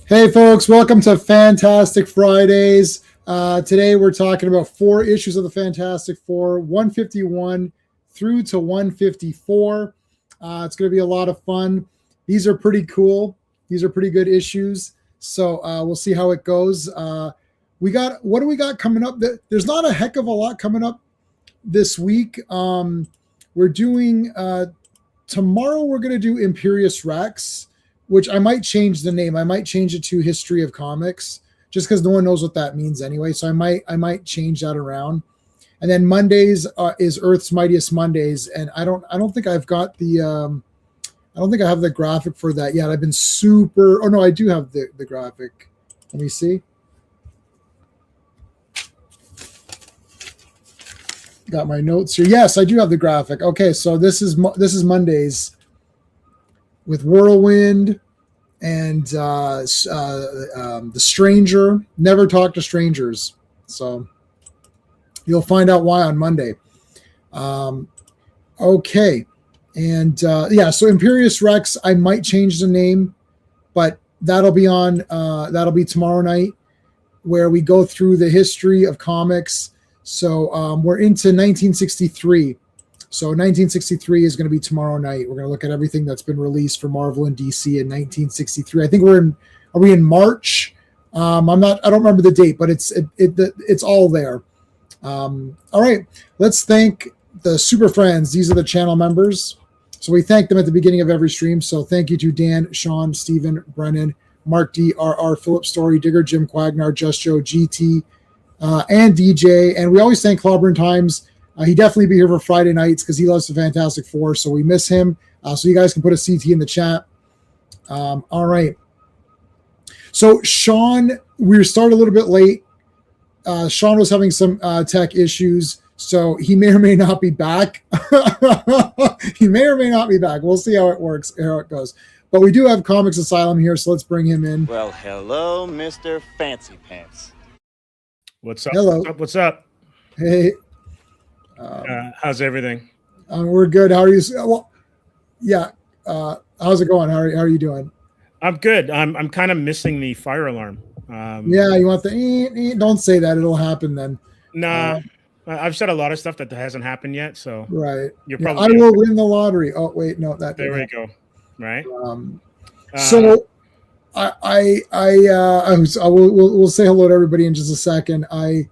Hey, folks, welcome to Fantastic Fridays. Today, we're talking about 4 issues of the Fantastic Four, 151 through to 154. It's going to be a lot of fun. These are pretty cool. These are pretty good issues. So we'll see how it goes. What do we got coming up? There's not a heck of a lot coming up this week. We're doing tomorrow. We're going to do Imperious Rex, which I might change the name. I might change it to History of Comics, just because no one knows what that means anyway. So I might change that around. And then Mondays is Earth's Mightiest Mondays, and I don't think I've got the I don't think I have the graphic for that yet. I've been super. Oh no, I do have the graphic. Let me see. Got my notes here. Yes, I do have the graphic. Okay, so this is Mondays with Whirlwind and the Stranger. Never talk to strangers. So you'll find out why on Monday. Okay. And so Imperious Rex, I might change the name, but that'll be tomorrow night, where we go through the history of comics. So we're into 1963. So 1963 is going to be tomorrow night. We're going to look at everything that's been released for Marvel and DC in 1963. I think are we in March? I don't remember the date, but it's all there. All right, let's thank the Super Friends. These are the channel members. So we thank them at the beginning of every stream. So thank you to Dan, Sean, Stephen, Brennan, Mark D, RR, Philip Story, Digger, Jim Quagnar, Just Joe, GT, and DJ. And we always thank Clobberin Times. He definitely be here for Friday nights because he loves the Fantastic Four, so we miss him. So you guys can put a CT in the chat. All right. So Sean, we started a little bit late. Sean was having some tech issues, so he may or may not be back. He may or may not be back. We'll see how it works, how it goes. But we do have Comics Asylum here, so let's bring him in. Well, hello, Mr. Fancy Pants. What's up? Hello. What's up? Hey. How's everything? We're good. How are you? Well, yeah. How's it going? How are you doing? I'm good. I'm kind of missing the fire alarm. Yeah, you want the don't say that. It'll happen then. Nah, I've said a lot of stuff that hasn't happened yet. So right. You're probably I will win the lottery. Oh wait, no, that there we go. Right. So we'll say hello to everybody in just a second. I'm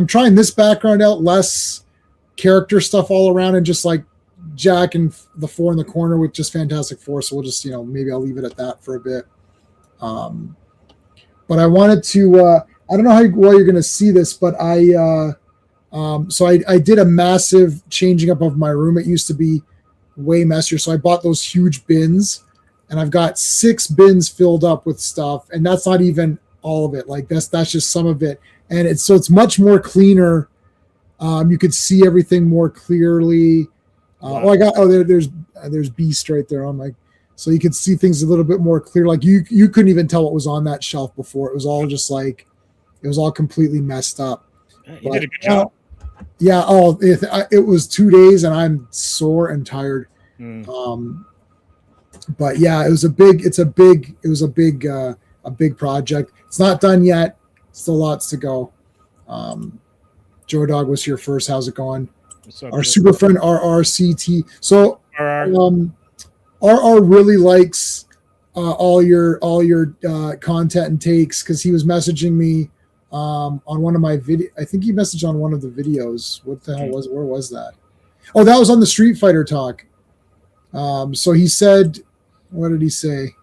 trying this background out, less character stuff all around, and just like Jack and the Four in the corner with just Fantastic Four. So we'll just, maybe I'll leave it at that for a bit. But I wanted to, I don't know how well you're going to see this, but I did a massive changing up of my room. It used to be way messier. So I bought those huge bins, and I've got 6 bins filled up with stuff. And that's not even all of it. Like that's just some of it. And it's much more cleaner. You could see everything more clearly. Wow. There's Beast right there. I'm like, so you could see things a little bit more clear. Like you couldn't even tell what was on that shelf before. It was all just like, it was all completely messed up. You did a good job. Yeah. It was 2 days, and I'm sore and tired. But yeah, it was a big project. It's not done yet. Still lots to go. Joe Dog was here first. How's it going? Our super friend RRCT. So RR really likes all your content and takes, because he was messaging me on one of my video. I think he messaged on one of the videos. What the hell where was that? Oh, that was on the Street Fighter talk. So he said, what did he say?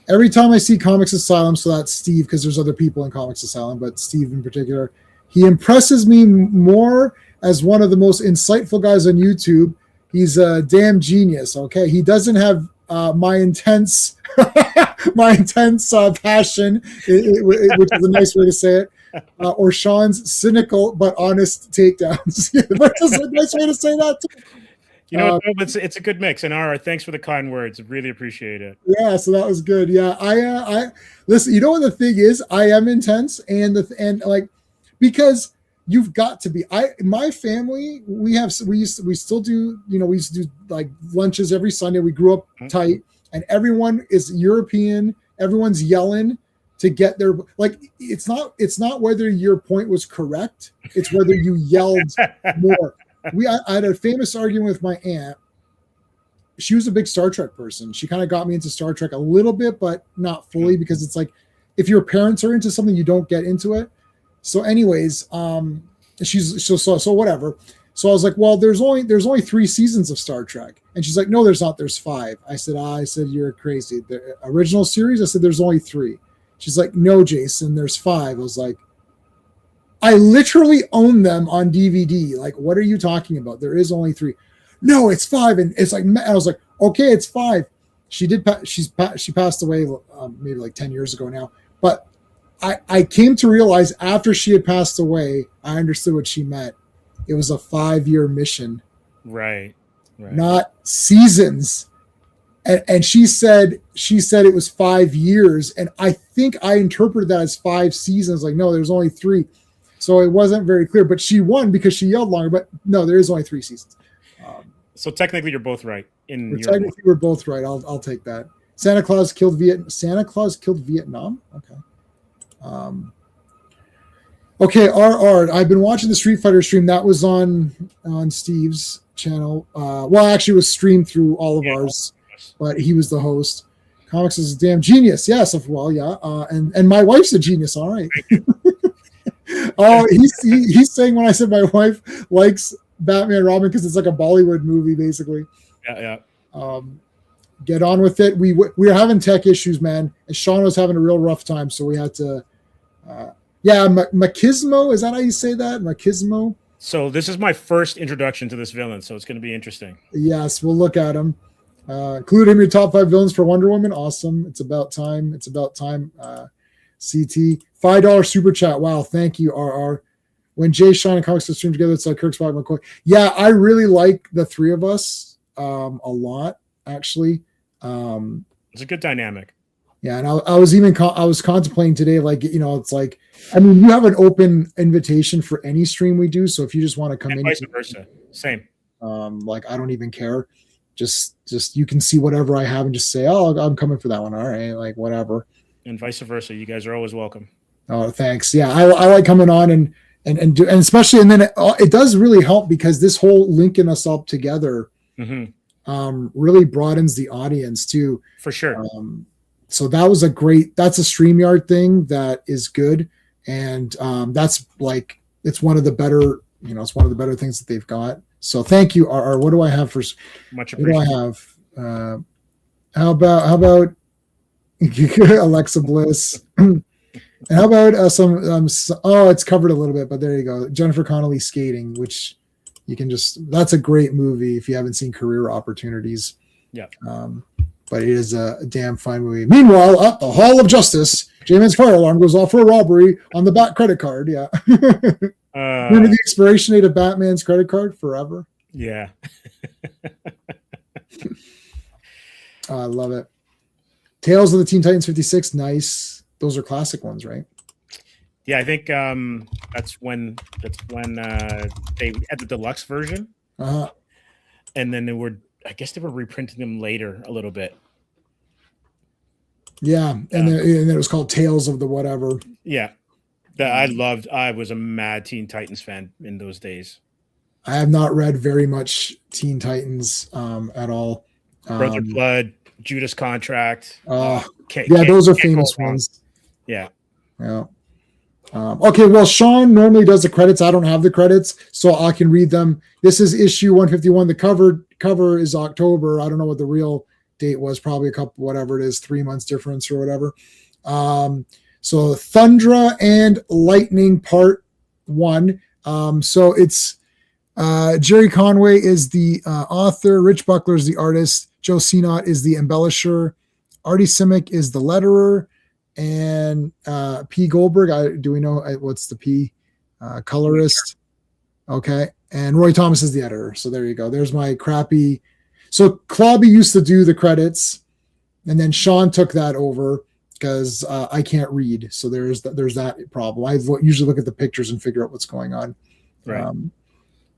Every time I see Comics Asylum, so that's Steve, because there's other people in Comics Asylum, but Steve in particular, he impresses me more as one of the most insightful guys on YouTube. He's a damn genius. Okay, he doesn't have my intense passion, which is a nice way to say it, or Sean's cynical but honest takedowns. Which is a nice way to say that too. It's a good mix. And thanks for the kind words. Really appreciate it. Yeah, so that was good. Yeah, I listen. You know what the thing is? I am intense, and because you've got to be. My family, we still do. We used to do like lunches every Sunday. We grew up tight, and everyone is European everyone's yelling to get their, like, it's not whether your point was correct, it's whether you yelled more. I had a famous argument with my aunt. She was a big Star Trek person. She kind of got me into Star Trek a little bit, but not fully, because it's like, if your parents are into something, you don't get into it. So anyways, she's so whatever. So I was like, well, there's only 3 seasons of Star Trek. And she's like, no, there's not. There's 5. I said, you're crazy. The original series, I said, there's only 3. She's like, no, Jason, there's 5. I was like, I literally own them on DVD. Like, what are you talking about? There is only 3. No, it's 5. And it's like, I was like, okay, it's 5. She passed away maybe like 10 years ago now. But I came to realize after she had passed away, I understood what she meant. It was a 5-year mission. Right. Not seasons. And she said it was 5 years. And I think I interpreted that as 5 seasons. Like, no, there's only 3. So it wasn't very clear, but she won because she yelled longer, but no, there is only 3 seasons. So technically you're both right. Technically we're both right. I'll take that. Santa Claus killed Vietnam. Okay. Okay, RR. I've been watching the Street Fighter stream. That was on Steve's channel. Well, actually, it was streamed through all of ours, but he was the host. Comics is a damn genius. Yes, well, yeah. And my wife's a genius. All right. Oh, he's saying when I said my wife likes Batman and Robin because it's like a Bollywood movie, basically. Yeah. Get on with it. We were having tech issues, man, and Sean was having a real rough time, so we had to. Machismo, is that how you say that? Machismo. So this is my first introduction to this villain, so it's going to be interesting. Yes, we'll look at him. Include him in your top 5 villains for Wonder Woman. Awesome. It's about time. CT $5 super chat. Wow, thank you, RR. When Jay, Sean, and Comics stream together, it's like Kirk, Spock, McCoy. Yeah, I really like the 3 of us a lot, actually. It's a good dynamic. Yeah, and I was contemplating today, like, it's like, I mean, you have an open invitation for any stream we do, so if you just want to come in, vice versa, same. Like, I don't even care. Just you can see whatever I have and just say, oh, I'm coming for that one. All right, like, whatever. And vice versa, you guys are always welcome. Oh, thanks. Yeah, I like coming on and especially, and then it does really help because this whole linking us up together really broadens the audience too. For sure. So that's a StreamYard thing that is good. And that's like, it's one of the better things that they've got. So thank you, RR. What do I have for much appreciated? What do I have? How about Alexa Bliss? And how about it's covered a little bit, but there you go. Jennifer Connelly skating, which that's a great movie if you haven't seen Career Opportunities. Yeah. But it is a damn fine movie. Meanwhile, at the Hall of Justice, J-Man's fire alarm goes off for a robbery on the back credit card. Yeah. Remember the expiration date of Batman's credit card? Forever. Yeah. I love it. Tales of the Teen Titans 56. Nice. Those are classic ones, right? Yeah, I think that's when they had the deluxe version. And then I guess they were reprinting them later a little bit. Yeah, and then it was called Tales of the whatever. Yeah, that I was a mad Teen Titans fan in those days. I have not read very much Teen Titans at all. Brother Blood, Judas Contract. Those are famous ones. Yeah. Okay, well, Sean normally does the credits. I don't have the credits, so I can read them. This is issue 151. The cover is October. I don't know what the real date was. Probably a couple, whatever it is, 3 months difference or whatever. So Thundra and Lightning Part 1. So it's Jerry Conway is the author. Rich Buckler is the artist. Joe Sinot is the embellisher. Artie Simic is the letterer. And P. Goldberg, do we know what's the P? Colorist. Okay. And Roy Thomas is the editor. So there you go. There's my crappy. So Clobby used to do the credits, and then Sean took that over because I can't read. So there's that problem. I usually look at the pictures and figure out what's going on. Right.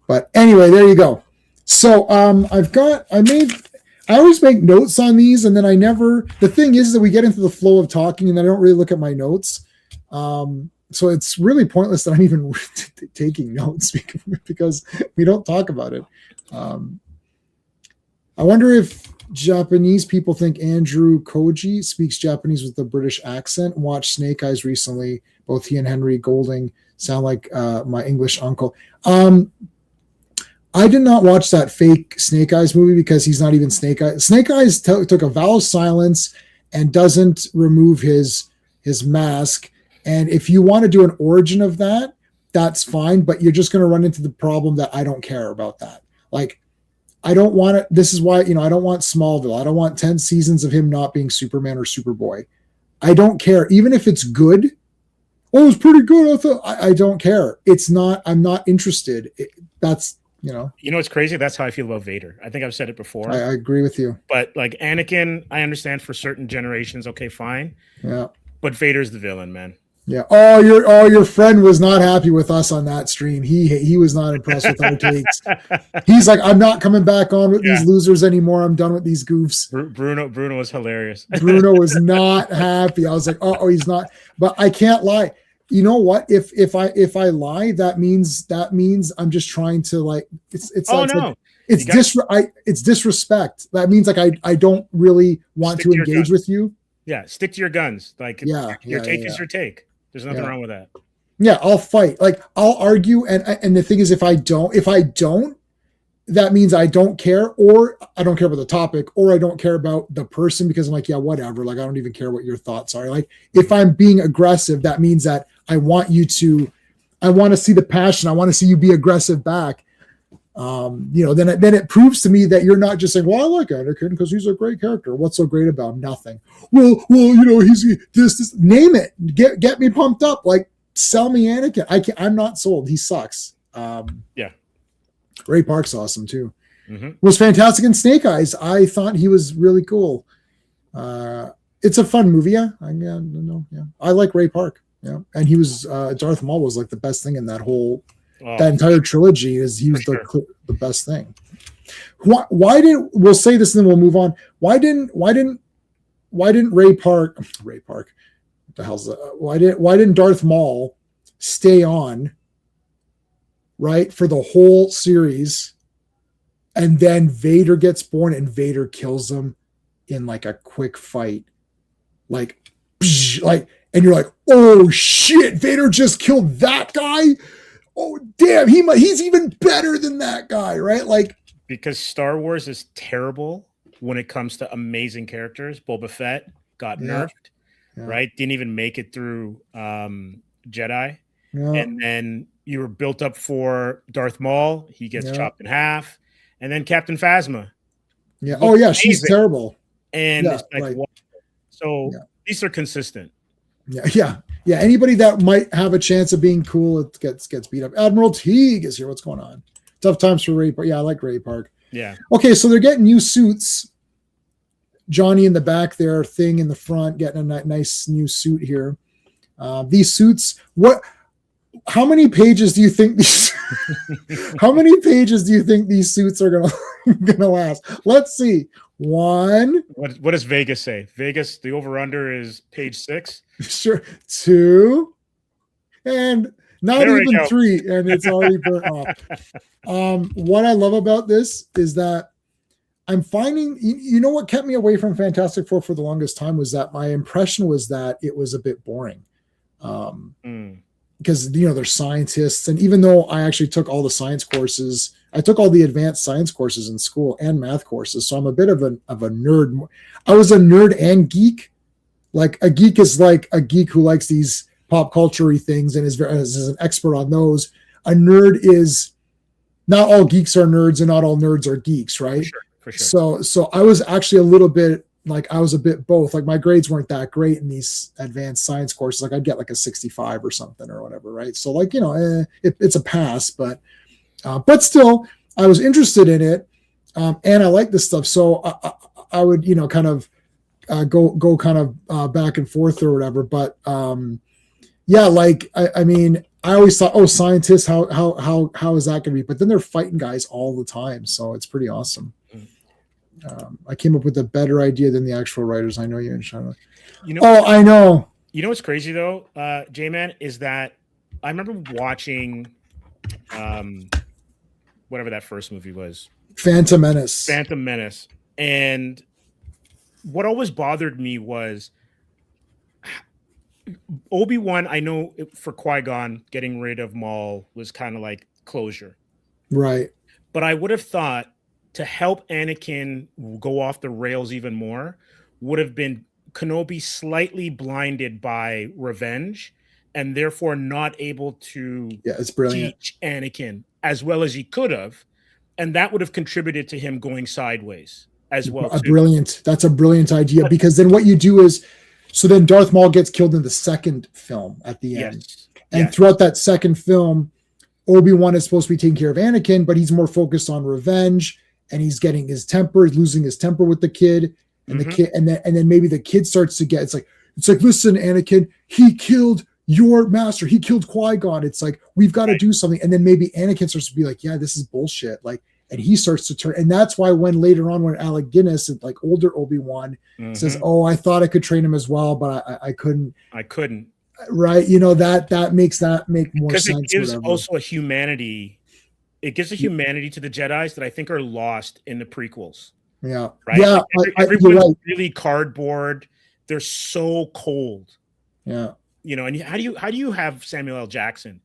But anyway, there you go. So I I always make notes on these, and then I never. The thing is that we get into the flow of talking, and I don't really look at my notes. So it's really pointless that I'm even taking notes because we don't talk about it. I wonder if Japanese people think Andrew Koji speaks Japanese with a British accent. Watched Snake Eyes recently. Both he and Henry Golding sound like my English uncle. I did not watch that fake Snake Eyes movie because he's not even Snake Eyes. Snake Eyes took a vow of silence and doesn't remove his mask. And if you want to do an origin of that, that's fine. But you're just going to run into the problem that I don't care about that. Like, I don't want it. This is why, I don't want Smallville. I don't want 10 seasons of him not being Superman or Superboy. I don't care. Even if it's good. Oh, it's pretty good. I don't care. It's not, I'm not interested. That's, it's crazy. That's how I feel about Vader. I think I've said it before. I agree with you. But like Anakin, I understand for certain generations. Okay, fine. Yeah. But Vader's the villain, man. Yeah. Your friend was not happy with us on that stream. He was not impressed with our takes. He's like, I'm not coming back on with these losers anymore. I'm done with these goofs. Bruno was hilarious. Bruno was not happy. I was like, oh, he's not. But I can't lie. You know what? If I lie, that means I'm just trying to like. It's disrespect. That means like I don't really want to engage with you. Yeah, stick to your guns. Like your take is your take. There's nothing wrong with that. Yeah, I'll fight. Like I'll argue, and the thing is, if I don't, that means I don't care, or I don't care about the topic, or I don't care about the person because I'm like, yeah, whatever. Like I don't even care what your thoughts are. Like if I'm being aggressive, that means that I want to see the passion. I want to see you be aggressive back. Then it proves to me that you're not just saying, well, I like Anakin because he's a great character. What's so great about him? Nothing. Well, he's this. Name it. Get me pumped up. Like sell me Anakin. I'm not sold. He sucks. Ray Park's awesome too. Mm-hmm. Was fantastic in Snake Eyes. I thought he was really cool. It's a fun movie. Yeah. I like Ray Park. Yeah. And he was Darth Maul was like the best thing in that whole. That entire trilogy he was the best thing. We'll say this and then we'll move on. Why didn't Ray Park? What the hell's that? Why didn't Darth Maul stay on right for the whole series, and then Vader gets born and Vader kills him in like a quick fight, and you're like, oh shit, Vader just killed that guy. Oh damn, he's even better than that guy, right? Like because Star Wars is terrible when it comes to amazing characters. Boba Fett got nerfed, right? Didn't even make it through Jedi, and then you were built up for Darth Maul. He gets chopped in half, and then Captain Phasma. Yeah. Oh yeah, she's terrible. And it's like, what? So these are consistent. Yeah. Anybody that might have a chance of being cool, it gets beat up. Admiral Teague is here. What's going on? Tough times for Ray Park. Yeah, I like Ray Park. Yeah. Okay, so they're getting new suits. Johnny in the back there, Thing in the front, getting a nice new suit here. These suits, how many pages do you think these suits are gonna last? Let's see. One. What does Vegas say? Vegas, the over-under is page 6. Sure. 2. And not even 3. And it's already burnt off. What I love about this is that I'm finding, you know what kept me away from Fantastic Four for the longest time was that my impression was that it was a bit boring. Because, they're scientists. And even though I actually took all the science courses, I took all the advanced science courses in school and math courses. So I'm a bit of a nerd. I was a nerd and geek. Like a geek is like a geek who likes these pop culture-y things and is an expert on those. A nerd is not all geeks are nerds and not all nerds are geeks, right? For sure. So I was actually a little bit like I was a bit both. Like my grades weren't that great in these advanced science courses. Like I'd get like a 65 or something or whatever, right? So like it's a pass, but still I was interested in it, and I like this stuff. So I would kind of go kind of back and forth or whatever. But like I mean I always thought, oh, scientists, how is that going to be? But then they're fighting guys all the time, so it's pretty awesome. I came up with a better idea than the actual writers. I know you and Sean. You know, Oh, I know. You know what's crazy though, J-Man, is that I remember watching whatever that first movie was. Phantom Menace. And what always bothered me was Obi-Wan. I know for Qui-Gon, getting rid of Maul was kind of like closure. Right. But I would have thought to help Anakin go off the rails even more would have been Kenobi slightly blinded by revenge and therefore not able to it's brilliant. teach Anakin as well as he could have. And that would have contributed to him going sideways as well. That's a brilliant idea, because then what you do is, so then Darth Maul gets killed in the second film at the end. And throughout that second film, Obi-Wan is supposed to be taking care of Anakin, but he's more focused on revenge, and he's getting his temper, he's losing his temper with the kid, and the kid, and then maybe the kid starts to get, it's like, listen, Anakin, he killed your master, he killed Qui-Gon. It's like, we've got to do something. And then maybe Anakin starts to be like, yeah, this is bullshit. Like, and he starts to turn. And that's why when later on, when Alec Guinness, like older Obi-Wan, says, oh, I thought I could train him as well, but I couldn't. Right. You know, that makes that make more sense. Because it gives also a humanity. It gives a humanity to the Jedis that I think are lost in the prequels. Yeah. Right. Yeah. Everyone's really cardboard. They're so cold. Yeah. You know, and how do you have Samuel L. Jackson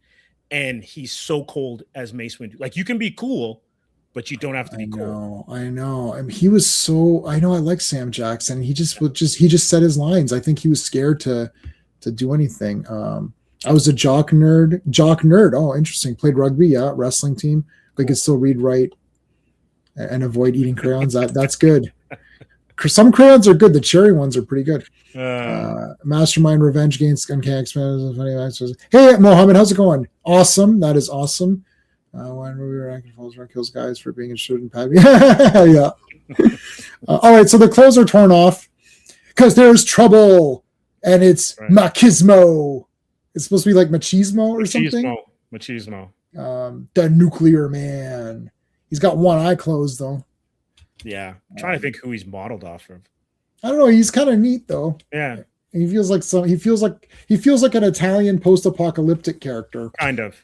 and he's so cold as Mace Windu? Like, you can be cool, but you don't have to be cool. I know. I mean, he was so. I know. I like Sam Jackson. He just said his lines. I think he was scared to do anything. I was a jock nerd. Oh, interesting. Played rugby. Yeah, wrestling team. But could still read, write, and avoid eating crayons. That's good. Some crayons are good. The cherry ones are pretty good. Mastermind Revenge against Uncanny X-Men. Hey, Mohammed, how's it going? Awesome. That is awesome. When movie ranking falls around kills guys for being interested in Padme. Yeah. All right, so the clothes are torn off because there's trouble, and it's machismo. It's supposed to be like machismo or something. Machismo. The nuclear man. He's got one eye closed though. Yeah, I'm trying to think who he's modeled off of. I don't know. He's kind of neat though. Yeah, he feels like an Italian post-apocalyptic character. Kind of,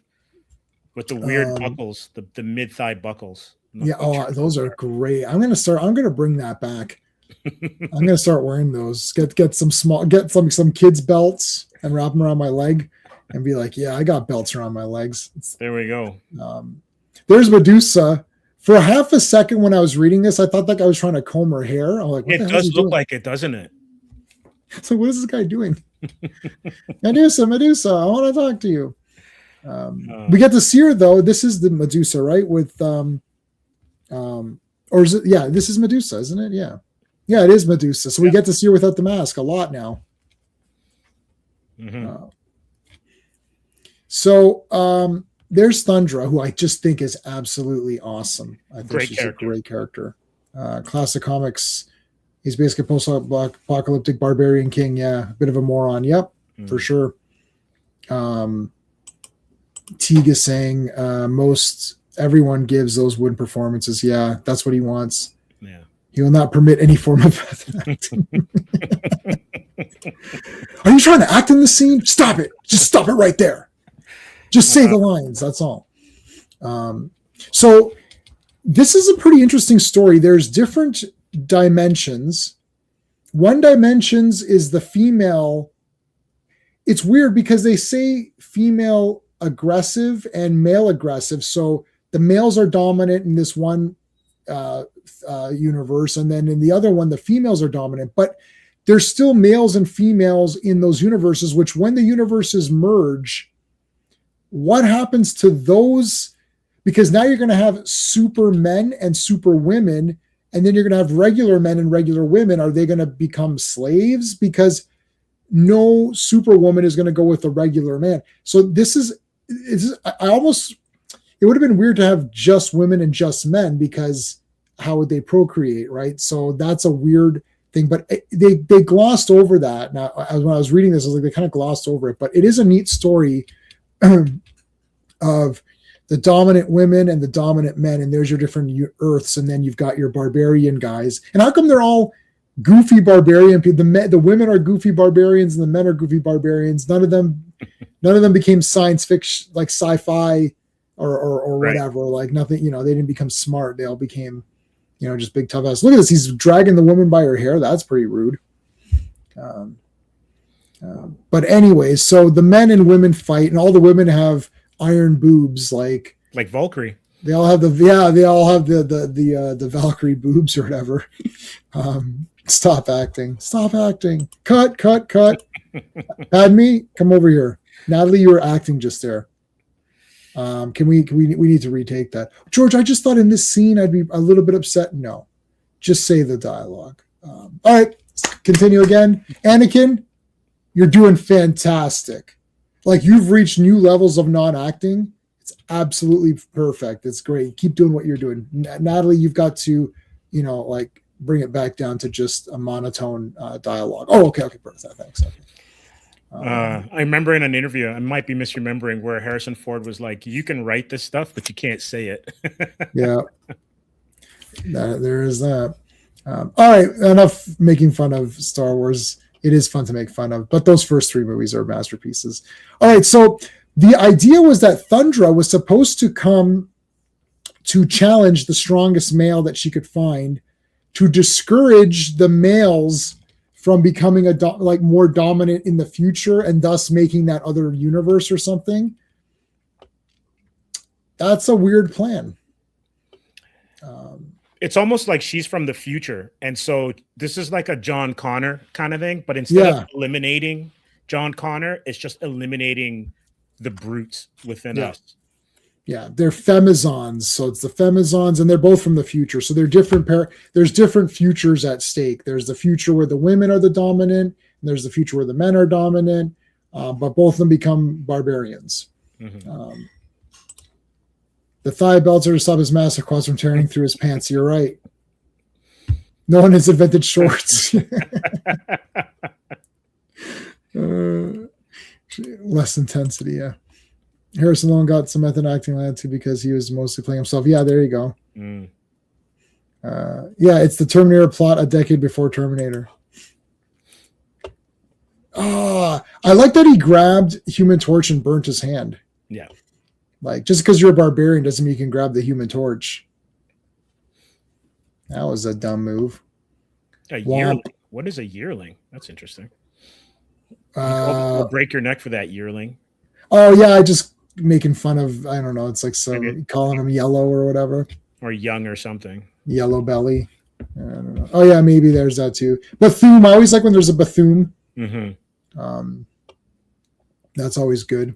with the weird buckles, the mid-thigh buckles. Yeah, those are great. I'm gonna bring that back. I'm gonna start wearing those. Get some kids' belts and wrap them around my leg, and be like, yeah, I got belts around my legs. There we go. There's Medusa. For half a second when I was reading this, I thought that guy was trying to comb her hair. I'm like, it does look like it, doesn't it? So what is this guy doing? Medusa, I want to talk to you. We get to see her though. This is the Medusa, right? With or is it? Yeah, this is Medusa, isn't it? Yeah, it is Medusa. So we get to see her without the mask a lot now. There's Thundra, who I just think is absolutely awesome. I think she's a great character. Classic comics. He's basically a post-apocalyptic barbarian king. Yeah, a bit of a moron. Yep, for sure. Teague is saying most everyone gives those wooden performances. Yeah, that's what he wants. Yeah. He will not permit any form of acting. Are you trying to act in the scene? Stop it. Just stop it right there. Just say the lines. That's all. So this is a pretty interesting story. There's different dimensions. One dimensions is the female. It's weird because they say female aggressive and male aggressive. So the males are dominant in this one universe, and then in the other one, the females are dominant. But there's still males and females in those universes, which when the universes merge, what happens to those? Because now you're going to have super men and super women, and then you're going to have regular men and regular women. Are they going to become slaves? Because no superwoman is going to go with a regular man. So it would have been weird to have just women and just men, because how would they procreate, right? So that's a weird thing, but they glossed over that. Now, when I was reading this, I was like, they kind of glossed over it, but it is a neat story of the dominant women and the dominant men, and there's your different Earths, and then you've got your barbarian guys. And how come they're all goofy barbarian people? The women are goofy barbarians, and the men are goofy barbarians. None of them became science fiction, like sci-fi or whatever. Like nothing, they didn't become smart. They all became, just big tough ass. Look at this. He's dragging the woman by her hair. That's pretty rude. But anyways, so the men and women fight, and all the women have iron boobs, like Valkyrie. They all have the Valkyrie boobs or whatever. Stop acting. Cut. Padme, come over here. Natalie, you were acting just there. We need to retake that. George, I just thought in this scene I'd be a little bit upset. No, just say the dialogue. All right, continue again. Anakin, you're doing fantastic. Like, you've reached new levels of non-acting. It's absolutely perfect. It's great. Keep doing what you're doing. Natalie, you've got to, bring it back down to just a monotone dialogue. Oh, okay, perfect. Thanks. Okay. I remember in an interview, I might be misremembering, where Harrison Ford was like, "You can write this stuff, but you can't say it." Yeah, there is that. All right, enough making fun of Star Wars. It is fun to make fun of, but those first 3 movies are masterpieces. All right, so the idea was that Thundra was supposed to come to challenge the strongest male that she could find, to discourage the males from becoming more dominant in the future, and thus making that other universe or something. That's a weird plan. It's almost like she's from the future, and so this is like a John Connor kind of thing, but instead of eliminating John Connor, it's just eliminating the brutes within us. Yeah, they're femizons, so it's the femizons, and they're both from the future. So they're different. There's different futures at stake. There's the future where the women are the dominant, and there's the future where the men are dominant, but both of them become barbarians. Mm-hmm. The thigh belts are to stop his master quads from tearing through his pants. You're right. No one has invented shorts. Less intensity, yeah. Harrison Long got some method acting lad too, because he was mostly playing himself. Yeah, there you go. It's the Terminator plot a decade before Terminator. I like that he grabbed Human Torch and burnt his hand. Yeah. Like, just because you're a barbarian doesn't mean you can grab the Human Torch. That was a dumb move. A yearling. What is a yearling? That's interesting. Break your neck for that yearling. Oh, yeah, I just making fun of, I don't know, it's like calling him yellow or whatever. Or young or something. Yellow belly. I don't know. Oh, yeah, maybe there's that too. Bethune, I always like when there's a Bethune. Mm-hmm. That's always good.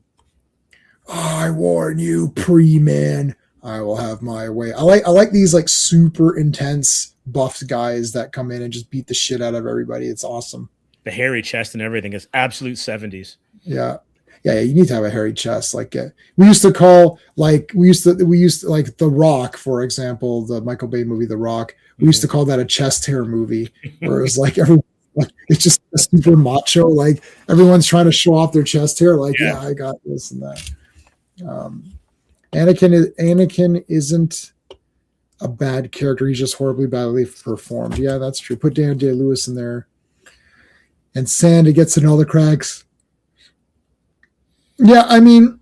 I warn you, pre-man, I will have my way. I like these like super intense buffed guys that come in and just beat the shit out of everybody. It's awesome. The hairy chest and everything is absolute 70s. Yeah. You need to have a hairy chest. Like we used to like The Rock, for example, the Michael Bay movie, The Rock. We used to call that a chest hair movie, where it was like everyone, like, it's just super macho. Like everyone's trying to show off their chest hair. Like, yeah, I got this and that. Anakin isn't a bad character. He's just horribly badly performed. Yeah, that's true. Put Daniel Day-Lewis in there, and Sandy gets in all the cracks. Yeah, I mean,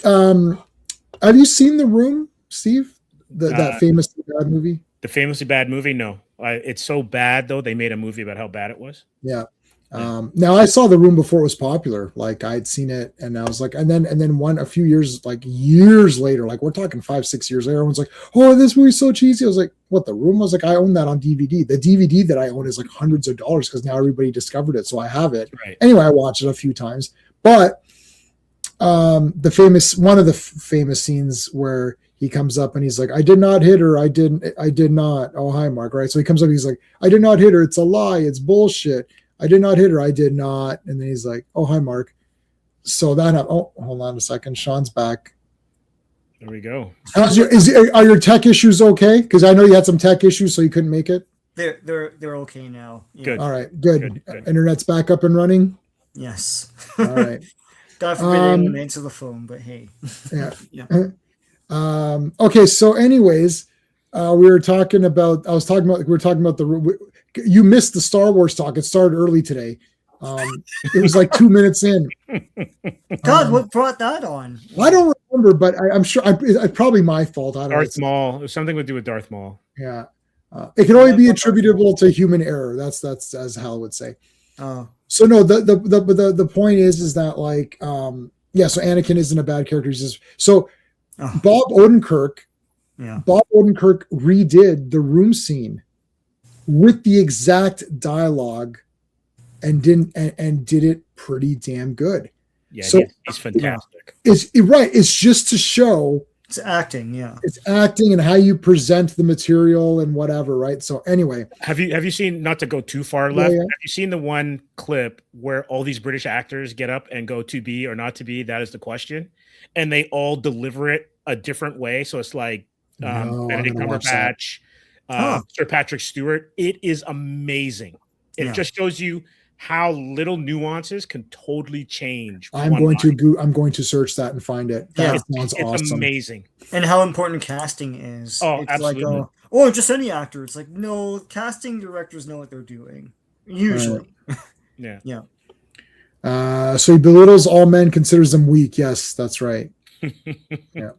have you seen The Room, Steve? That famously bad movie? The famously bad movie? No. It's so bad, though, they made a movie about how bad it was. Yeah. Now I saw The Room before it was popular. Like, I'd seen it, and I was like, and then a few years later, like we're talking 5-6 years later, everyone's like, oh, this movie's so cheesy. I was like, what, The Room? I was like, I own that on DVD. The DVD that I own is like hundreds of dollars because now everybody discovered it, so I have it. Right. Anyway, I watched it a few times, but one of the famous scenes where he comes up and he's like, I did not hit her. I did not. Oh, hi, Mark. Right. So he comes up, he's like, I did not hit her. It's a lie. It's bullshit. I did not hit her. I did not. And then he's like, oh, hi, Mark. So hold on a second. Sean's back. There we go. Are your tech issues okay? Because I know you had some tech issues, so you couldn't make it. They're okay now. Yeah. Good. All right. Good. Internet's back up and running. Yes. All right. God forbid anyone answer the phone, but hey. Yeah. Yeah. Okay. So, anyways, we were talking about. You missed the Star Wars talk. It started early today. It was like 2 minutes in. God, what brought that on? I don't remember, but I'm sure it's probably my fault. I don't Darth know. Maul. It was something to do with Darth Maul. Yeah. It can only be attributable to human error. That's as Hal would say. Oh. So no, the point is that like so Anakin isn't a bad character. He's just Bob Odenkirk. Yeah. Bob Odenkirk redid the room scene with the exact dialogue and did it pretty damn good. Yeah, so, he's fantastic. It's just to show it's acting, yeah. It's acting and how you present the material and whatever, right? So anyway, have you seen, not to go too far left, have you seen the one clip where all these British actors get up and go to be or not to be? That is the question, and they all deliver it a different way. So it's like Benedict Cumberbatch, Sir Patrick Stewart. It is amazing. It just shows you how little nuances can totally change. I'm going to search that and find it. That sounds awesome. It's amazing. And how important casting is. Oh, it's absolutely. Like, just any actor. It's like, no, casting directors know what they're doing. Usually. Yeah. Yeah. So he belittles all men, considers them weak. Yes, that's right. Yeah.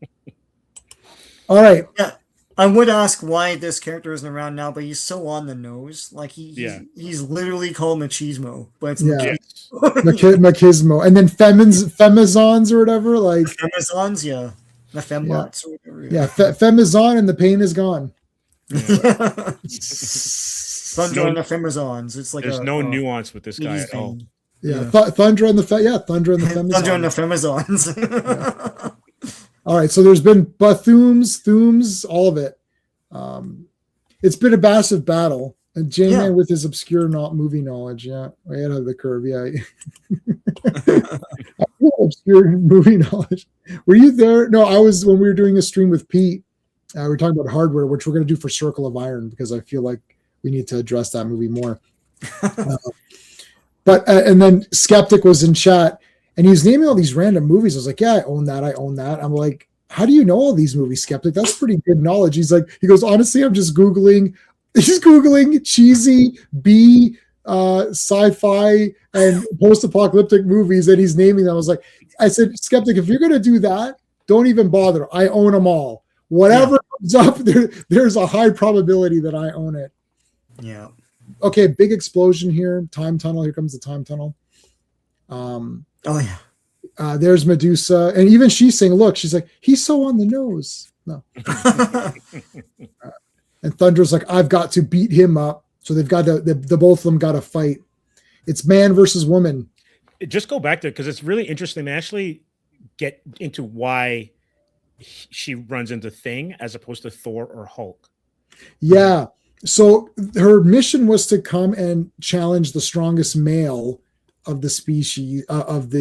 All right. Yeah. I would ask why this character isn't around now, but he's so on the nose. Like he's literally called Machismo, but it's Machismo, and then Femizons or whatever, like Femizons, the Fembots or whatever. Yeah, Femizon, and the pain is gone. Thunder and the Femizons. It's like there's no nuance with this guy at all. Yeah, Thunder and the Femizons. Thunder and the Femizons. All right, so there's been Thooms, all of it. It's been a massive battle. And J-Man with his obscure movie knowledge, way ahead of the curve, obscure movie knowledge. Were you there? No, I was when we were doing a stream with Pete. We were talking about hardware, which we're going to do for Circle of Iron because I feel like we need to address that movie more. And then Skeptic was in chat. And he was naming all these random movies. I was like, I own that. I'm like, how do you know all these movies, Skeptic? That's pretty good knowledge. He goes, honestly, I'm just Googling. He's Googling cheesy B sci-fi and post-apocalyptic movies, and he's naming them. I said, Skeptic, if you're going to do that, don't even bother. I own them all. Whatever comes up, there's a high probability that I own it. Yeah. Okay, big explosion here. Time tunnel. Here comes the time tunnel. There's Medusa, and even she's saying, "Look," she's like, "He's so on the nose." No, and Thunder's like, "I've got to beat him up." So they've got the both of them got to fight. It's man versus woman. Just go back to it because it's really interesting to actually get into why she runs into Thing as opposed to Thor or Hulk. Yeah. So her mission was to come and challenge the strongest male of the species of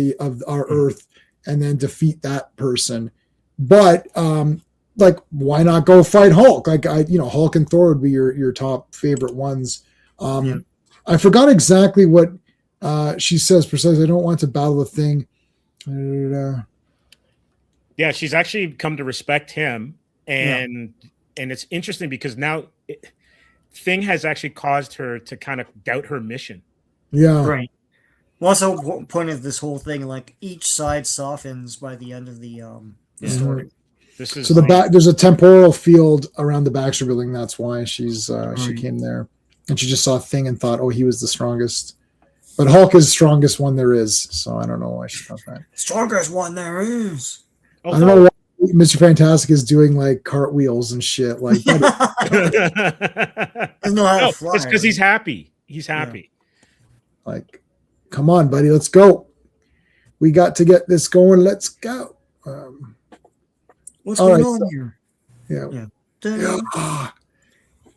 our Earth, and then defeat that person. But why not go fight Hulk? Hulk and Thor would be your top favorite ones. I forgot exactly what she says precisely. I don't want to battle the Thing. Yeah, she's actually come to respect him, and it's interesting because now Thing has actually caused her to kind of doubt her mission. Yeah, right. Well, also point of this whole thing, like each side softens by the end of the story. This is so there's a temporal field around the Baxter Building. That's why she came there, and she just saw Thing and thought, oh, he was the strongest. But Hulk is the strongest one there is, so I don't know why she thought that. Strongest one there is. I don't know why Mr. Fantastic is doing like cartwheels and shit. Like, doesn't know how to fly. It's because he's happy. He's happy. Yeah. Like, come on, buddy, let's go. We got to get this going. Let's go. What's going on here? Yeah.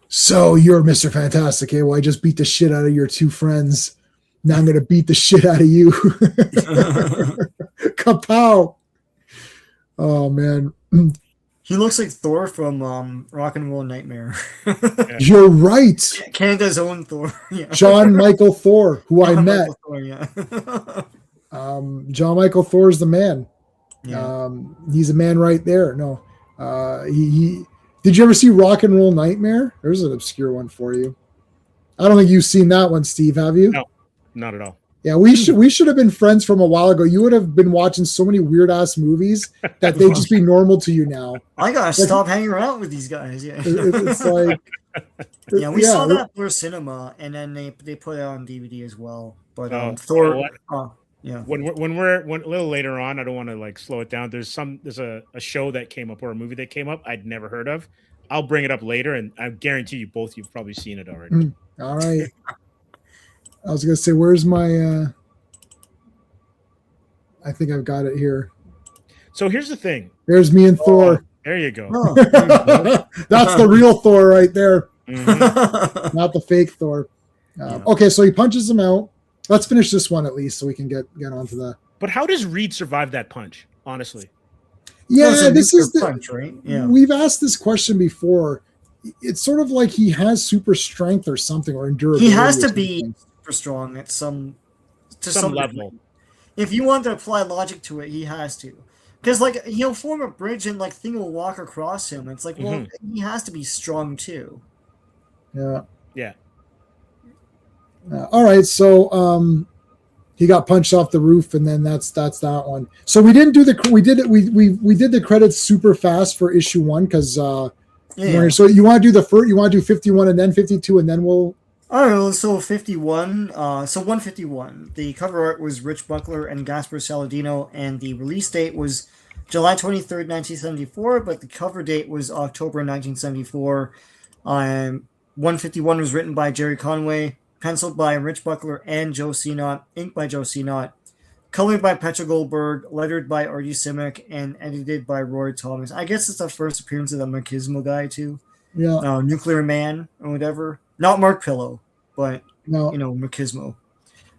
So you're Mr. Fantastic, eh? Well, I just beat the shit out of your two friends. Now I'm going to beat the shit out of you. Kapow. Oh, man. He looks like Thor from Rock and Roll Nightmare. You're right. Canada's own Thor. John Michael Thor, who I met. Thor, John Michael Thor's the man. Yeah. He's a man right there. No, he did you ever see Rock and Roll Nightmare? There's an obscure one for you. I don't think you've seen that one, Steve. Have you? No, not at all. Yeah, we should have been friends from a while ago. You would have been watching so many weird ass movies that they'd just be normal to you now. I gotta stop hanging around with these guys. Yeah, It's like yeah. We saw that for cinema, and then they put it on DVD as well. But Thor, yeah. When we're a little later on, I don't want to like slow it down. There's a show that came up or a movie that came up I'd never heard of. I'll bring it up later, and I guarantee you both you've probably seen it already. All right. I was gonna say, where's my? I think I've got it here. So here's the thing. There's me and Thor. There you go. Oh, there you go. That's the real Thor right there, Mhm. not the fake Thor. Yeah. Okay, so he punches him out. Let's finish this one at least, so we can get on to the. But how does Reed survive that punch? Honestly, Yeah, It's a this is nuclear the. punch, right? Yeah. We've asked this question before. It's sort of like he has super strength or something, or endurability. He has or to be something. super strong at some level. If you want to apply logic to it, he has to. Because like he'll form a bridge and like thing will walk across him. It's like, well, he has to be strong too. Yeah. Yeah. All right, so he got punched off the roof, and then that's that one. So we didn't do we did the credits super fast for issue 1 because Yeah. so you want to do the first, you want to do 51 and then 52, and then we'll. All right, so 51. So 151. The cover art was Rich Buckler and Gaspar Saladino, and the release date was July 23rd, 1974, but the cover date was October 1974. 151 was written by Jerry Conway, penciled by Rich Buckler and Joe Sinnott, inked by Joe Sinnott, colored by Petra Goldberg, lettered by Artie Simek, and edited by Roy Thomas. I guess it's the first appearance of the Machismo guy, too. Yeah. Nuclear Man or whatever. Not Mark Pillow, but, No. Machismo.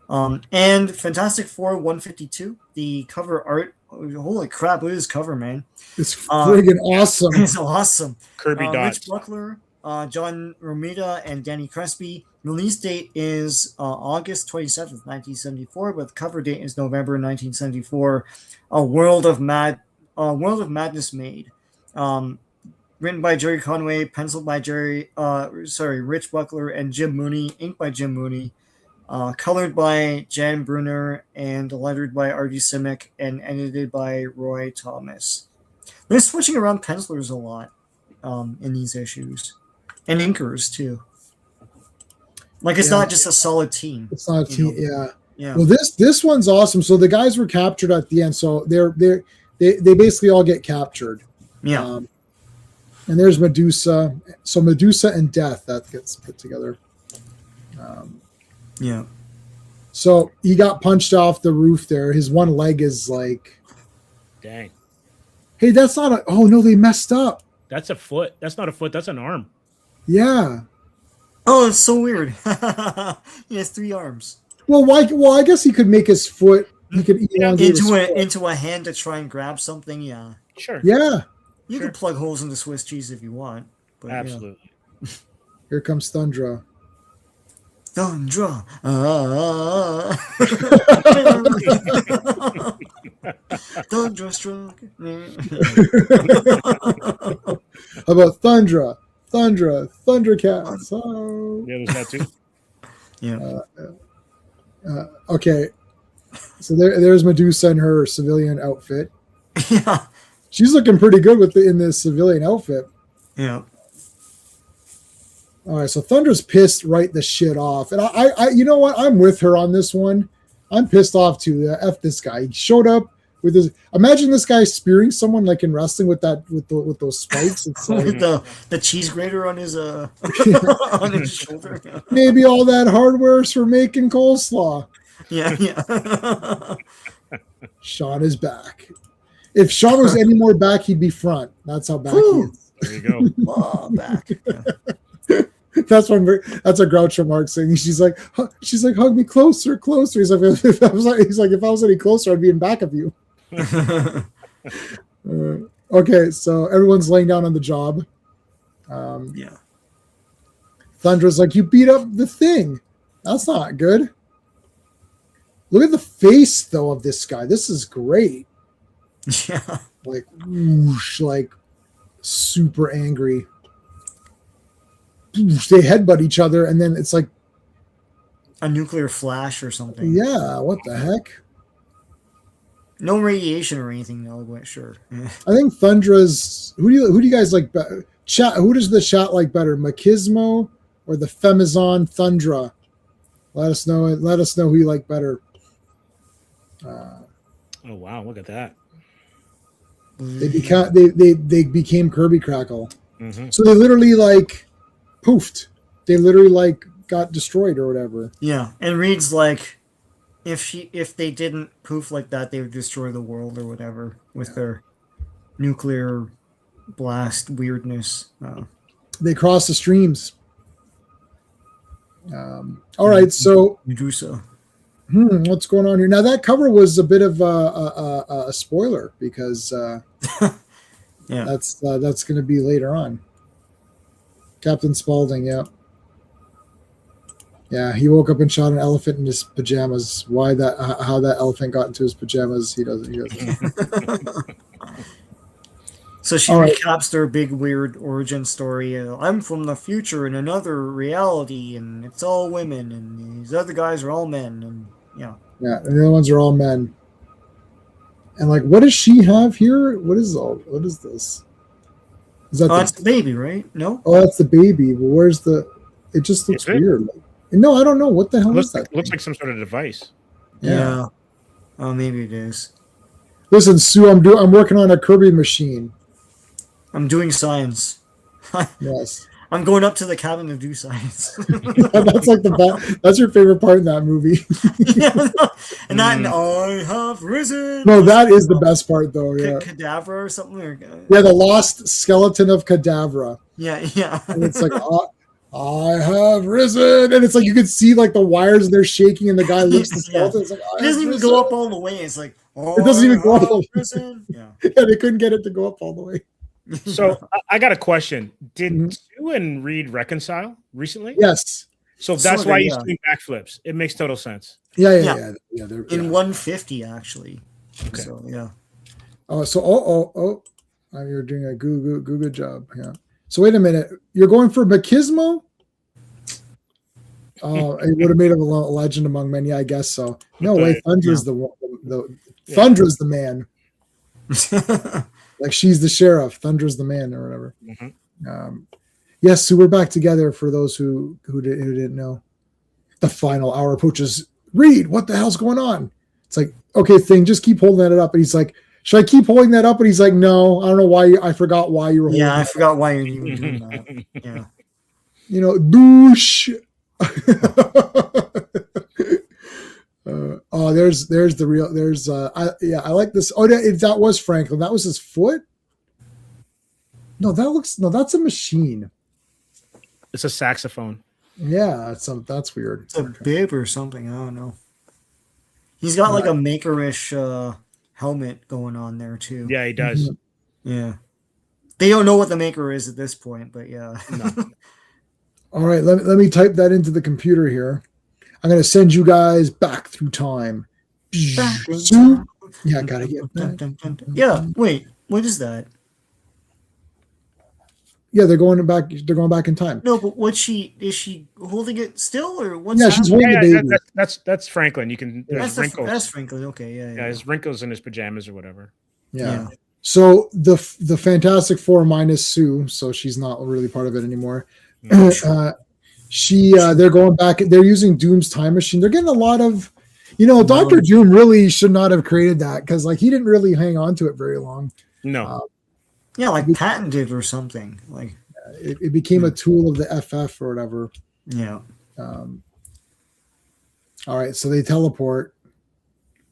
And Fantastic Four 152, the cover art. Holy crap, look at this cover, man. It's friggin' awesome. It's awesome. Kirby dots. Rich Buckler, John Romita, and Danny Crespi. Release date is August 27th, 1974, but the cover date is November 1974. A World of Madness Made. Written by Jerry Conway, penciled by Rich Buckler and Jim Mooney, inked by Jim Mooney, colored by Jan Brunner, and lettered by Artie Simek, and edited by Roy Thomas. They're switching around pencilers a lot in these issues, and inkers too. Like it's not just a solid team. It's not a team. Yeah. Yeah. Well, this one's awesome. So the guys were captured at the end. So they basically all get captured. Yeah. And there's Medusa. So Medusa and Death, that gets put together. Yeah. So he got punched off the roof there. His one leg is like, Dang. hey, that's not a. Oh no, they messed up. That's a foot. That's not a foot. That's an arm. Yeah. Oh, it's so weird. He has 3 arms. Well, why? Well, I guess he could make his foot. He could elongate his foot. Into a hand to try and grab something. Yeah. Sure. Yeah. You Sure. can plug holes into Swiss cheese if you want. But yeah. Absolutely. Here comes Thundra. Thundra. Thunderstruck. How about Thundra? Thundercats. Oh. Yeah, there's that too. Yeah. Okay. So there's Medusa in her civilian outfit. Yeah. She's looking pretty good in this civilian outfit. Yeah. All right, so Thunder's pissed right the shit off, and I you know what? I'm with her on this one. I'm pissed off too. F this guy. He showed up with his. Imagine this guy spearing someone like in wrestling with those spikes. It's like, With the cheese grater on his on his shoulder. maybe all that hardware's for making coleslaw. Yeah. Yeah. Sean is back. If Sean was any more back, he'd be front. That's how back he is. There you go. Oh, back. Yeah. That's a Groucho Marx thing. She's like, hug me closer. He's like, if I was any closer, I'd be in back of you. Okay, so everyone's laying down on the job. Yeah. Thundra's like, you beat up the thing. That's not good. Look at the face though of this guy. This is great. Yeah. Like whoosh, like super angry. They headbutt each other, and then it's like, A nuclear flash or something. yeah, what the heck? No radiation or anything though, but sure. I think Thundra's. Who do you guys like better? Chat. Who does the chat like better, Machismo or the Femizon Thundra? Let us know. Let us know who you like better. Oh wow, look at that. They became Kirby Crackle. Mm-hmm. So they literally like poofed. They literally like got destroyed or whatever. Yeah, and Reed's like, if they didn't poof like that, they would destroy the world or whatever with their nuclear blast weirdness. They crossed the streams. All right, so Medusa. what's going on here? Now that cover was a bit of a spoiler because Yeah. that's going to be later on. Captain Spaulding, yeah. Yeah, he woke up and shot an elephant in his pajamas. Why that? How that elephant got into his pajamas? He doesn't. So she All right. recaps their big weird origin story. I'm from the future in another reality, and it's all women, and these other guys are all men, and yeah. Yeah, and the other ones are all men. And like, what does she have here? What is this? Is that It's the baby, right? No. oh, that's the baby. Well, where's the? It just looks Is it? weird. No, I don't know. What the hell Looks is that? looks like some sort of device. Yeah. Oh, maybe it is. Listen, Sue, I'm working on a Kirby machine. I'm doing science. Yes. I'm going up to the cabin to do science. That's like the best. That's your favorite part in that movie. And then I have risen. No, that is the best part, though. Yeah, Cadaver or something. yeah, the lost skeleton of Cadavra, Yeah. and it's like, I have risen, and it's like you can see like the wires and they're shaking, and the guy lifts the skeleton. It's like, It doesn't even go up all the way. It's like, It doesn't even go up all the way. risen. Yeah. Yeah, they couldn't get it to go up all the way. So I got a question. Did Mhm. Sue and Reed reconcile recently? Yes. So that's Sorta, why he's yeah. doing backflips. It makes total sense. Yeah. They're, In yeah. 150, actually. Okay. So, yeah. Oh, so you're doing a good job. Yeah. So wait a minute. You're going for Machismo? It would have made him a legend among men. Yeah, I guess so. No way. Thundra's Thundra's the man. Like she's the sheriff. Thundra's the man or whatever. Mhm. Yes, so we're back together for those who didn't know. The final hour approaches. Reed, what the hell's going on? It's like, okay, Thing, just keep holding that up. And he's like, should I keep holding that up? And he's like, no, I don't know why. I forgot why you were holding Yeah, I it. forgot why you were doing that. Yeah. You know, douche. There's the real. I like this. Oh, that was Franklin. That was his foot. No, that's a machine. It's a saxophone. Yeah, that's weird. It's a bib or something. I don't know. He's got like a makerish helmet going on there, too. Yeah, he does. Yeah. They don't know what the maker is at this point, but yeah. No. All right, let me type that into the computer here. I'm going to send you guys back through time. Yeah, gotta get back. Yeah, wait, what is that? Yeah, they're going back. They're going back in time. No, but is she holding it still or what's Yeah, she's happening? holding the baby. That's Franklin. You can there's wrinkles. That's Franklin. Okay, yeah. Yeah, there's wrinkles in his pajamas or whatever. Yeah. So the Fantastic Four minus Sue, so she's not really part of it anymore. They're going back. They're using Doom's time machine. They're getting a lot of, Dr. Doom really should not have created that because like he didn't really hang on to it very long. No. Yeah, like patented or something. Like it became a tool of the FF or whatever. yeah. All right, so they teleport.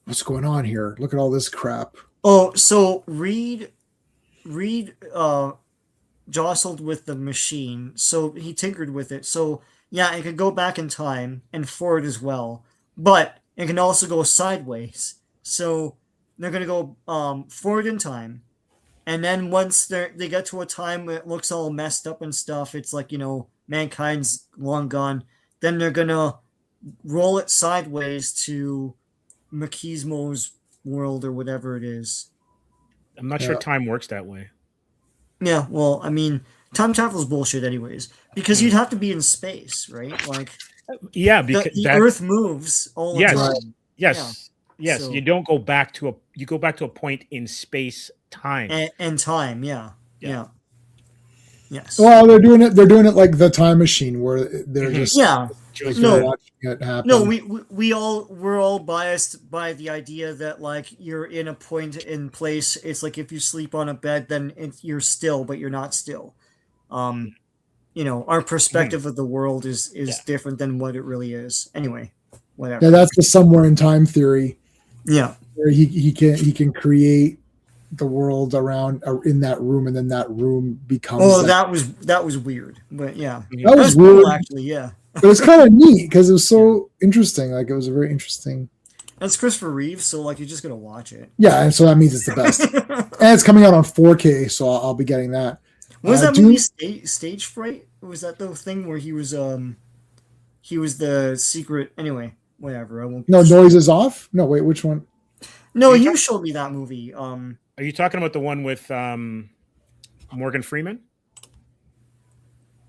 What's going on here? Look at all this crap. Oh, so Reed jostled with the machine, so he tinkered with it. So yeah, it could go back in time and forward as well, but it can also go sideways. So they're gonna go forward in time, and then once they get to a time where it looks all messed up and stuff, it's like mankind's long gone. Then they're gonna roll it sideways to Machismo's world or whatever it is. I'm not sure time works that way. Yeah, well, I mean, time travel is bullshit, anyways, because you'd have to be in space, right? Like, yeah, because the Earth moves all the yes, time. yes, Yeah. yes. So- You don't go back to a point in space time. And time, yeah. Yeah. Yes. Well, they're doing it. They're doing it like the Time Machine, where they're just yeah. Just No. watching it happen. No, we're all biased by the idea that like you're in a point in place. It's like if you sleep on a bed, then you're still, but you're not still. Our perspective of the world is different than what it really is. Anyway, whatever. Yeah, that's the somewhere in time theory. Yeah, where he can create the world around in that room, and then that room becomes. Oh, that was weird, but yeah, that was weird. Cool, actually. Yeah, but it was kind of neat because it was so interesting. Like it was a very interesting. That's Christopher Reeve, so like you're just gonna watch it. Yeah, and so that means it's the best, and it's coming out on 4K, so I'll be getting that. Was that movie Stage Fright? Or was that the thing where he was the secret? Anyway, whatever. I won't. No, Noise is Off. No, wait, which one? No, you showed me that movie. Are you talking about the one with Morgan Freeman?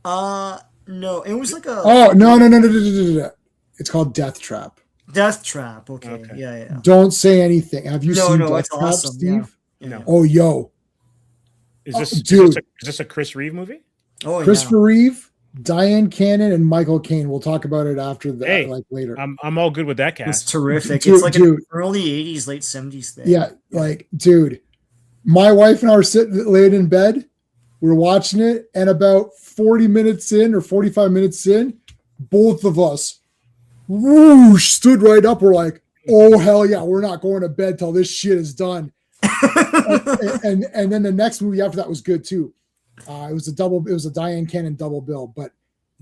No, it was like a. Oh no! It's called Death Trap. Death Trap. Okay. Yeah. Don't say anything. Have you seen Death it's Trap, awesome, Steve? Yeah. No. Oh, yo. Is this a Chris Reeve movie? Oh, Christopher Reeve, Diane Cannon, and Michael Caine. We'll talk about it after that, like later. I'm all good with that cast. It's terrific. Dude, it's like an early 80s, late 70s thing. Yeah, like, dude, my wife and I were laying in bed. We're watching it, and about 40 minutes in or 45 minutes in, both of us whoosh, stood right up. We're like, oh, hell yeah, we're not going to bed till this shit is done. and then the next movie after that was good too. It was a Diane Cannon double bill, but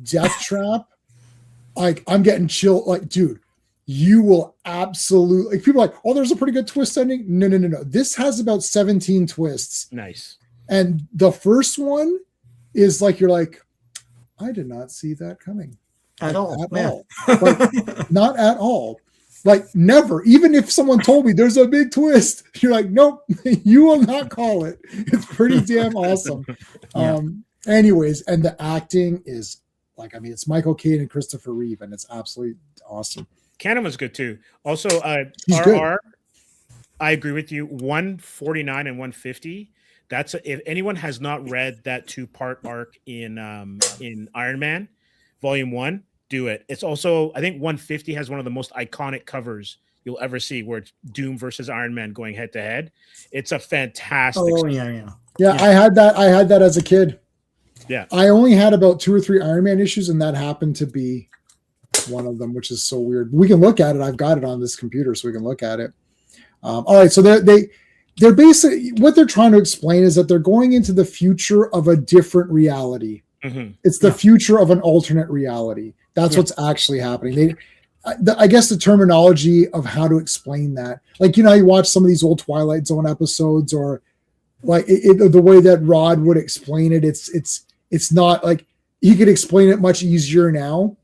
Death Trap, like I'm getting chill. Like, dude, you will absolutely, like, people are like, oh, there's a pretty good twist ending. No. This has about 17 twists. Nice. And the first one is like, you're like, I did not see that coming. At all. Like, not at all. Like, never. Even if someone told me there's a big twist, you're like, nope, you will not call it. It's pretty damn awesome. Anyways, and the acting is like, I mean, it's Michael Caine and Christopher Reeve, and it's absolutely awesome. Cannon was good too. Also, He's RR, good. I agree with you. 149 and 150. That's if anyone has not read that 2-part arc in Iron Man, Volume 1, do it. It's also, I think 150 has one of the most iconic covers you'll ever see, where it's Doom versus Iron Man going head to head. It's a fantastic. Oh story. Yeah. I had that as a kid. Yeah. I only had about 2 or 3 Iron Man issues, and that happened to be one of them, which is so weird. We can look at it. I've got it on this computer, so we can look at it. All right, so they're basically, what they're trying to explain is that they're going into the future of a different reality. Mm-hmm. It's the future of an alternate reality. That's what's actually happening. I guess the terminology of how to explain that, like, you know, you watch some of these old Twilight Zone episodes, or like the way that Rod would explain it. It's not like he could explain it much easier now.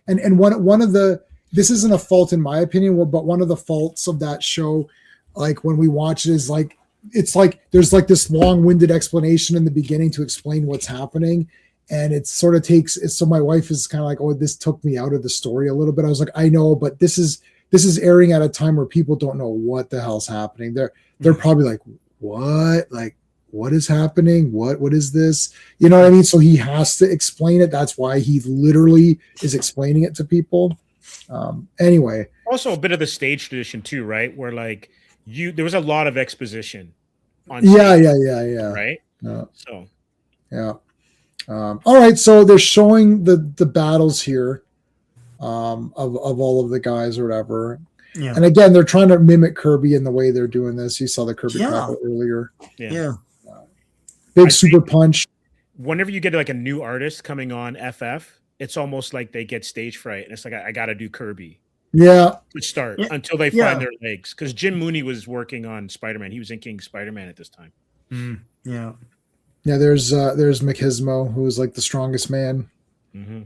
And one of the, this isn't a fault in my opinion, but one of the faults of that show, like when we watch it, is like, it's like there's like this long-winded explanation in the beginning to explain what's happening. And it sort of takes, so my wife is kind of like, oh, this took me out of the story a little bit. I was like, I know, but this is airing at a time where people don't know what the hell's happening. They're probably like, what? Like, what is happening? What is this? You know what I mean? So he has to explain it. That's why he literally is explaining it to people. Anyway. Also a bit of the stage tradition too, right? Where like there was a lot of exposition on stage, yeah. Right? Yeah. So yeah. All right, so they're showing the battles here of all of the guys or whatever. Yeah. And again, they're trying to mimic Kirby in the way they're doing this. You saw the Kirby grapple earlier. Yeah. Big super punch. Whenever you get like a new artist coming on FF, it's almost like they get stage fright, and it's like I got to do Kirby. Yeah. To start until they find their legs, because Jim Mooney was working on Spider-Man. He was inking Spider-Man at this time. Yeah. Yeah, there's Machismo, who is like the strongest man. Mm-hmm.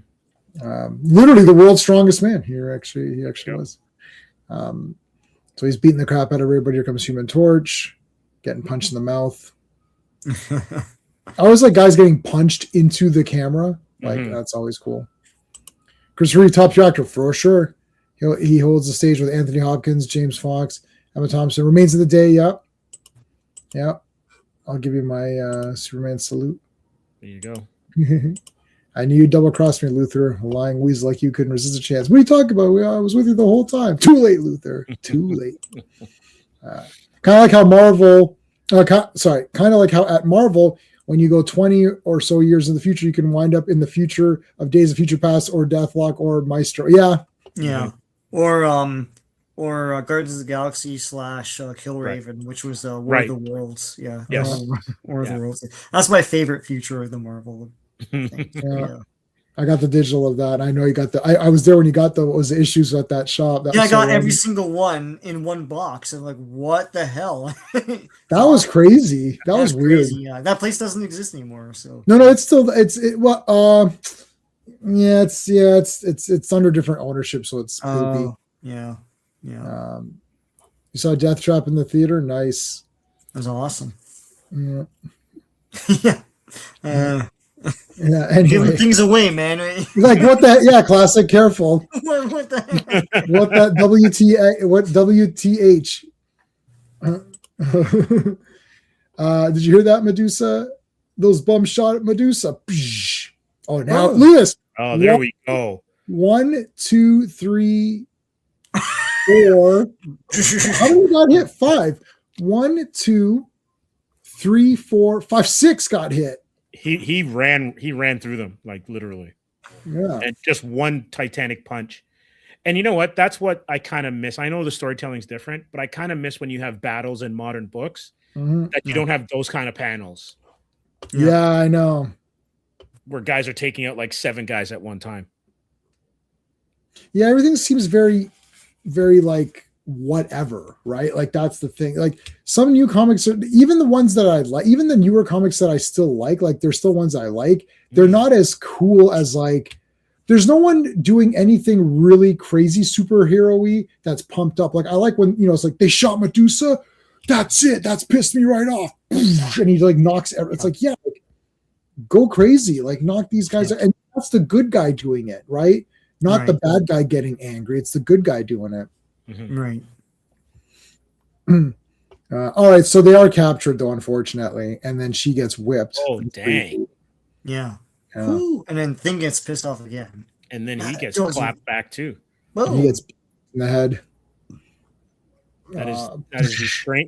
Literally the world's strongest man. He actually was. So he's beating the crap out of everybody. Here comes Human Torch, getting punched in the mouth. I always like guys getting punched into the camera. Like that's always cool. Chris Reeve, top actor for sure. He holds the stage with Anthony Hopkins, James Fox, Emma Thompson. Remains of the Day. Yep. I'll give you my Superman salute. There you go. I knew you double crossed me, Luther. A lying weasel like you couldn't resist a chance. What are you talking about? I was with you the whole time. Too late, Luther. Too late. Kind of like how Marvel. Kind of like how at Marvel, when you go 20 or so years in the future, you can wind up in the future of Days of Future Past or Deathlock or Maestro. Yeah. Or Guardians of the Galaxy / Killraven, which was War of the Worlds. Yeah. Yes. War of the Worlds. That's my favorite future of the Marvel thing. I got the digital of that. I know you got the. I was there when you got the. What was the issues at that shop? I got every single one in one box. And like, what the hell? That was crazy. That was weird. Crazy, yeah. That place doesn't exist anymore. So no, it's still it's under different ownership, so it's spooky. Yeah. You saw Death Trap in the theater. Nice. That was awesome. Yeah. Yeah. Anyway. Giving things away, man. Like what the? Yeah, classic. Careful. what the heck? What that WTA? What WTH? Did you hear that, Medusa? Those bums shot at Medusa. Oh, now Lewis. Oh, there we go. 1, 2, 3, 4. How many got hit? 5. 1, 2, 3, 4, 5, 6 got hit. He ran through them, like literally. Yeah. And just one Titanic punch. And you know what? That's what I kind of miss. I know the storytelling's different, but I kind of miss when you have battles in modern books that you don't have those kind of panels. Yeah, I know. Where guys are taking out like 7 guys at one time. Yeah, everything seems very, very like whatever, right? Like that's the thing. Like some new comics, even the ones that I like, even the newer comics that I still like they're still ones I like. They're not as cool as like. There's no one doing anything really crazy superhero-y that's pumped up. Like I like when it's like they shot Medusa. That's it. That's pissed me right off. And he like knocks. It's like like, go crazy. Like knock these guys out. And that's the good guy doing it, right? Not the bad guy getting angry. It's the good guy doing it. Right. All right, so they are captured though, unfortunately, and then she gets whipped. Oh dang! Yeah. And then Thing gets pissed off again, and then he gets clapped back too. He gets in the head. That is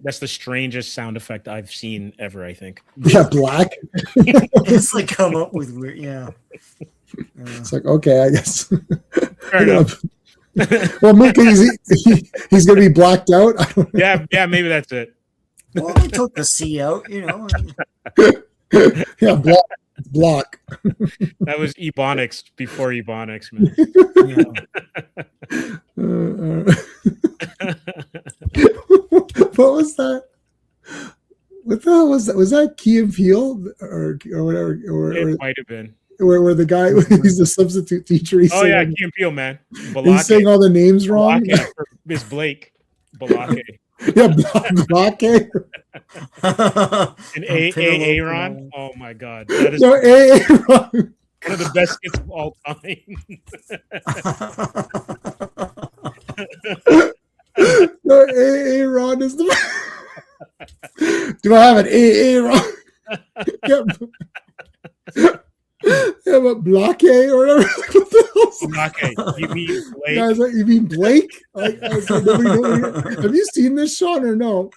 that's the strangest sound effect I've seen ever. I think. Yeah, black. It's like come up with weird. Yeah. It's like okay, I guess. Fair enough. Well, maybe he's gonna be blacked out. Yeah, maybe that's it. Well, they took the C out, Yeah, block. That was Ebonics before Ebonics, man. What was that? What the hell was that? Was that Key and Peele or whatever? It might have been. Where the guy he's the substitute teacher. Key and Peele, man. He's saying all the names wrong. Miss Blake. Balake. Yeah, Balake. And Aaron. Oh my god. That is Aaron. One of the best skits of all time. Aaron is the Do I have an Aaron? Yeah, but Blake or whatever. What the hell? Blake. You mean Blake? Guys, you mean Blake? Have you seen this, Sean, or no?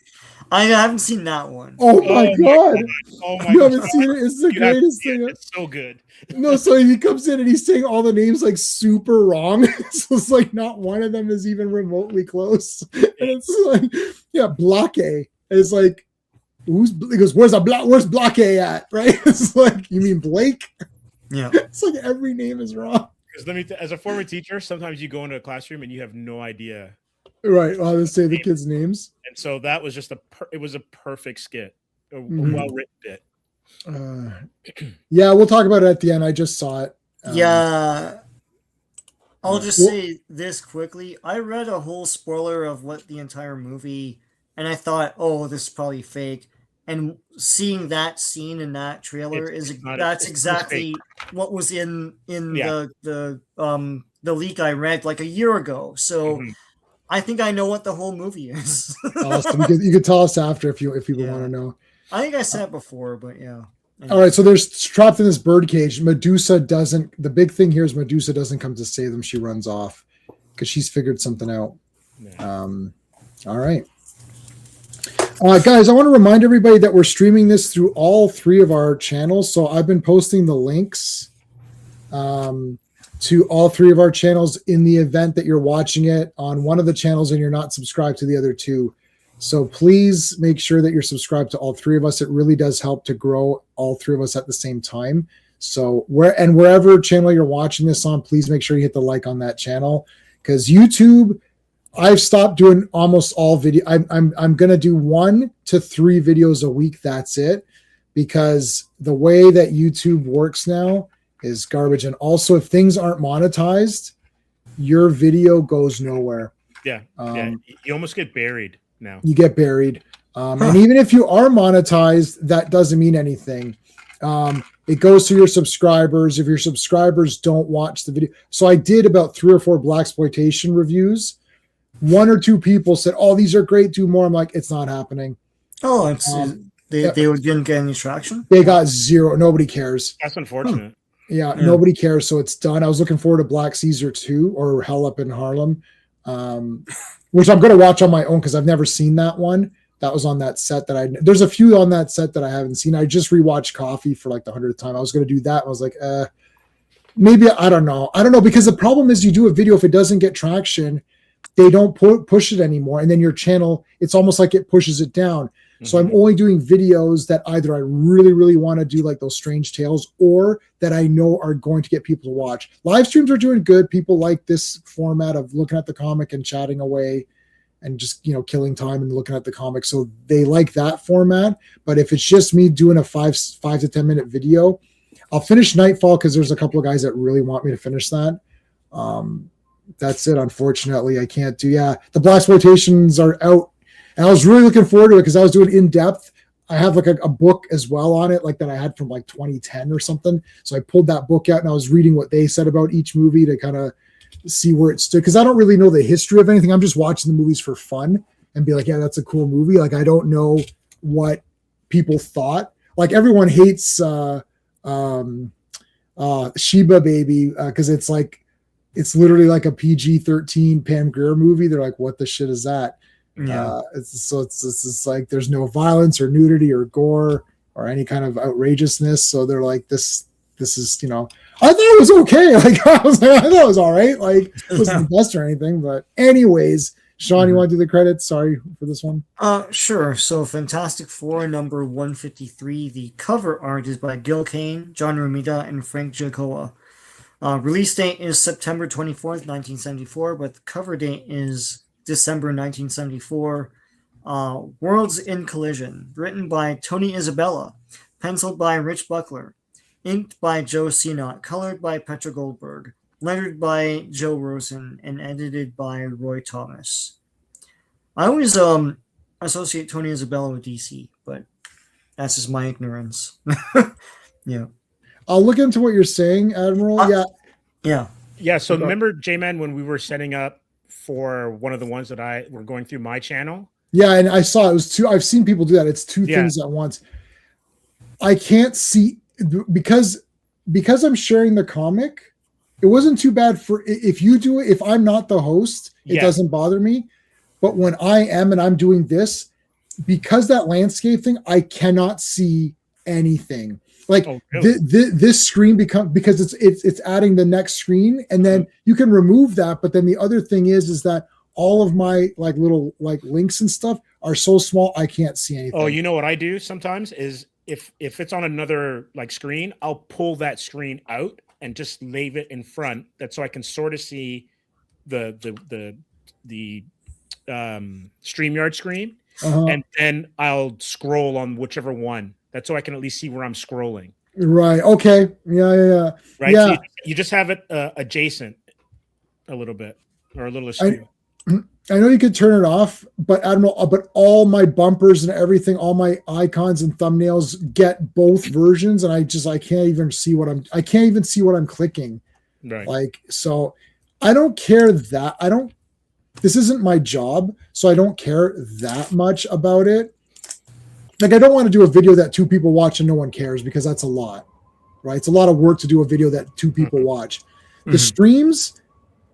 I haven't seen that one. Oh my god! Oh my you haven't seen it? It's the greatest thing. It's so good. No, so he comes in and he's saying all the names like super wrong. So it's like not one of them is even remotely close. And it's like, yeah, Blake is like, he goes, where's Blake at? Right? It's like, you mean Blake? Yeah. It's like every name is wrong. Because as a former teacher, sometimes you go into a classroom and you have no idea. Right. I'll just say the kids' names. And so that was just it was a perfect skit, a well-written bit. Yeah, we'll talk about it at the end. I just saw it. Yeah. I'll just say this quickly. I read a whole spoiler of what the entire movie, and I thought, oh, this is probably fake. And seeing that scene in that trailer that's exactly what was in the leak I read like a year ago. So I think I know what the whole movie is. Awesome. You could tell us after if people want to know. I think I said it before, but yeah. All right, so there's trapped in this birdcage. Medusa doesn't. The big thing here is Medusa doesn't come to save them. She runs off because she's figured something out. Yeah. All right, guys. I want to remind everybody that we're streaming this through all 3 of our channels. So I've been posting the links to all 3 of our channels in the event that you're watching it on one of the channels and you're not subscribed to the other 2. So please make sure that you're subscribed to all 3 of us. It really does help to grow all 3 of us at the same time. So wherever channel you're watching this on, please make sure you hit the like on that channel, because YouTube, I've stopped doing almost all video. I'm going to do 1 to 3 videos a week. That's it, because the way that YouTube works now is garbage. And also, if things aren't monetized, your video goes nowhere. Yeah. You almost get buried now. You get buried. And even if you are monetized, that doesn't mean anything. It goes to your subscribers. If your subscribers don't watch the video. So I did about 3 or 4 blaxploitation reviews. 1 or 2 people said, oh, these are great, do more. I'm like, it's not happening. Oh, they didn't get any traction? They got 0. Nobody cares. That's unfortunate. Yeah, nobody cares. So it's done. I was looking forward to Black Caesar 2 or Hell Up in Harlem. Which I'm going to watch on my own because I've never seen that one. That was on that set there's a few on that set that I haven't seen. I just rewatched Coffee for like the 100th time. I was going to do that. I was like, maybe, I don't know. Because the problem is you do a video, if it doesn't get traction, they don't push it anymore. And then your channel, it's almost like it pushes it down. So I'm only doing videos that either I really, really want to do, like those Strange Tales, or that I know are going to get people to watch. Live streams are doing good. People like this format of looking at the comic and chatting away and just, killing time and looking at the comic. So they like that format. But if it's just me doing a 5 to 10 minute video, I'll finish Nightfall because there's a couple of guys that really want me to finish that. That's it. Unfortunately, I can't do. Yeah, the blaxploitations are out. And I was really looking forward to it because I was doing in depth. I have like a book as well on it, like that I had from like 2010 or something. So I pulled that book out and I was reading what they said about each movie to kind of see where it stood. Because I don't really know the history of anything. I'm just watching the movies for fun and be like, yeah, that's a cool movie. Like I don't know what people thought. Like everyone hates Sheba Baby because it's literally like a PG-13 Pam Grier movie. They're like, what the shit is that? Yeah. It's like there's no violence or nudity or gore or any kind of outrageousness. So they're like, this is, I thought it was okay. Like I thought it was all right. Like it wasn't the best or anything. But anyways, Sean, you want to do the credits? Sorry for this one. Sure. So Fantastic Four number 153. The cover art is by Gil Kane, John Romita, and Frank Giacoa. Release date is September 24th, 1974, but the cover date is December 1974. Worlds in Collision, written by Tony Isabella, penciled by Rich Buckler, inked by Joe Sinnott, colored by Petra Goldberg, lettered by Joe Rosen, and edited by Roy Thomas. I always associate Tony Isabella with DC, but that's just my ignorance. Yeah. I'll look into what you're saying, Admiral. Yeah. So remember, J-Man, when we were setting up for one of the ones that I were going through my channel? Yeah, and I saw it was 2. I've seen people do that. It's 2 things at once. I can't see because I'm sharing the comic. It wasn't too bad for if you do it. If I'm not the host, it doesn't bother me. But when I am and I'm doing this, because that landscape thing, I cannot see anything. Like this screen because it's adding the next screen, and then you can remove that. But then the other thing is that all of my like little like links and stuff are so small I can't see anything. Oh, you know what I do sometimes is if it's on another like screen, I'll pull that screen out and just leave it in front. That's so I can sort of see the StreamYard screen, and then I'll scroll on whichever one. That's so I can at least see where I'm scrolling. Right. Okay. Yeah. Right. Yeah. So you just have it adjacent. a little bit or a little askew. I know you could turn it off, but Admiral, but all my bumpers and everything, all my icons and thumbnails get both versions, and I can't even see what I'm clicking. Right. Like, so I don't care that this isn't my job, so I don't care that much about it. Like, I don't want to do a video that 2 people watch and no one cares, because that's a lot, right? It's a lot of work to do a video that 2 people watch. The streams,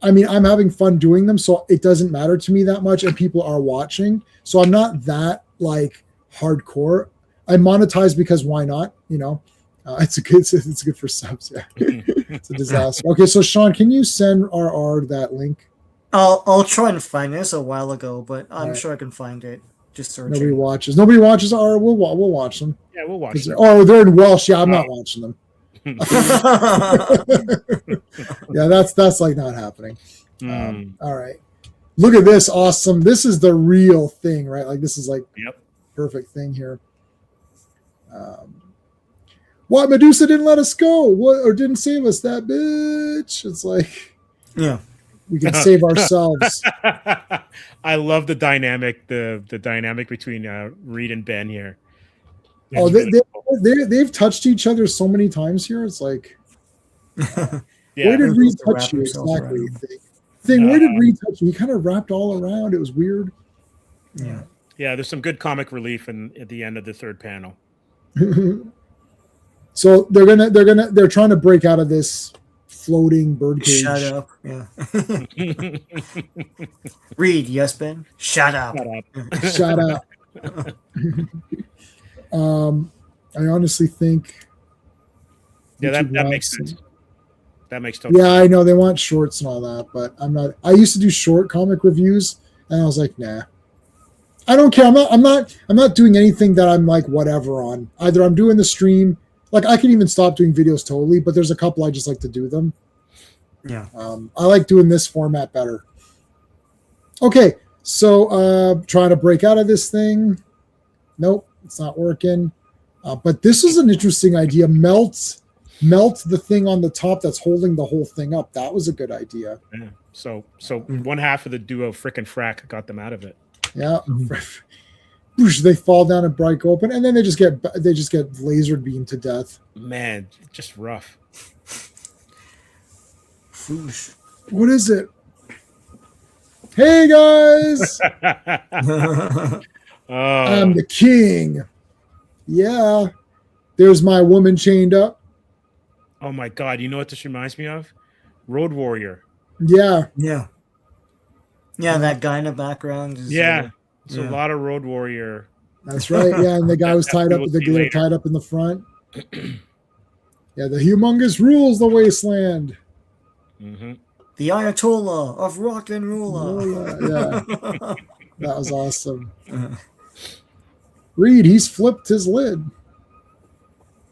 I mean, I'm having fun doing them, so it doesn't matter to me that much, and people are watching. So I'm not that like hardcore. I monetize because why not? You know, it's good for subs. Yeah, it's a disaster. Okay, so Sean, can you send RR that link? I'll try and find this a while ago, but I'm Right. sure I can find it. Just search. Nobody watches RR. We'll watch them. Yeah, we'll watch it. Oh, they're in Welsh. Yeah, I'm not watching them. Yeah, that's like not happening. All right, look at this. Awesome. This is the real thing, right? Like, this is like perfect thing here. What, Medusa didn't let us go? What, or didn't save us? That bitch. It's like, Yeah. we can save ourselves. I love the dynamic, the dynamic between Reed and Ben here. Oh, It's really cool. they've touched each other so many times here. It's like, Yeah. where did They're Reed supposed to touch wrap you themselves exactly? around. Where did Reed touch you? He kind of wrapped all around. It was weird. Yeah. Yeah, there's some good comic relief at the end of the third panel. So they're trying to break out of this floating birdcage. Shut up. Yeah. Read, yes, Ben. Shut up. Shut up. Shut up. I honestly think. Yeah, that YouTube makes wants- sense. That makes total Yeah, I know they want shorts and all that, but I'm not. I used to do short comic reviews, and I was like, nah, I don't care. I'm not doing anything that I'm like whatever on. Either I'm doing the stream, like I can even stop doing videos totally, but there's a couple I just like to do them. Yeah. I like doing this format better. Okay, so trying to break out of this thing. Nope, it's not working. But this is an interesting idea. Melt the thing on the top that's holding the whole thing up. That was a good idea. Yeah. So one half of the duo Frick and Frack got them out of it. Yeah. Whoosh, they fall down and break open, and then they just get laser beamed to death. Man, just rough. Foosh. What is it? Hey guys, I'm the king. Yeah. There's my woman chained up. Oh my God! You know what this reminds me of? Road Warrior. Yeah. Yeah. Yeah, that guy in the background. Is, Yeah, it's yeah. a lot of Road Warrior. That's right. Yeah, and the guy was tied up. We'll The see guy later. tied up in the front. Yeah, the humongous rules the wasteland. Mm-hmm. The Ayatollah of rock and roll. Yeah, that was awesome. Reed, he's flipped his lid.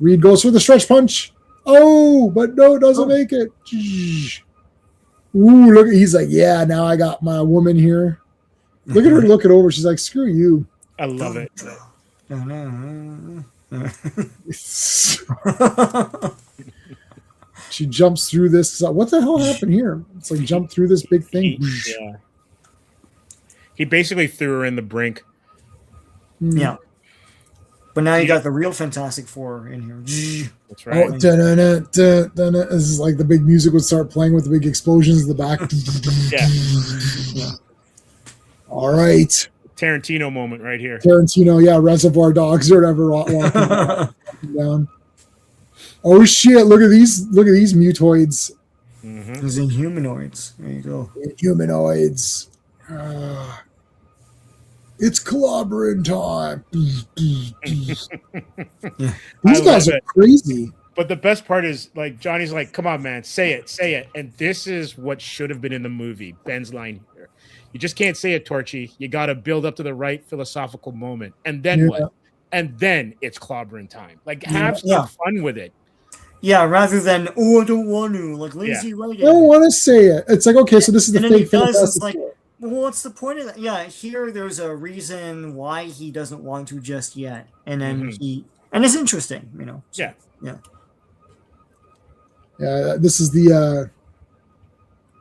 Reed goes for the stretch punch. Oh, but no, doesn't make it. Ooh, look, he's like, yeah, now I got my woman here. Look at her looking over. She's like, screw you. I love it. She jumps through this. What the hell happened here? It's like jump through this big thing. Yeah. He basically threw her in the brink. Yeah. But now you got the real Fantastic Four in here. That's right. Oh, da-da-da, da-da-da. This is like the big music would start playing with the big explosions in the back. Yeah. All right. Tarantino moment right here. Tarantino, yeah, Reservoir Dogs or whatever walking down. Oh shit, look at these mutoids. Mm-hmm. These Inhumanoids. There you go. Humanoids. It's clobbering time. These guys are crazy. But the best part is, like, Johnny's like, come on, man, say it. And this is what should have been in the movie. Ben's line here. You just can't say it, Torchy. You got to build up to the right philosophical moment. And then what? And then it's clobbering time. Like, have some fun with it. Yeah, rather than, oh, I don't want to, like lazy writing. I don't want to say it. It's like, okay, so this is the And then he fake does, it's Fantastic like, Four. well, what's the point of that? Yeah, here there's a reason why he doesn't want to just yet. And then and it's interesting, you know. So, Yeah. Yeah, this is the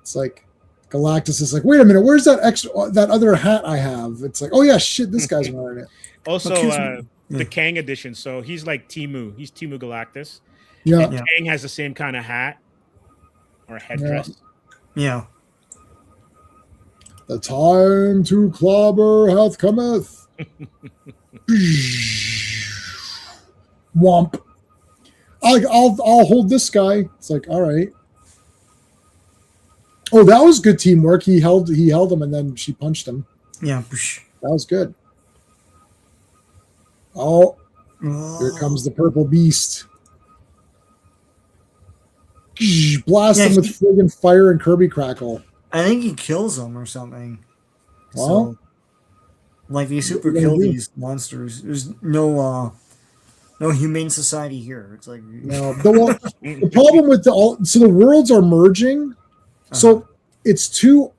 it's like Galactus is like, wait a minute, where's that other hat I have? It's like, oh yeah, shit, this guy's wearing it. Also, Yeah. the Kang edition. So he's like Timu. He's Timu Galactus. Yeah. And Kang has the same kind of hat or headdress. Yeah. The time to clobber hath cometh. Womp. I'll hold this guy. It's like, all right. Oh, that was good teamwork. He held him, and then she punched him. Yeah. That was good. Oh, here comes the purple beast. Blast him with friggin' fire and Kirby Crackle. I think he kills them or something. Well, So, like they super kill these monsters. There's no humane society here. It's like no. The problem with so the worlds are merging. So it's two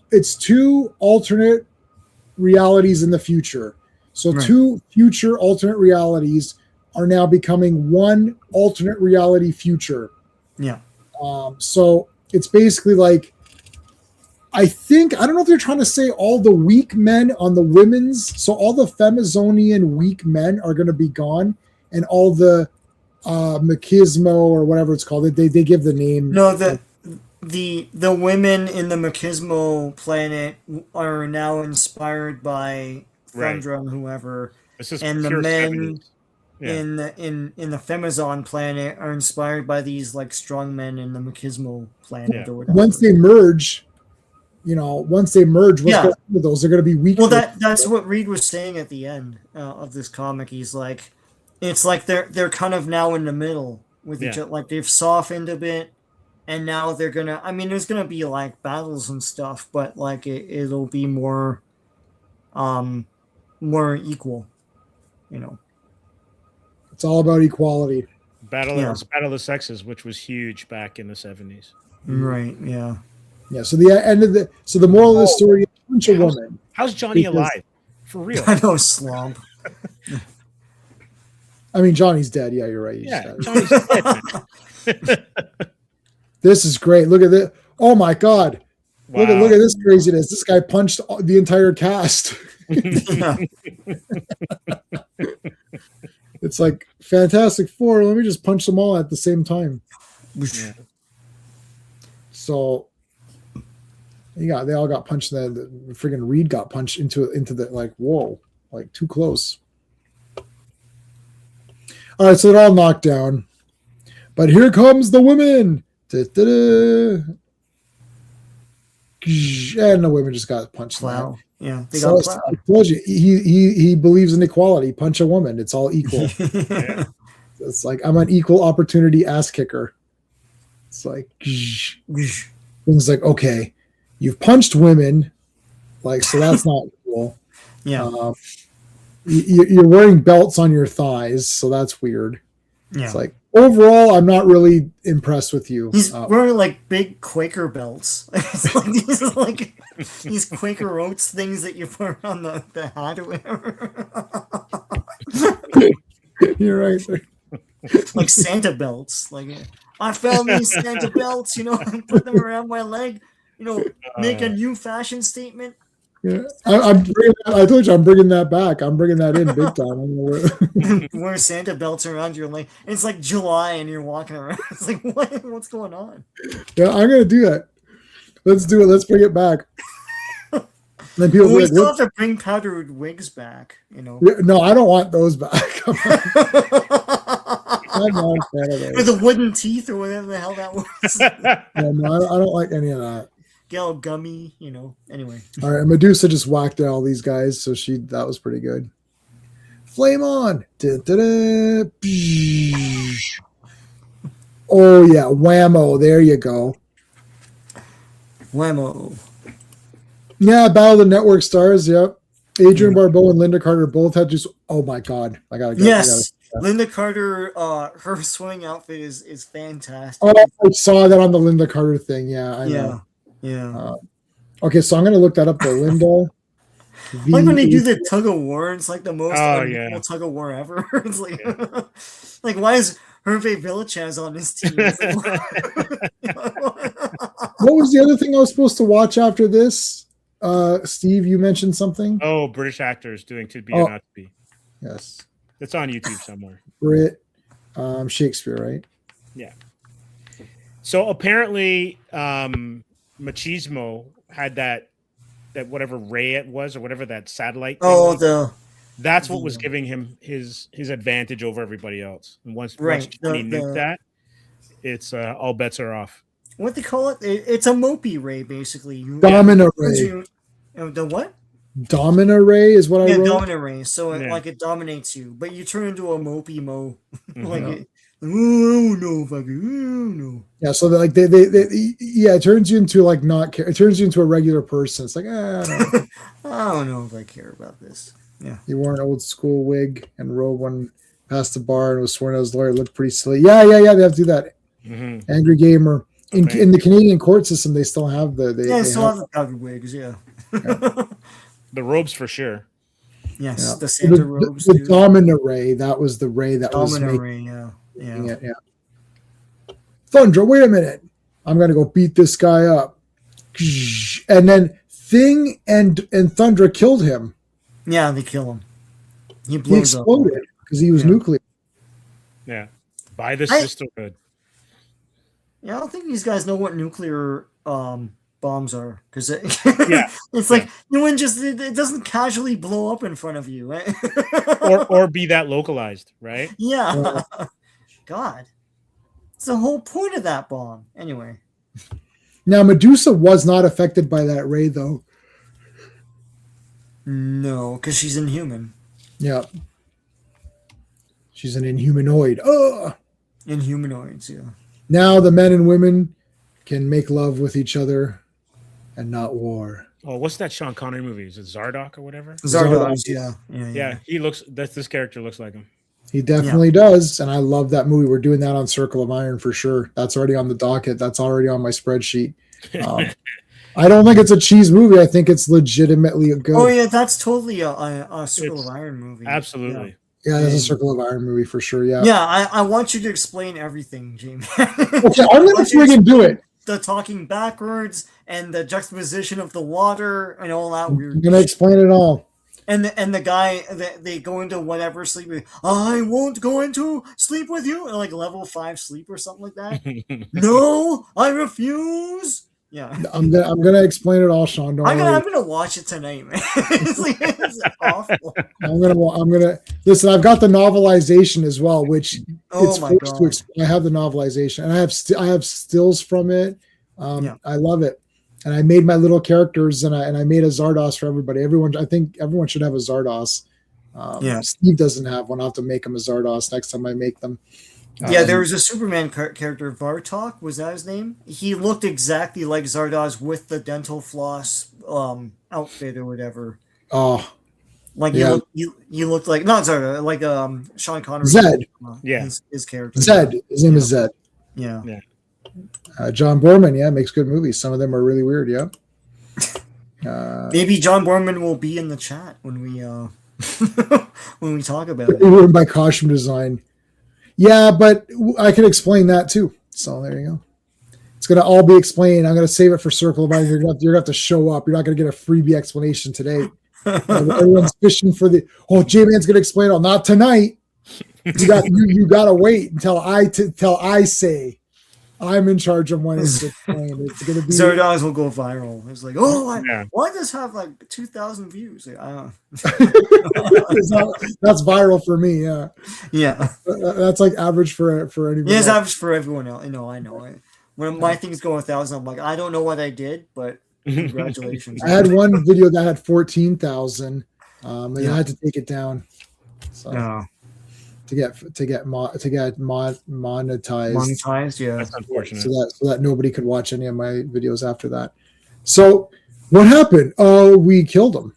alternate realities in the future. So two future alternate realities are now becoming one alternate reality future. Yeah. So it's basically like, I don't know if they're trying to say all the weak men on the women's, so all the Femizonian weak men are going to be gone, and all the machismo or whatever it's called. They give the name. No, the women in the Machismo planet are now inspired by Thundra and whoever, and the men 70s. in the Femizon planet are inspired by these like strong men in the Machismo planet or whatever. Once they merge, what's going to happen to those? They're going to be weak. Well, that's what Reed was saying at the end of this comic. He's like, it's like they're kind of now in the middle with each other. Like they've softened a bit, and now they're gonna. I mean, there's gonna be like battles and stuff, but like it'll be more equal. It's all about equality. Battle of the Sexes, which was huge back in the 70s. Right. Yeah. Yeah. So the moral of the story is punch a woman. How's Johnny alive? For real? I know, slump. I mean, Johnny's dead. Yeah, you're right. Johnny's dead. This is great. Look at this. Oh my God. Wow. Look at this craziness. This guy punched the entire cast. It's like Fantastic Four. Let me just punch them all at the same time. Yeah. So they all got punched. The friggin' Reed got punched into the like, whoa, like too close. All right, so they're all knocked down, but here comes the women. And the women just got punched. Wow. Yeah, they got plowed. I told you, he believes in equality. Punch a woman, it's all equal. It's like, I'm an equal opportunity ass kicker. It's like things like, okay, you've punched women, like, so that's not cool. Yeah, you're wearing belts on your thighs, so that's weird. Yeah, it's like, overall, I'm not really impressed with you. He's wearing like big Quaker belts. It's like these Quaker Oats things that you put on the hat or whatever. You're right. Like Santa belts. Like, I found these Santa belts, and put them around my leg. Make a new fashion statement. Yeah, I told you I'm bringing that back. I'm bringing that in big time. Wear Santa belts around your leg. And it's like July and you're walking around. It's like, what's going on? Yeah, I'm gonna do that. Let's do it. Let's bring it back. Then people we still have to bring powdered wigs back. Yeah, no, I don't want those back. I'm not a fan of those. With the wooden teeth or whatever the hell that was. Yeah, no, I don't like any of that. Get all gummy, Anyway. All right, Medusa just whacked out all these guys, so that was pretty good. Flame on! Da-da-da. Oh yeah, whammo! There you go. Whammo. Yeah, Battle of the Network Stars. Yep. Adrian Barbeau and Linda Carter both had just. Oh my God! I gotta get. Yes, Linda Carter. Her swimming outfit is fantastic. Oh, I saw that on the Linda Carter thing. Yeah, I know. Yeah. Okay, so I'm gonna look that up. The Linda. Like when they do the tug of war, it's like the most unequal tug of war ever. It's like, like why is Hervé Villechaize on this team? What was the other thing I was supposed to watch after this? Steve, you mentioned something. Oh, British actors doing To Be or Not to Be. Yes, It's on YouTube somewhere. Brit, Shakespeare, right? Yeah. So apparently, Machismo had that whatever ray it was or whatever that satellite. Thing was. That's what was giving him his advantage over everybody else. And once he nuked that, it's all bets are off. What they call it? It's a Mopey ray, basically. Domina ray. The what? Domina ray is what I wrote. Domina ray. So it dominates you, but you turn into a Mopey Mo. No. Yeah, so they it turns you into like it turns you into a regular person. It's like I don't know if I care about this. Yeah, he wore an old school wig and robe when past the bar and was sworn as lawyer. It looked pretty silly. Yeah. They have to do that. Mm-hmm. Angry gamer in the Canadian court system. They still have they still have the powdered wigs. Yeah. The robes for sure. Yes, the Santa robes. The Domina ray. That was the ray that Domina was ray. Yeah. Thundra, wait a minute. I'm gonna go beat this guy up. And then Thing and Thundra killed him. Yeah, they kill him. He exploded because he was nuclear. Yeah, by the sisterhood. Yeah, I don't think these guys know what nuclear bombs are because it's like it doesn't casually blow up in front of you, right? or be that localized, right? Yeah. God, it's the whole point of that bomb. Anyway. Now Medusa was not affected by that ray, though. No, because she's inhuman. Yeah. She's an inhumanoid. Inhumanoids, yeah. Now the men and women can make love with each other and not war. Oh, what's that Sean Connery movie? Is it Zardoz or whatever? Zardoz, yeah. Yeah, this character looks like him. He definitely does, and I love that movie. We're doing that on Circle of Iron for sure. That's already on the docket. That's already on my spreadsheet. I don't think it's a cheese movie. I think it's legitimately good. Oh yeah, that's totally a Circle of Iron movie. Absolutely. Yeah, that's a Circle of Iron movie for sure. Yeah. Yeah, I want you to explain everything, Jamie. Okay, I'm gonna friggin' do it. The talking backwards and the juxtaposition of the water and all that weird. I'm gonna explain it all. And the guy they go into whatever sleep. I won't go into sleep with you, like level 5 sleep or something like that. No, I refuse. Yeah, I'm gonna explain it all, Sean. I'm gonna watch it tonight, man. It's awful. I'm gonna listen. I've got the novelization as well, which my God. I have the novelization, and I have stills from it. I love it, and I made my little characters, and I made a Zardoz for everybody. I think everyone should have a Zardoz. Steve doesn't have one. I'll have to make him a Zardoz next time I make them. There was a Superman character, Vartok, was that his name? He looked exactly like Zardoz with the dental floss outfit or whatever. Oh, like you looked like not Zardoz, like Sean Connery. Zed, his character. Zed, his name is Zed. Yeah. John Borman, makes good movies. Some of them are really weird. Maybe John Borman will be in the chat when we when we talk about it. Ruined by costume design. Yeah, but I can explain that too. So there you go. It's going to all be explained. I'm going to save it for Circle of Iron. You're going to have to show up. You're not going to get a freebie explanation today. Everyone's fishing for J-Man's going to explain it all. Not tonight. You got to wait until I say I'm in charge of when it's explained. It's going to be Zardoz will go viral. It's like, why does this have like 2,000 views? Like, that's viral for me. Yeah. That's like average for anyone. Yeah, it's average for everyone else. I know. When my things go 1,000, I'm like, I don't know what I did, but congratulations. I had one video that had 14,000, and I had to take it down. So. To get monetized. Monetized, yeah. That's unfortunate. So that nobody could watch any of my videos after that. So what happened? We killed him,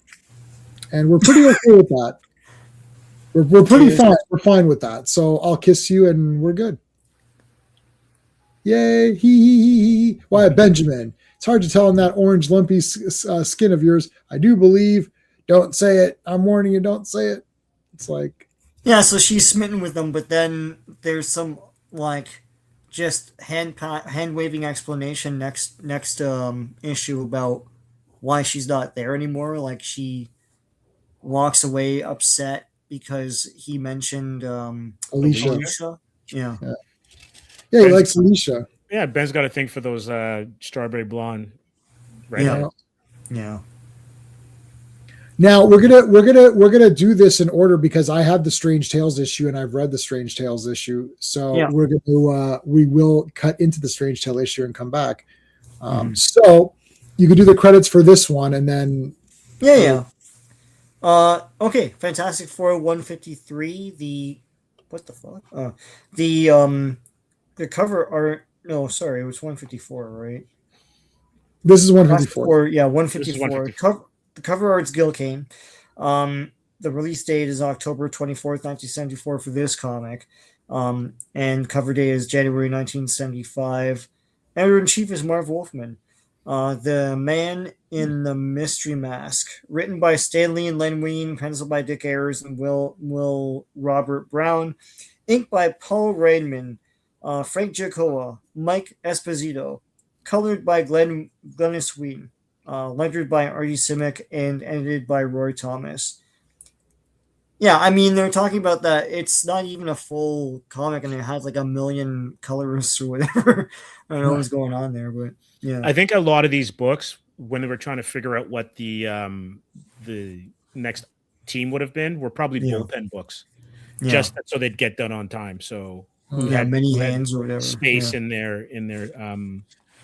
and we're pretty okay with that. We're pretty fine. We're fine with that. So I'll kiss you, and we're good. Yay! He. Why, Benjamin? It's hard to tell in that orange lumpy skin of yours. I do believe. Don't say it. I'm warning you. Don't say it. It's like. Yeah, so she's smitten with them, but then there's some like just hand waving explanation next issue about why she's not there anymore. Like she walks away upset because he mentioned Alicia. Yeah. Yeah, he likes Alicia. Yeah, Ben's got a thing for those strawberry blonde. Right. Yeah. Now we're gonna do this in order because I have the Strange Tales issue and I've read the Strange Tales issue. So we will cut into the Strange Tale issue and come back. So you could do the credits for this one and then okay, Fantastic Four 153. What the fuck? The cover art. No, sorry, it was 154, right? This is 154. Yeah, 154. The cover art's Gil Kane. The release date is October 24th, 1974 for this comic. And cover date is January 1975. Editor-in-chief is Marv Wolfman. The Man in the Mystery Mask, written by Stan Lee and Len Wein, penciled by Dick Ayers and Will Robert Brown, inked by Paul Rainman, Frank Giacomo, Mike Esposito, colored by Glennis Wein, lettered by Artie Simek, and edited by Roy Thomas. Yeah, I mean, they're talking about that. It's not even a full comic, and it has like a million colorists or whatever. I don't know what's going on there, but yeah. I think a lot of these books, when they were trying to figure out what the next team would have been, were probably bullpen books, just so they'd get done on time. So had many hands or whatever space in their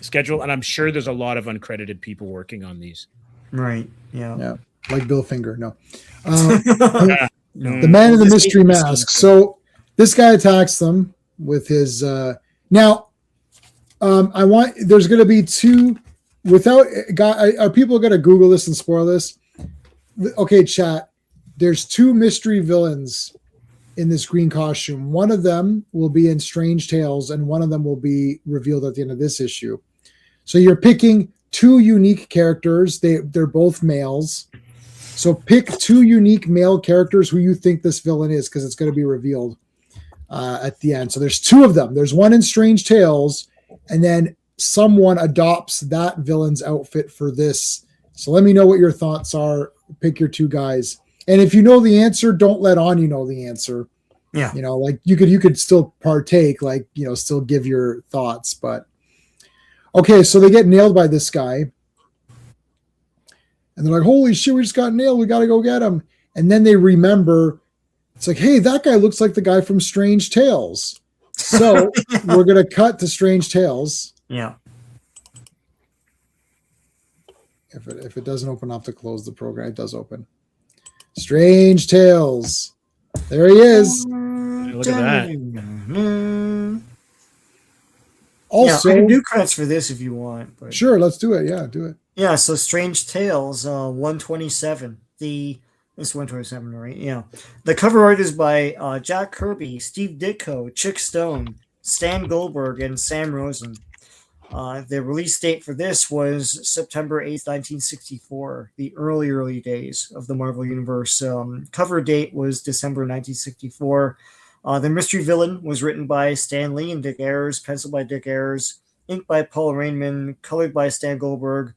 schedule, and I'm sure there's a lot of uncredited people working on these. Right. Yeah. Like Bill Finger. No. The Man in the Mystery Mask. So this guy attacks them with his now. There's going to be two without are people going to Google this and spoil this? Okay, chat. There's two mystery villains in this green costume. One of them will be in Strange Tales, and one of them will be revealed at the end of this issue. So you're picking two unique characters. They're both males. So pick two unique male characters who you think this villain is, because it's going to be revealed at the end. So there's two of them. There's one in Strange Tales, and then someone adopts that villain's outfit for this. So let me know what your thoughts are. Pick your two guys. And if you know the answer, don't let on you know the answer. Yeah. You know, like you could still partake, like, you know, still give your thoughts. But okay, so they get nailed by this guy. And they're like, holy shit, we just got nailed. We got to go get him. And then they remember, it's like, hey, that guy looks like the guy from Strange Tales. So we're going to cut to Strange Tales. Yeah. If it doesn't open up to close the program, it does open. Strange Tales. There he is. Look at that. Also, I can do credits for this if you want. But sure, let's do it. Yeah, do it. Yeah, so Strange Tales, 127. This is 127, right? Yeah. The cover art is by Jack Kirby, Steve Ditko, Chick Stone, Stan Goldberg, and Sam Rosen. The release date for this was September 8th, 1964, the early days of the Marvel Universe. Cover date was December 1964. The mystery villain was written by Stan Lee and Dick Ayers, penciled by Dick Ayers, inked by Paul Rainman, colored by Stan Goldberg,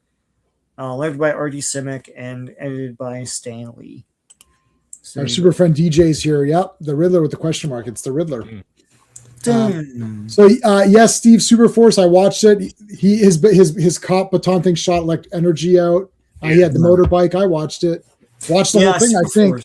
lettered by Artie Simek, and edited by Stan Lee. So, our super friend DJ's here. Yep, the Riddler with the question mark. It's the Riddler. So yes, Steve Superforce. I watched it. His cop baton thing shot like energy out. He had the motorbike. I watched it. Watched the whole thing. I think.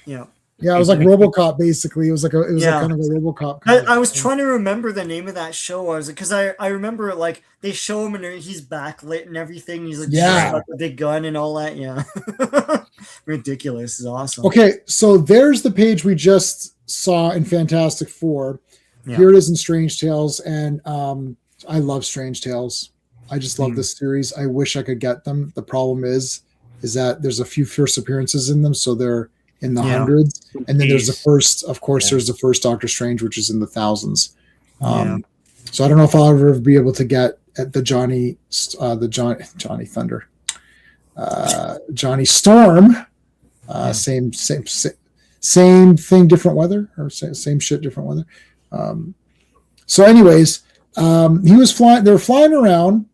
Yeah, it was like RoboCop. Basically, it was like kind of a RoboCop. I was trying to remember the name of that show. I was because I remember like they show him and he's backlit and everything. He's like got the big gun and all that. Yeah, ridiculous. It's awesome. Okay, so there's the page we just saw in Fantastic Four. Yeah. Here it is in Strange Tales, and I love Strange Tales. I just love this series. I wish I could get them. The problem is that there's a few first appearances in them, so they're in the hundreds, and then there's the first. Of course, there's the first Doctor Strange, which is in the thousands. So I don't know if I'll ever be able to get at the Johnny Thunder, Johnny Storm. Same thing, different weather, or same shit, different weather. So anyways, He was flying. They're flying around.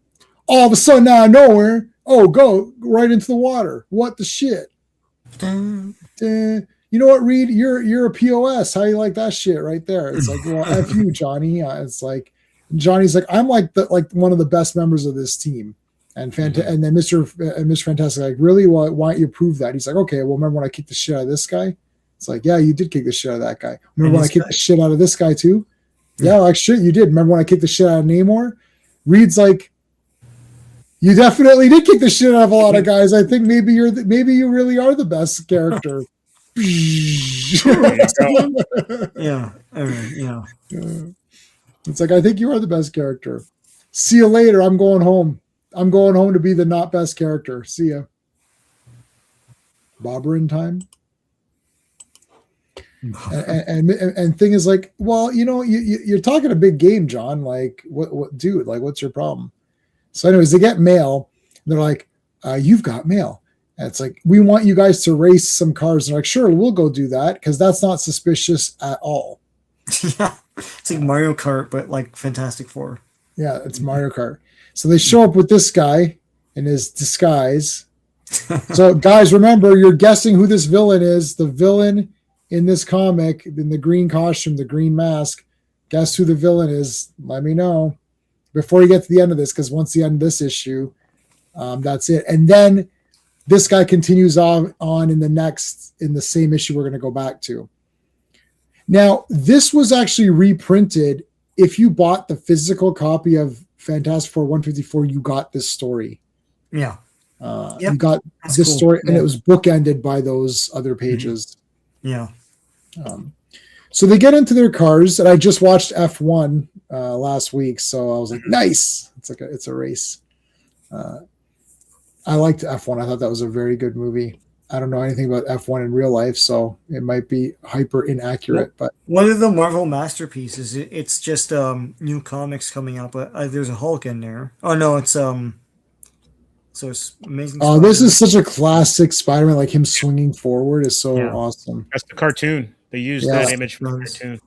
All of a sudden, out of nowhere, go right into the water. What the shit? You know what, Reed? You're a POS. How you like that shit right there? It's like, well, F you, Johnny. It's like Johnny's like, I'm like one of the best members of this team. And and then Mr. Fantastic like, really? Why don't you prove that? He's like, okay, well, remember when I kicked the shit out of this guy? It's like, yeah, you did kick the shit out of that guy. Remember when I kicked the shit out of this guy too? Yeah, like shit, you did. Remember when I kicked the shit out of Namor? Reed's like, you definitely did kick the shit out of a lot of guys. I think maybe you really are the best character. Yeah. Yeah. It's like, I think you are the best character. See you later. I'm going home. I'm going home to be the not best character. See ya. Bobber in time. And thing is like, well, you're talking a big game, John. Like, what, dude? Like, what's your problem? So, anyways, they get mail. And they're like, you've got mail. And it's like, we want you guys to race some cars. And they're like, sure, we'll go do that because that's not suspicious at all. Yeah, it's like Mario Kart, but like Fantastic Four. Yeah, it's Mario Kart. So they show up with this guy in his disguise. So, guys, remember, you're guessing who this villain is. The villain in this comic, in the green costume, the green mask. Guess who the villain is? Let me know before you get to the end of this, because once the end of this issue, that's it. And then this guy continues on in the same issue we're going to go back to. Now, this was actually reprinted. If you bought the physical copy of Fantastic Four 154, you got this story. Yeah. You got this story, and it was bookended by those other pages. Yeah. So they get into their cars, and I just watched F1 last week, so I was like, nice. It's a race. I liked F1. I thought that was a very good movie. I don't know anything about F1 in real life, so it might be hyper inaccurate. But one of the Marvel masterpieces. It's just new comics coming out, but there's a Hulk in there. Oh no, it's so it's amazing. Oh, this is such a classic Spider-Man. Like him swinging forward is so awesome. That's the cartoon. They used that image for the cartoon.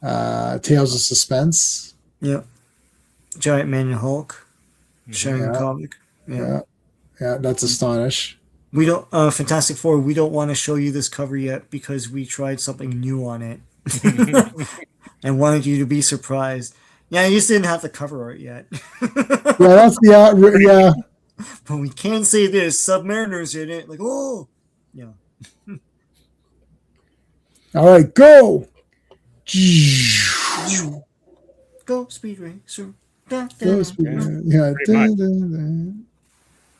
Yeah. Tales of Suspense. Yeah. Giant Man and Hulk. Sharing comic. Yeah, that's Astonish. We don't Fantastic Four, we don't want to show you this cover yet because we tried something new on it. And wanted you to be surprised. Yeah, you just didn't have the cover art yet. That's yeah. But we can say there's Submariners in it. Like, oh, yeah. All right, go. Go, Speed Racer. Go, Speed Racer. Yeah.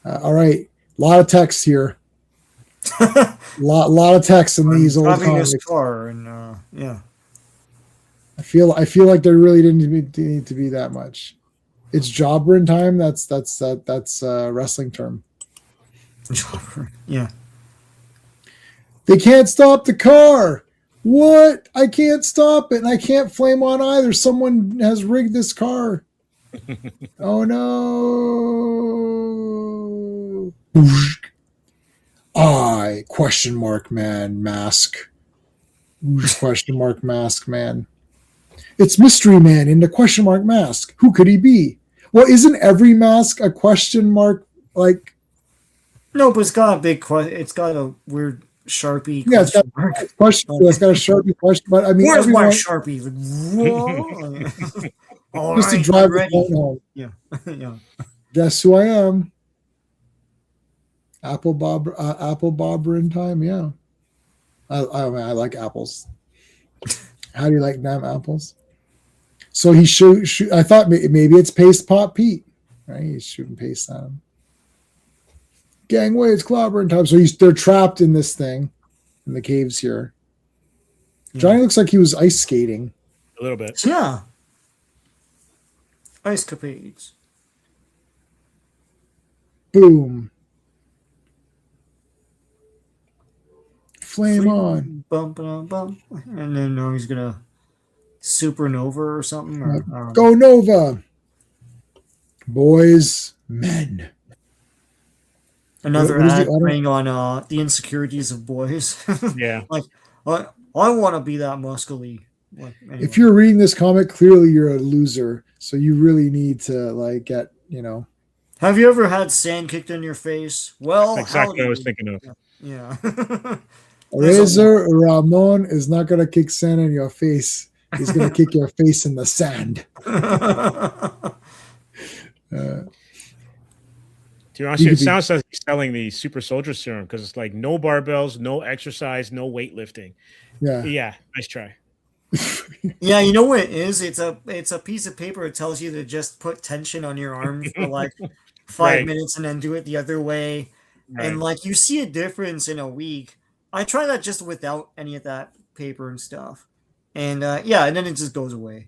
All right, a lot of text here. lot of text in these old comics. Car and yeah. I feel like there really didn't need to be that much. It's jobber in time. That's a wrestling term. Jobber, yeah. They can't stop the car. What? I can't stop it, and I can't flame on either. Someone has rigged this car. Oh no! I question mark man mask. Question mark mask man. It's Mystery Man in the question mark mask. Who could he be? Well, isn't every mask a question mark? Like, no, but it's got a big question. It's got a weird Sharpie. Yeah, it's got a question. It's got a Sharpie question. But I mean, where's my Sharpie? Like, just to drive the phone home. Yeah, yeah. Guess who I am? Apple Bobber in time. Yeah, I like apples. How do you like damn apples? So he shoot. I thought maybe it's Paste Pot Pete, right? He's shooting paste at him. Gangway, it's clobbering time. So they're trapped in this thing, in the caves here. Yeah. Johnny looks like he was ice skating. A little bit. Yeah. Ice capades. Boom. Flame on. Bump, bump, bump. And then he's going to supernova or something. Go Nova. Boys, men. Another ad playing on the insecurities of boys. Yeah. Like, I want to be that muscly. Anyway. If you're reading this comic, clearly you're a loser. So you really need to like get, Have you ever had sand kicked in your face? Well, That's exactly what I was howdy. thinking of. Yeah. Razor Ramon is not going to kick sand in your face. He's going to kick your face in the sand. To be honest, it sounds like he's selling the super soldier serum because it's like no barbells, no exercise, no weightlifting. Yeah, nice try. Yeah, you know what it is? It's a piece of paper. It tells you to just put tension on your arm for like 5 minutes and then do it the other way. Right. And like you see a difference in a week. I try that just without any of that paper and stuff. And and then it just goes away.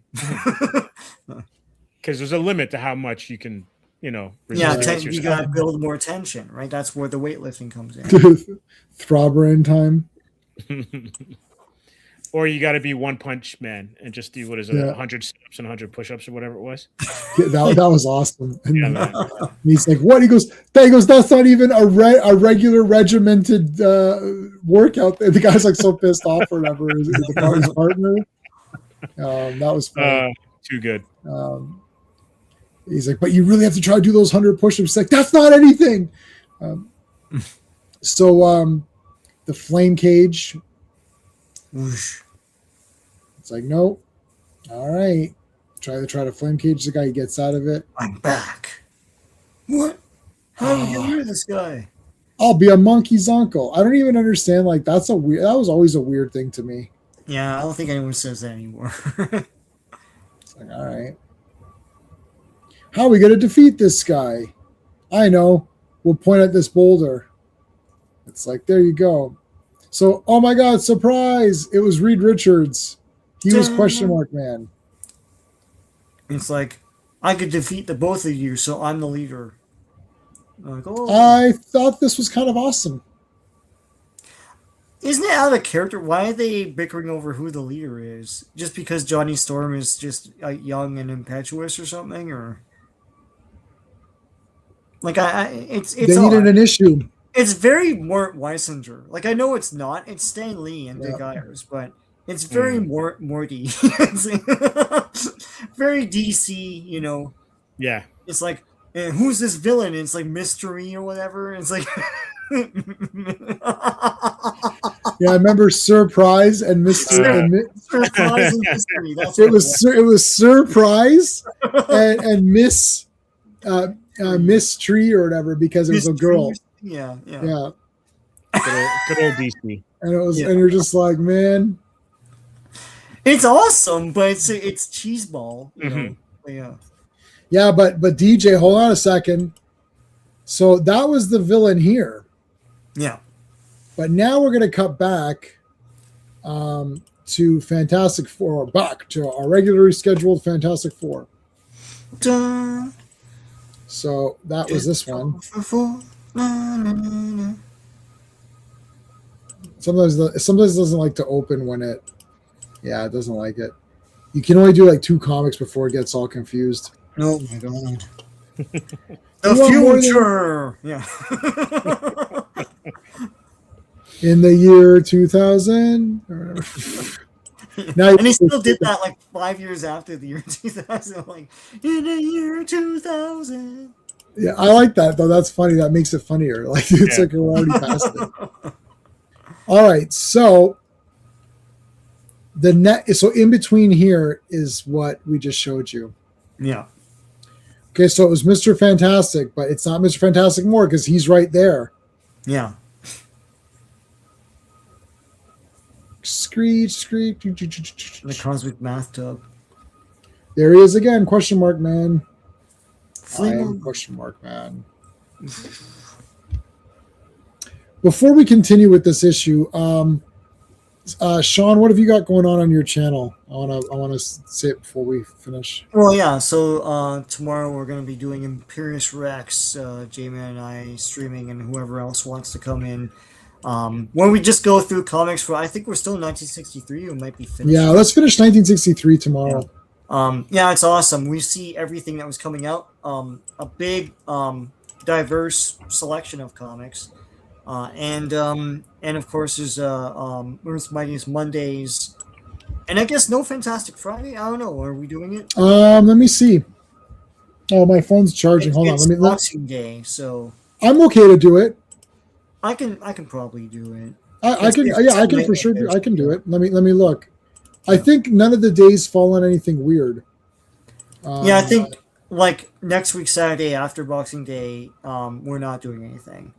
Because there's a limit to how much you can, you gotta build more tension, right? That's where the weightlifting comes in. Throbber in time. Or you got to be One Punch Man and just do 100 sit-ups and 100 push-ups or whatever it was. That was awesome. And he's like, "What?" He goes, "That's not even a regular regimented workout." The guy's like so pissed off or whatever. His partner. That was funny. Too good. He's like, "But you really have to try to do those 100 push-ups." He's like, "That's not anything." So the flame cage. Whoosh. It's like, nope. All right. Try to flame cage the guy. He gets out of it. I'm back. What? How did you hear this guy? I'll be a monkey's uncle. I don't even understand. Like, that was always a weird thing to me. Yeah, I don't think anyone says that anymore. It's like, all right. How are we going to defeat this guy? I know. We'll point at this boulder. It's like, there you go. So, oh my God, surprise! It was Reed Richards. He was Question Mark Man. It's like, I could defeat the both of you, so I'm the leader. I'm like, oh. I thought this was kind of awesome. Isn't it out of character? Why are they bickering over who the leader is? Just because Johnny Storm is just young and impetuous or something? Or like, it's they needed an issue. It's very Mort Weisinger. Like, I know it's not. It's Stan Lee and Dick Ayers, but it's very Morty. Very DC, Yeah. It's like, who's this villain? And it's like Mystery or whatever. It's like... Yeah, I remember Surprise and Mystery. Surprise and Mystery. That's it was Surprise and Miss Tree or whatever because it was a girl. Yeah. Good old DC. And it was, and you're just like, man, it's awesome, but it's cheeseball. Yeah, but DJ, hold on a second. So that was the villain here. Yeah. But now we're gonna cut back to Fantastic Four, back to our regularly scheduled Fantastic Four. Dun. So that was this one. Sometimes it doesn't like to open when it doesn't like it. You can only do like 2 comics before it gets all confused. Oh my God. The future. Yeah. In the year 2000 now, and he still did that like 5 years after the year 2000, like in the year 2000. Yeah, I like that though. That's funny. That makes it funnier. Like it's like we're already past it. All right, so so in between here is what we just showed you. Yeah. Okay, so it was Mr. Fantastic, but it's not Mr. Fantastic more because he's right there. Yeah. Screech. The cosmic bathtub. There he is again, Question Mark Man. I am Question Mark Man. Before we continue with this issue, Sean, what have you got going on your channel? I wanna say it before we finish. Well, yeah. So tomorrow we're going to be doing Imperious Rex. J-Man and I streaming, and whoever else wants to come in. When we just go through comics for, I think we're still in 1963. We might be finished. Yeah, let's finish 1963 tomorrow. Yeah, it's awesome. We see everything that was coming out. A big, diverse selection of comics. And of course there's Earth's Mightiest Mondays, And I guess no Fantastic Friday. I don't know. Are we doing it? Let me see. Oh, my phone's charging. Hold on. It's Let me. Boxing Day, so I'm okay to do it. I can probably do it. I can. It's Yeah, I can Sunday, for sure. I can do yeah. it. Let me look. I think none of the days fall on anything weird. Yeah, I think like next week Saturday after Boxing Day, we're not doing anything.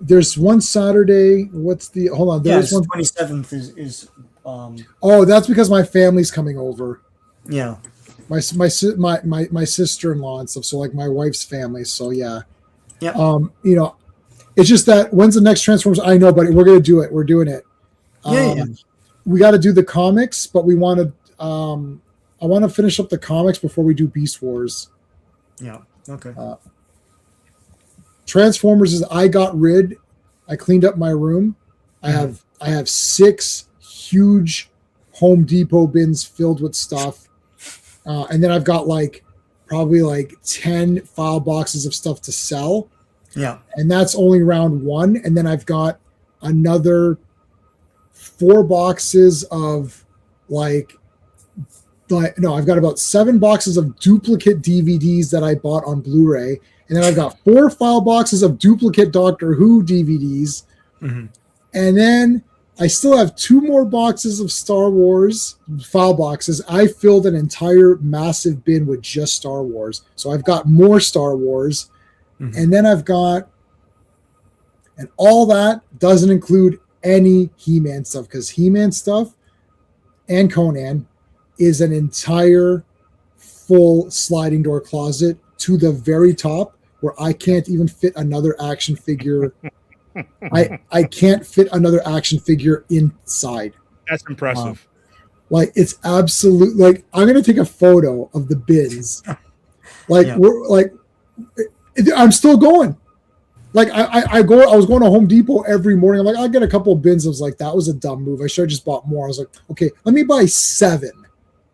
There's one Saturday. What's the? Hold on. Yeah, There's one. 27th is Oh, that's because my family's coming over. yeah. My sister-in-law and stuff. So like my wife's family. So yeah. Yep. You know, it's just that when's the next Transformers? I know, but we're gonna do it. We're doing it. Yeah. We got to do the comics, but we want to. I want to finish up the comics before we do Beast Wars. Yeah. Okay. Transformers is I cleaned up my room. I have 6 huge Home Depot bins filled with stuff. And then I've got probably 10 file boxes of stuff to sell. Yeah. And that's only round 1. And then I've got another 4 boxes of I've got about 7 boxes of duplicate DVDs that I bought on Blu-ray. And then I've got 4 file boxes of duplicate Doctor Who DVDs. Mm-hmm. And then I still have 2 more boxes of Star Wars file boxes. I filled an entire massive bin with just Star Wars. So I've got more Star Wars. Mm-hmm. And then and all that doesn't include any He-Man stuff, because He-Man stuff and Conan is an entire full sliding door closet to the very top where I can't even fit another action figure. I can't fit another action figure inside. That's impressive. It's absolute. I'm gonna take a photo of the bins. I'm still going. I was going to Home Depot every morning. I'm like, I'll get a couple of bins. I was like, that was a dumb move. I should have just bought more. I was like, okay, let me buy 7.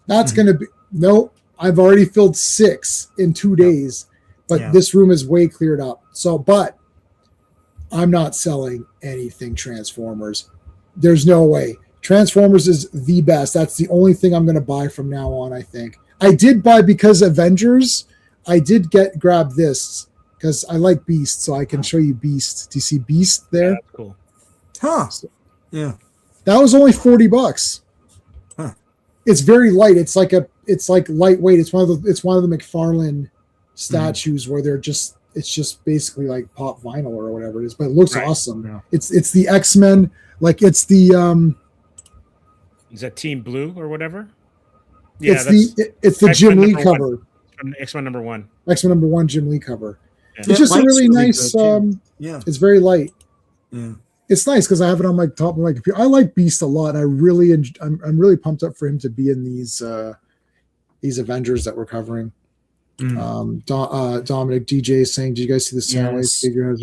That's gonna be no. I've already filled 6 in 2 days, but this room is way cleared up. So, but I'm not selling anything Transformers. There's no way. Transformers is the best. That's the only thing I'm going to buy from now on, I think. I did buy, because Avengers, I did grab this because I like Beast, so I can show you Beast. Do you see Beast there? Yeah, that's cool. Huh. Yeah. That was only $40. Huh. It's very light. It's like lightweight. It's one of the McFarlane statues where it's just basically like pop vinyl or whatever it is, but it looks awesome. Yeah. It's the X-Men, it's the is that Team Blue or whatever? Yeah, it's the Jim Lee cover. From X-Men #1. X-Men #1 Jim Lee cover. Yeah. It's just a really nice yeah. It's very light. Yeah. It's nice because I have it on my top of my computer. I like Beast a lot. I'm really pumped up for him to be in these Avengers that we're covering. Dominic DJ is saying, "Did you guys see the Soundwave figure?"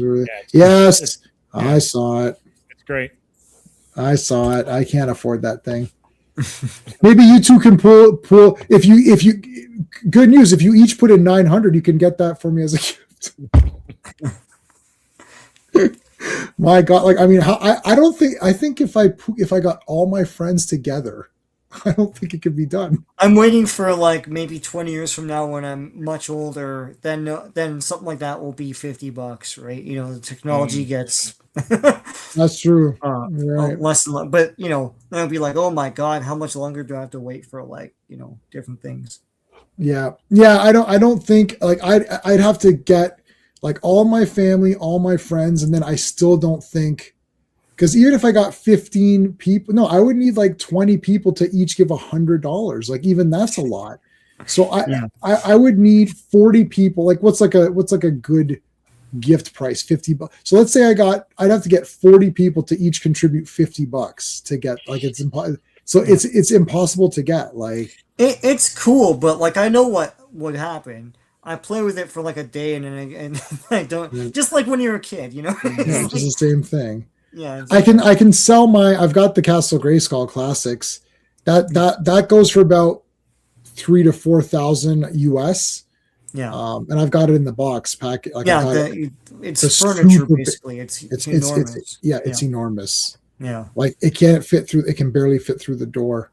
Yes, I saw it. It's great. I saw it. I can't afford that thing. Maybe you two can pull. If you, good news. If you each put in 900, you can get that for me as a gift. My God, I don't think. I think if I got all my friends together, I don't think it could be done. I'm waiting for maybe 20 years from now when I'm much older. Then something like that will be $50, right? The technology gets. That's true. Right. Less, but then it'll be like, oh my God, how much longer do I have to wait for different things? Yeah. I don't think I'd have to get all my family, all my friends, and then I still don't think. Because even if I got 15 people, no, I would need 20 people to each give $100. Even that's a lot. So I would need 40 people. What's a good gift price? $50. So let's say I'd have to get 40 people to each contribute $50 to get it's impossible. So it's impossible to get it's cool, but I know what would happen. I play with it for a day and I don't, just like when you're a kid, It's the same thing. Yeah, I can sell I've got the Castle Grayskull Classics. That goes for about $3,000 to $4,000 US. Yeah. And I've got it in the box packet. It's furniture basically. It's enormous. It's enormous. Yeah. Like it can't fit through. It can barely fit through the door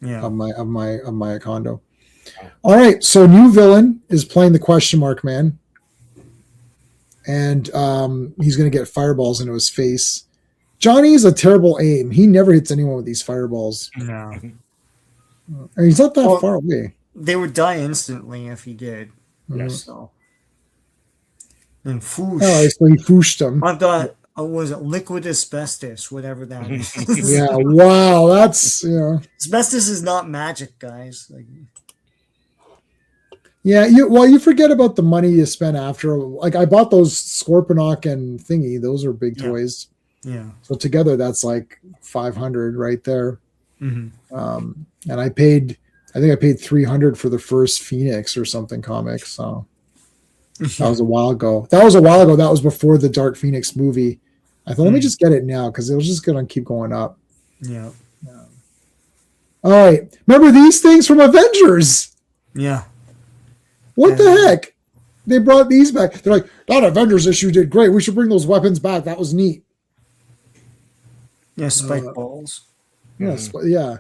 Yeah. of my condo. All right, so new villain is playing the question mark man, and he's going to get fireballs into his face. Johnny's a terrible aim. He never hits anyone with these fireballs. No. And he's not that Well, far away. They would die instantly if he did. Yes. So. And foosh. Oh, so he fooshed him. I've got was it liquid asbestos, whatever that is. Yeah, wow, that's Asbestos is not magic, guys. Like, yeah. You forget about the money you spent after. Like I bought those Scorponok and thingy; those are big toys. yeah. So together, that's like 500 right there. Mm-hmm. And I think I paid 300 for the first Phoenix or something comic. So that was a while ago. That was before the Dark Phoenix movie. I thought, let me just get it now because it was just going to keep going up. Yeah. All right. Remember these things from Avengers? Yeah. What the heck? They brought these back. They're like, that Avengers issue did great. We should bring those weapons back. That was neat. Yeah, spike balls. Yes. Yeah.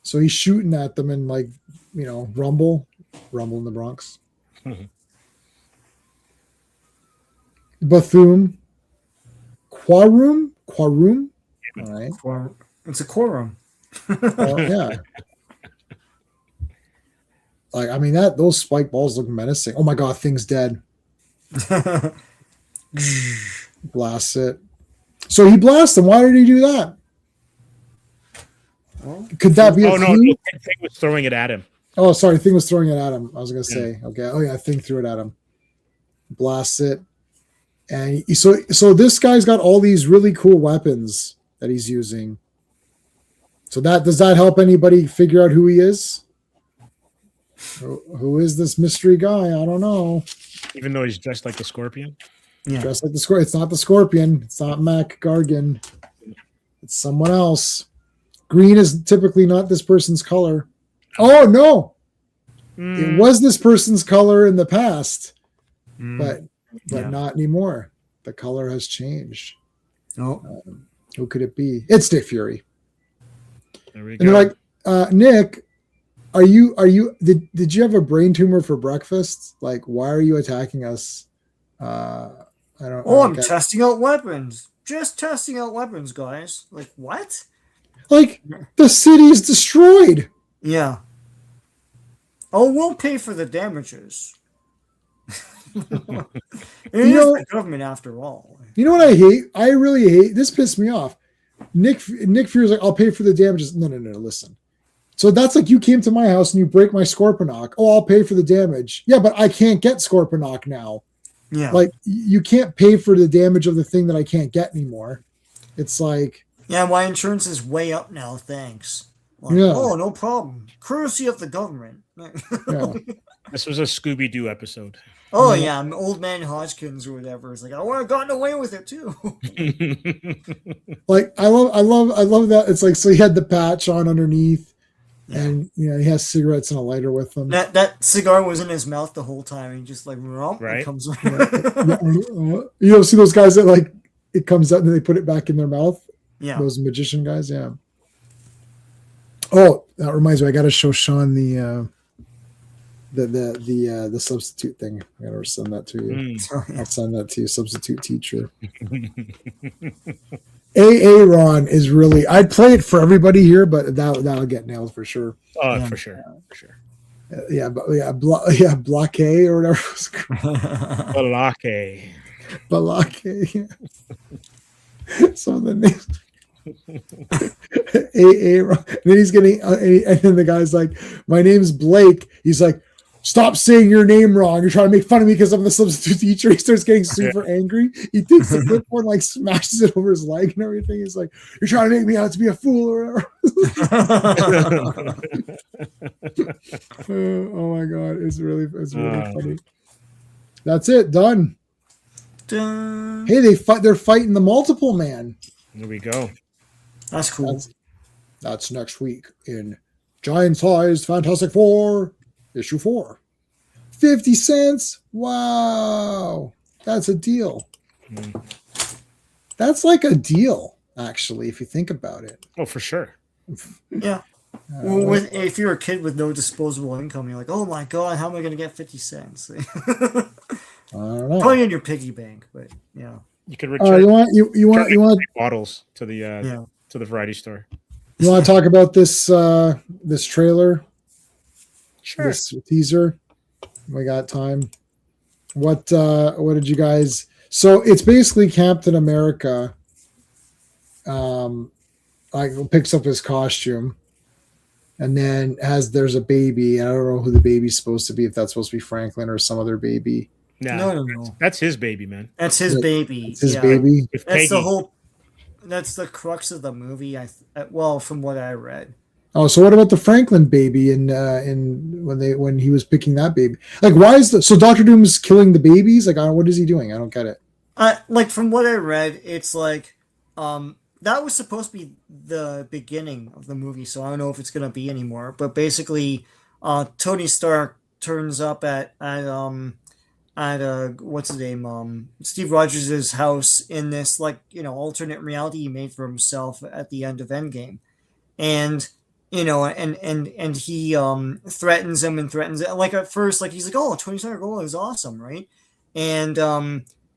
So he's shooting at them in like, Rumble in the Bronx. Bethune. Quarum. All right. It's a quorum. Yeah. Like, I mean, those spike balls look menacing. Oh my God, thing's dead. Blast it. So he blasts him. Why did he do that? Could that be a no, clue? Thing was throwing it at him. Oh, sorry. Thing was throwing it at him. I was going to say, okay. Oh yeah. Thing threw it at him. Blasts it. And so this guy's got all these really cool weapons that he's using. So does that help anybody figure out who he is? Who is this mystery guy? I don't know. Even though he's dressed like the Scorpion. Yeah. Dressed like the Scorpion. It's not the Scorpion. It's not Mac Gargan. It's someone else. Green is typically not this person's color. Oh no. It was this person's color in the past, but not anymore. The color has changed. Oh. Who could it be? It's Nick Fury. There we And go. they're like, Nick, did you have a brain tumor for breakfast? Like, why are you attacking us? I don't. I'm testing out weapons. Just testing out weapons, guys. Like what? Like the city's destroyed. Yeah. Oh, we'll pay for the damages. It is the government after all. You know what I hate? I really hate this. Pissed me off. Nick Fury's like, I'll pay for the damages. No, listen. So that's like you came to my house and you break my Scorponok. Oh, I'll pay for the damage. Yeah, but I can't get Scorponok now. Yeah. Like you can't pay for the damage of the thing that I can't get anymore. It's like, yeah, my insurance is way up now. Thanks. Like, Yeah. Oh, no problem. Courtesy of the government. yeah. This was a Scooby-Doo episode. Oh yeah, I'm Old Man Hodgkins or whatever. It's like I would have gotten away with it too. Like I love that. It's like, so he had the patch on underneath, and he has cigarettes and a lighter with him. That cigar was in his mouth the whole time. And he just like Right. comes. You see those guys that like it comes out and then they put it back in their mouth. Yeah. Those magician guys. Yeah. Oh, that reminds me. I got to show Sean the substitute thing. I gotta send that to you. I'll send that to you, substitute teacher. Ron is really. I'd play it for everybody here, but that'll get nailed for sure. Oh, for sure. Blockade or whatever. Balake. Balake. Some of the names. Ron. And then he's getting, and then the guy's like, "My name's Blake." He's like, "Stop saying your name wrong. You're trying to make fun of me because I'm the substitute teacher." He starts getting super angry. He takes the clipboard and like smashes it over his leg and everything. He's like, "You're trying to make me out to be a fool or whatever." Oh my God. It's really funny. That's it. Done. Dun. Hey, they're fighting the multiple man. There we go. That's cool. That's next week in Giant Sized Fantastic Four, issue 4. 50 cents. Wow. That's a deal. That's like a deal. actually, if you think about it. Oh, for sure. Yeah. Well, if you're a kid with no disposable income, you're like, oh my god, how am I going to get 50 cents? I don't know. Probably in your piggy bank, but yeah. You could Oh, return you want bottles to the Yeah. to the variety store. you want to talk about this this trailer, Sure. this teaser? We got time. What did you guys? So it's basically Captain America. Like picks up his costume, and then there's a baby. I don't know who the baby's supposed to be. If that's supposed to be Franklin or some other baby. No. That's his baby, man. That's his baby. It's his baby. With That's the Peggy. whole. That's the crux of the movie. Well, from what I read. Oh, so what about the Franklin baby in when he was picking that baby? Like, why is so Doctor Doom's killing the babies? Like, what is he doing? I don't get it. Like from what I read, it's like, that was supposed to be the beginning of the movie, so I don't know if it's gonna be anymore. But basically, Tony Stark turns up at what's his name, Steve Rogers' house in this alternate reality he made for himself at the end of Endgame, and and he threatens him and threatens it. Like at first, like he's like, oh, Tony Stark, oh, is awesome, right? And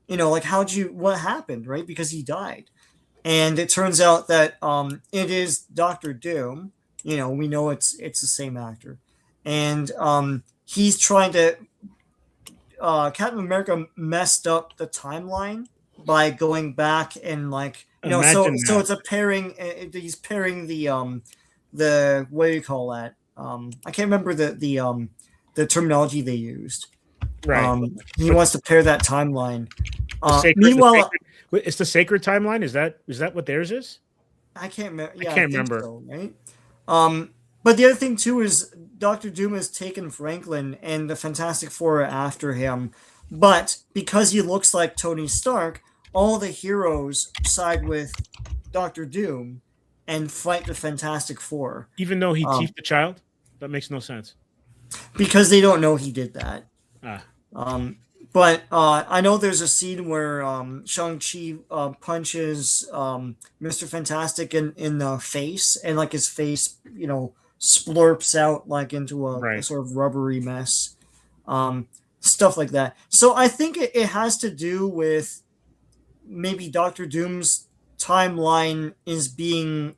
like what happened, right? Because he died. And it turns out that it is Doctor Doom. We know it's the same actor, and he's trying to. Captain America messed up the timeline by going back and so it's a pairing. He's pairing the what do you call that? I can't remember the terminology they used. Right. He wants to pair that timeline. Meanwhile. It's the sacred timeline. Is that what theirs is? I can't remember. Yeah, I can't remember. So, right. But the other thing too is Doctor Doom has taken Franklin, and the Fantastic Four are after him. But because he looks like Tony Stark, all the heroes side with Doctor Doom and fight the Fantastic Four. Even though he teethed the child, that makes no sense. Because they don't know he did that. Ah. But I know there's a scene where Shang-Chi punches Mr. Fantastic in the face, and like his face, splurps out like into a sort of rubbery mess. Stuff like that. So I think it has to do with maybe Doctor Doom's timeline is being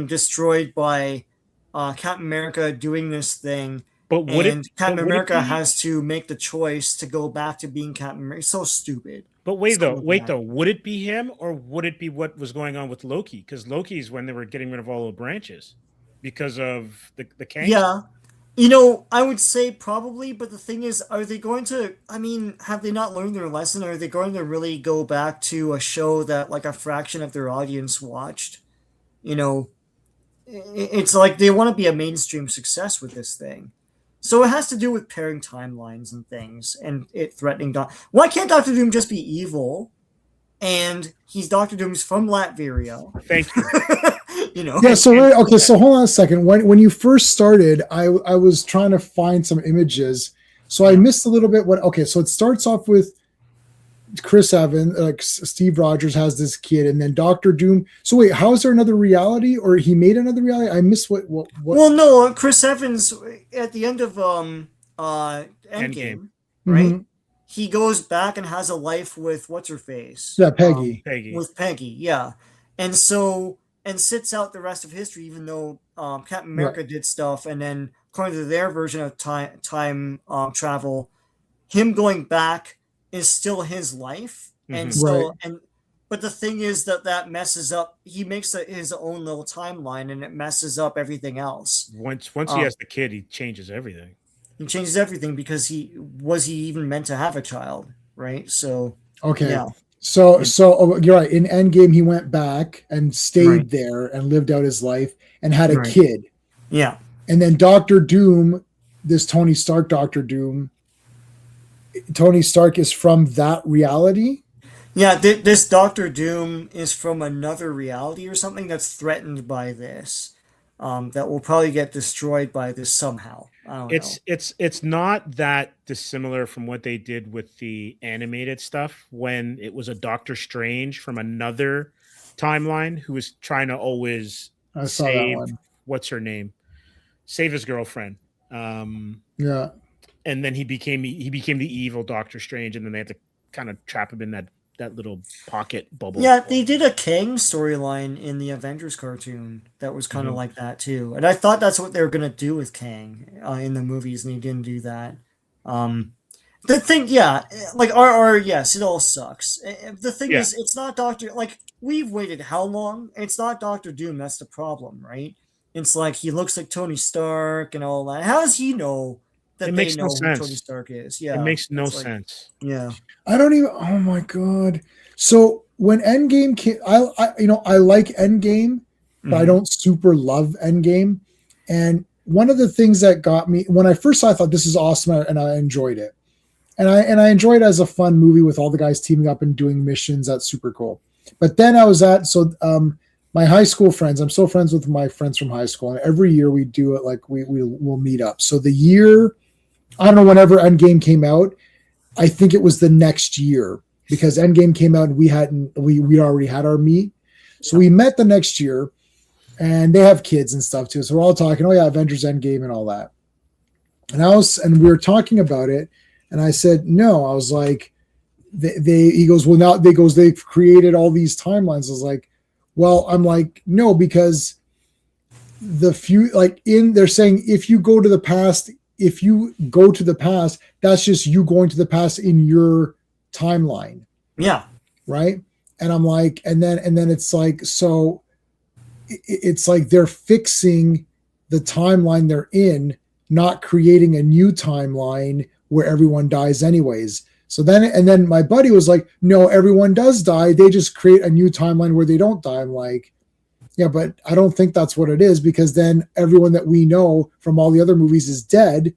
destroyed by Captain America doing this thing. But Captain America has to make the choice to go back to being Captain America. It's so stupid. But wait though, would it be him, or would it be what was going on with Loki? Because Loki is when they were getting rid of all the branches because of the Kang. Yeah, I would say probably. But the thing is, are they going to? I mean, have they not learned their lesson? Or are they going to really go back to a show that like a fraction of their audience watched? It's like they want to be a mainstream success with this thing. So it has to do with pairing timelines and things, and it threatening. Why can't Doctor Doom just be evil? And he's Doctor Doom's from Latveria. Thank you. Yeah. So okay. So hold on a second. When you first started, I was trying to find some images, so I missed a little bit. So it starts off with Chris Evans, like Steve Rogers has this kid, and then Doctor Doom. So wait, how is there another reality, or he made another reality? I missed what. Well, no, Chris Evans at the end of Endgame, right? Mm-hmm. He goes back and has a life with what's her face? Yeah, Peggy. With Peggy, yeah, and sits out the rest of history, even though Captain America did stuff, and then according to their version of time travel, him going back is still his life, and but the thing is that messes up. He makes his own little timeline, and it messes up everything else. Once he has the kid, he changes everything. He changes everything because he even meant to have a child, right? So okay, yeah. So you're right. In Endgame, he went back and stayed there and lived out his life and had a kid. Yeah, and then Doctor Doom, this Tony Stark Doctor Doom. Tony Stark is from that reality? Yeah, this Doctor Doom is from another reality or something that's threatened by this, that will probably get destroyed by this somehow. I don't It's know. it's not that dissimilar from what they did with the animated stuff when it was a Doctor Strange from another timeline who was trying to always I saw that save one. what's her name? Save his girlfriend. Yeah. And then he became the evil Doctor Strange, and then they had to kind of trap him in that little pocket bubble. Yeah, they did a Kang storyline in the Avengers cartoon that was kind of Mhm. like that too, and I thought that's what they were gonna do with Kang in the movies, and they didn't do that. Um, the thing, yeah, like R, yes, it all sucks. The thing Yeah. is, it's not Doctor. Like we've waited how long? It's not Doctor Doom. That's the problem, right? It's like he looks like Tony Stark and all that. How does he know It that they makes no know who Tony sense. Stark is? It Yeah, makes no it's like, sense. yeah, I don't even. Oh my god. So when Endgame came, I like Endgame, but I Mhm. don't super love Endgame. And one of the things that got me when I first saw, I thought this is awesome, and I enjoyed it. And I enjoyed it as a fun movie with all the guys teaming up and doing missions. That's super cool. But then I was at my high school friends. I'm still friends with my friends from high school, and every year we do it like we'll meet up. So the year I don't know whenever Endgame came out, I think it was the next year because Endgame came out and we already had our meet. So we met the next year, and they have kids and stuff too. So we're all talking, oh yeah, Avengers Endgame and all that. And we were talking about it, and I said, no, I was like, he goes, well, now they've created all these timelines. I was like, well, I'm like, no, because they're saying if you go to the past, that's just you going to the past in your timeline, yeah, right? And I'm like, and then it's like, so it's like they're fixing the timeline they're in, not creating a new timeline where everyone dies anyways. So then my buddy was like, no, everyone does die. They just create a new timeline where they don't die. I'm like, yeah, but I don't think that's what it is because then everyone that we know from all the other movies is dead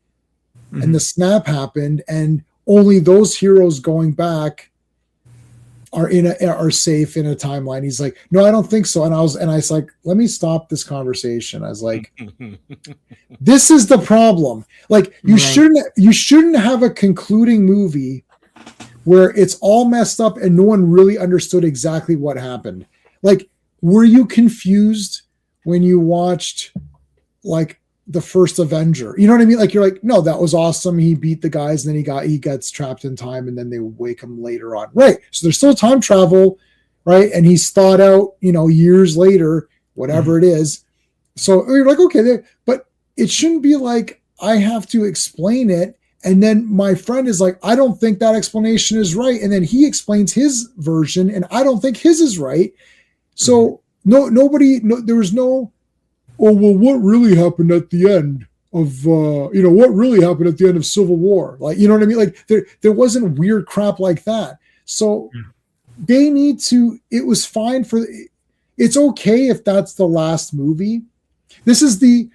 and the snap happened and only those heroes going back are safe in a timeline. He's like, no, I don't think so. And I was like, let me stop this conversation. I was like, this is the problem. Like you shouldn't have a concluding movie where it's all messed up and no one really understood exactly what happened. Like, were you confused when you watched like the first Avenger? You know what I mean? Like you're like, no, that was awesome. He beat the guys, and then he gets trapped in time, and then they wake him later on. Right. So there's still time travel, right? And he's thought out, years later, whatever it is. So you're like, okay, but it shouldn't be like I have to explain it. And then my friend is like, I don't think that explanation is right. And then he explains his version, and I don't think his is right. So there was no, oh, well, what really happened at the end of, what really happened at the end of Civil War? Like, you know what I mean? Like there wasn't weird crap like that. So they need to, it was fine it's okay if that's the last movie. This is the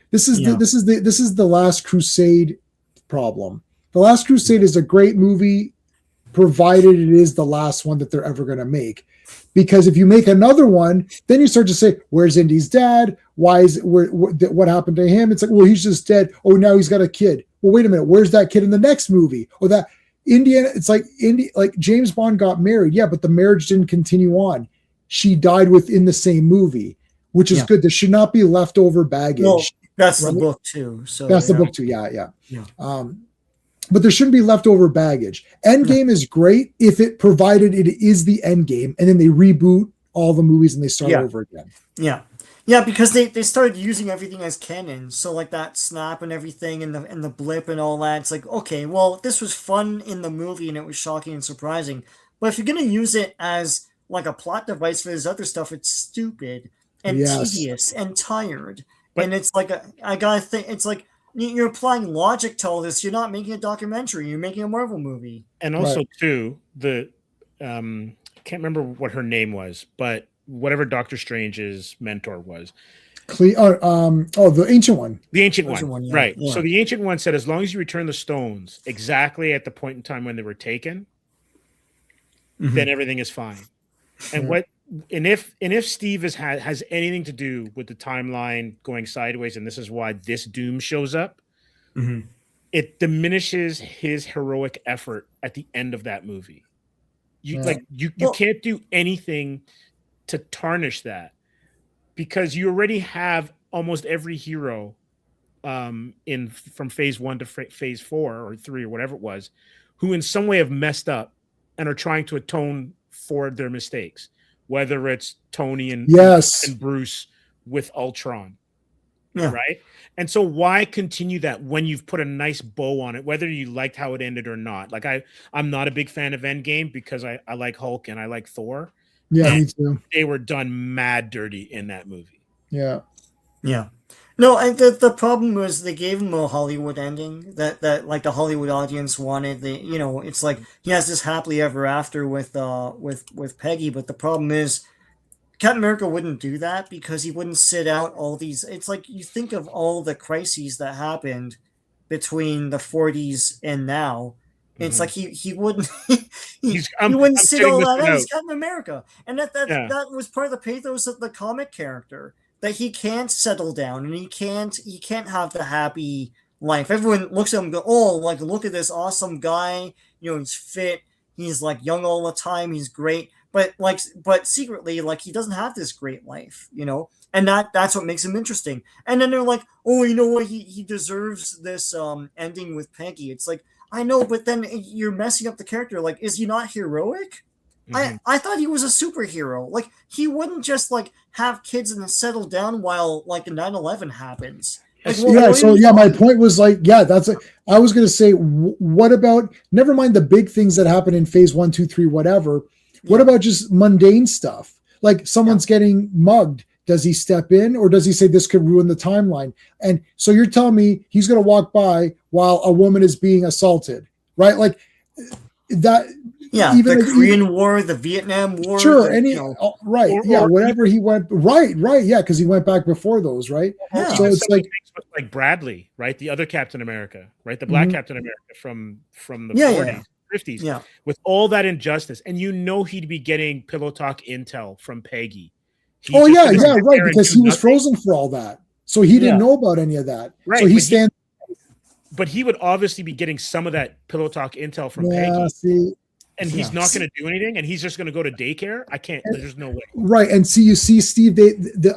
Last Crusade problem. The Last Crusade is a great movie, provided it is the last one that they're ever going to make. Because if you make another one, then you start to say, where's Indy's dad? What happened to him? It's like, well, he's just dead. Oh, now he's got a kid. Well, wait a minute. Where's that kid in the next movie? Or that Indiana, it's like like James Bond got married. Yeah, but the marriage didn't continue on. She died within the same movie, which is good. There should not be leftover baggage. Well, that's right? the book too. So that's the book too. Yeah. But there shouldn't be leftover baggage. Endgame is great if it provided it is the end game, and then they reboot all the movies and they start over again. Yeah, because they started using everything as canon. So like that snap and everything, and the blip and all that. It's like, okay, well, this was fun in the movie and it was shocking and surprising. But if you're gonna use it as like a plot device for this other stuff, it's stupid and tedious and tired. And it's like I gotta think. It's like you're applying logic to all this. You're not making a documentary. You're making a Marvel movie. And also, too, I can't remember what her name was, but whatever Doctor Strange's mentor was. The Ancient One. The Ancient One, yeah. right. Yeah. So the Ancient One said, as long as you return the stones exactly at the point in time when they were taken, then everything is fine. And if Steve has anything to do with the timeline going sideways, and this is why this Doom shows up, Mhm. it diminishes his heroic effort at the end of that movie. You Yeah. like you Well- can't do anything to tarnish that because you already have almost every hero in from phase 1 to phase 4 or 3 or whatever it was, who in some way have messed up and are trying to atone for their mistakes, whether it's Tony and Yes. Bruce with Ultron. Yeah. Right. And so why continue that when you've put a nice bow on it, whether you liked how it ended or not? Like I'm not a big fan of Endgame because I like Hulk and I like Thor. Yeah, And me too. they were done mad dirty in that movie. Yeah. Yeah. No, and the problem was they gave him a Hollywood ending that like the Hollywood audience wanted. It's like he has this happily ever after with Peggy, but the problem is Captain America wouldn't do that because he wouldn't sit out all these. It's like you think of all the crises that happened between the 40s and now. It's like he wouldn't he wouldn't sit sitting all this that one out. out. He's Captain America, and that was part of the pathos of the comic character, that he can't settle down and he can't have the happy life. Everyone looks at him and go, oh, like look at this awesome guy. He's fit. He's like young all the time. He's great. But secretly, like he doesn't have this great life, and that's what makes him interesting. And then they're like, oh, you know what? He deserves this ending with Peggy. It's like, I know, but then you're messing up the character. Like, is he not heroic? I thought he was a superhero. Like, he wouldn't just like have kids and then settle down while like 9/11 happens. Like, my point was like, I was going to say, what about, never mind the big things that happen in phase 1, 2, 3, whatever. What about just mundane stuff? Like someone's getting mugged. Does he step in or does he say this could ruin the timeline? And so you're telling me he's going to walk by while a woman is being assaulted, right? Like that. Yeah, even the Korean War, the Vietnam War. Sure, whatever he went, right, yeah, because he went back before those, right? Yeah. So it's like Bradley, right? The other Captain America, right? The Black Captain America from the 40s, 50s, with all that injustice, and he'd be getting pillow talk intel from Peggy. Right, because he was frozen for all that, so he didn't know about any of that. Right, so he stands. But he would obviously be getting some of that pillow talk intel from Peggy. And he's not going to do anything, and he's just going to go to daycare. I can't. There's no way. Right, and you see, Steve.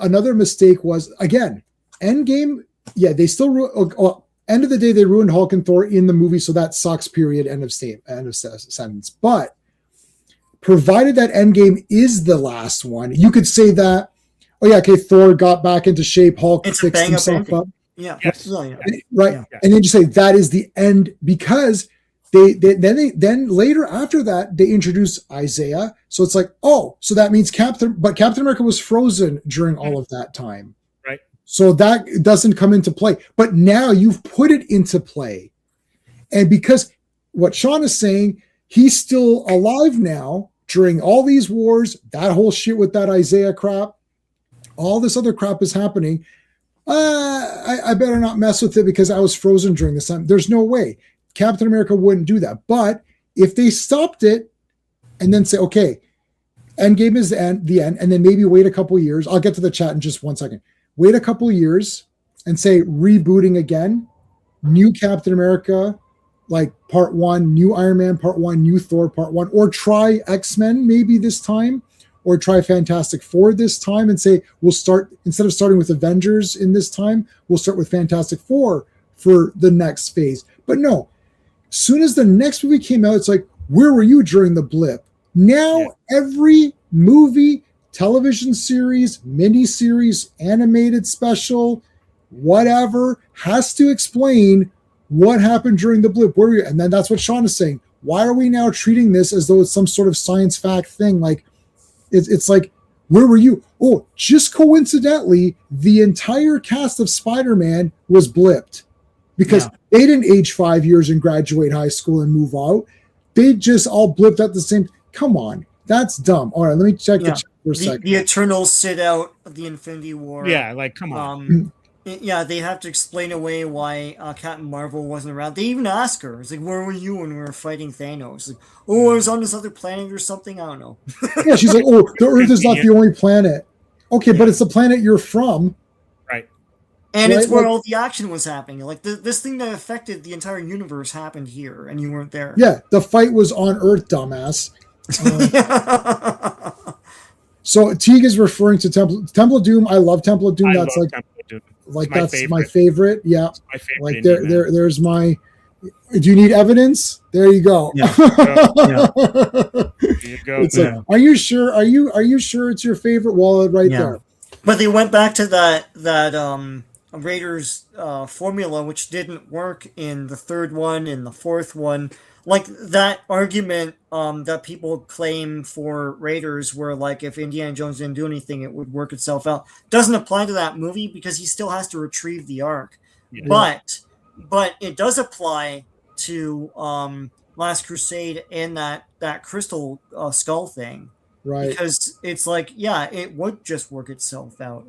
Another mistake was again, Endgame. Yeah, they still end of the day they ruined Hulk and Thor in the movie, so that sucks. Period. End of sentence. But provided that Endgame is the last one, you could say that. Oh yeah, okay. Thor got back into shape. Hulk fixed himself up. Yeah. Yes. Right, and then you say that is the end because. Then later after that they introduce Isaiah, so it's like, oh, so that means Captain America was frozen during all of that time, right? So that doesn't come into play, but now you've put it into play, and because what Sean is saying, he's still alive now during all these wars, that whole shit with that Isaiah crap, all this other crap is happening. I better not mess with it because I was frozen during this time. There's no way. Captain America wouldn't do that. But if they stopped it and then say, okay, Endgame is the end, and then maybe wait a couple years. I'll get to the chat in just 1 second. Wait a couple years and say rebooting again, new Captain America, like part 1, new Iron Man part 1, new Thor part 1, or try X-Men maybe this time, or try Fantastic Four this time and say, we'll start, instead of starting with Avengers in this time, we'll start with Fantastic Four for the next phase. But no, soon as the next movie came out, it's like, where were you during the blip? Now every movie, television series, miniseries, animated special, whatever, has to explain what happened during the blip. Where were you? And then that's what Sean is saying. Why are we now treating this as though it's some sort of science fact thing? Like, it's like, where were you? Oh, just coincidentally, the entire cast of Spider-Man was blipped. Because they didn't age 5 years and graduate high school and move out. They just all blipped at the same. Come on, that's dumb. All right, let me check the chat for a second. The Eternals sit out of the Infinity War. Yeah, like come on. They have to explain away why Captain Marvel wasn't around. They even ask her, "It's like, where were you when we were fighting Thanos?" Like, oh, I was on this other planet or something. I don't know. Yeah, she's like, "Oh, the Earth is not the only planet." Okay, but it's the planet you're from. Right. And Right, it's where like- all the action was happening. Like this thing that affected the entire universe happened here, and you weren't there. Yeah, the fight was on Earth, dumbass. So Teague is referring to Temple of Doom. I love Temple of Doom. I That's love like Temple of Doom. like my that's my favorite. Yeah, It's my favorite. like indie, man. there's my. Do you need evidence? There you go. Yeah. There you go. It's like, are you sure? Are you sure it's your favorite? Well, right Yeah. there. But they went back to that Raiders formula, which didn't work in the third one, in the fourth one. Like that argument that people claim for Raiders, where like if Indiana Jones didn't do anything, it would work itself out, doesn't apply to that movie because he still has to retrieve the Ark. Yeah. But it does apply to Last Crusade and that crystal skull thing. Right. Because it's like, yeah, it would just work itself out.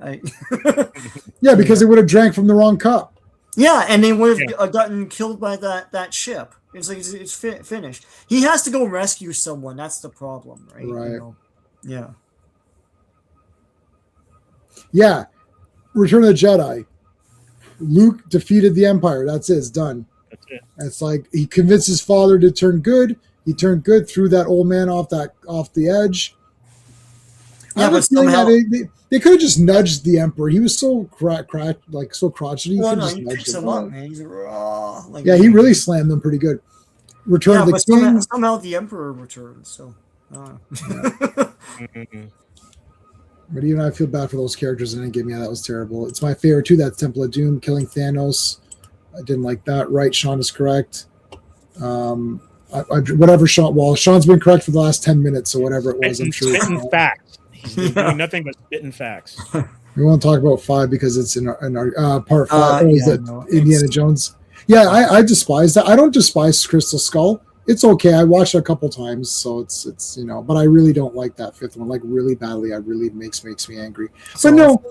Yeah, because they would have drank from the wrong cup. Yeah, and they would have gotten killed by that ship. It's like it's finished. He has to go rescue someone. That's the problem, right? Right. You know? Yeah. Yeah. Return of the Jedi. Luke defeated the Empire. That's it. It's done. That's it. It's like he convinced his father to turn good. He turned good, threw that old man off the edge. I Yeah, have a but feeling somehow, that they could have just nudged the Emperor. He was so so crotchety. well, could no, just he nudged picks him. him up, man. He's raw. Like, Yeah, he really slammed them pretty good. Return Yeah, of the but King. somehow the Emperor returns. So. Mhm. But even I feel bad for those characters in Endgame. Yeah, that was terrible. It's my favorite too. That's Temple of Doom, killing Thanos. I didn't like that. Right, Sean is correct. Whatever Sean. Well, Sean's been correct for the last 10 minutes, so whatever it was, I'm sure. it's Spitting not. facts. He's doing nothing but spitting facts. We won't talk about 5 because it's in our part 5. Yeah, It no, Indiana it's- Jones? Yeah, I despise that. I don't despise Crystal Skull. It's okay. I watched it a couple times, so it's but I really don't like that 5th one, like really badly. I really makes me angry. But no,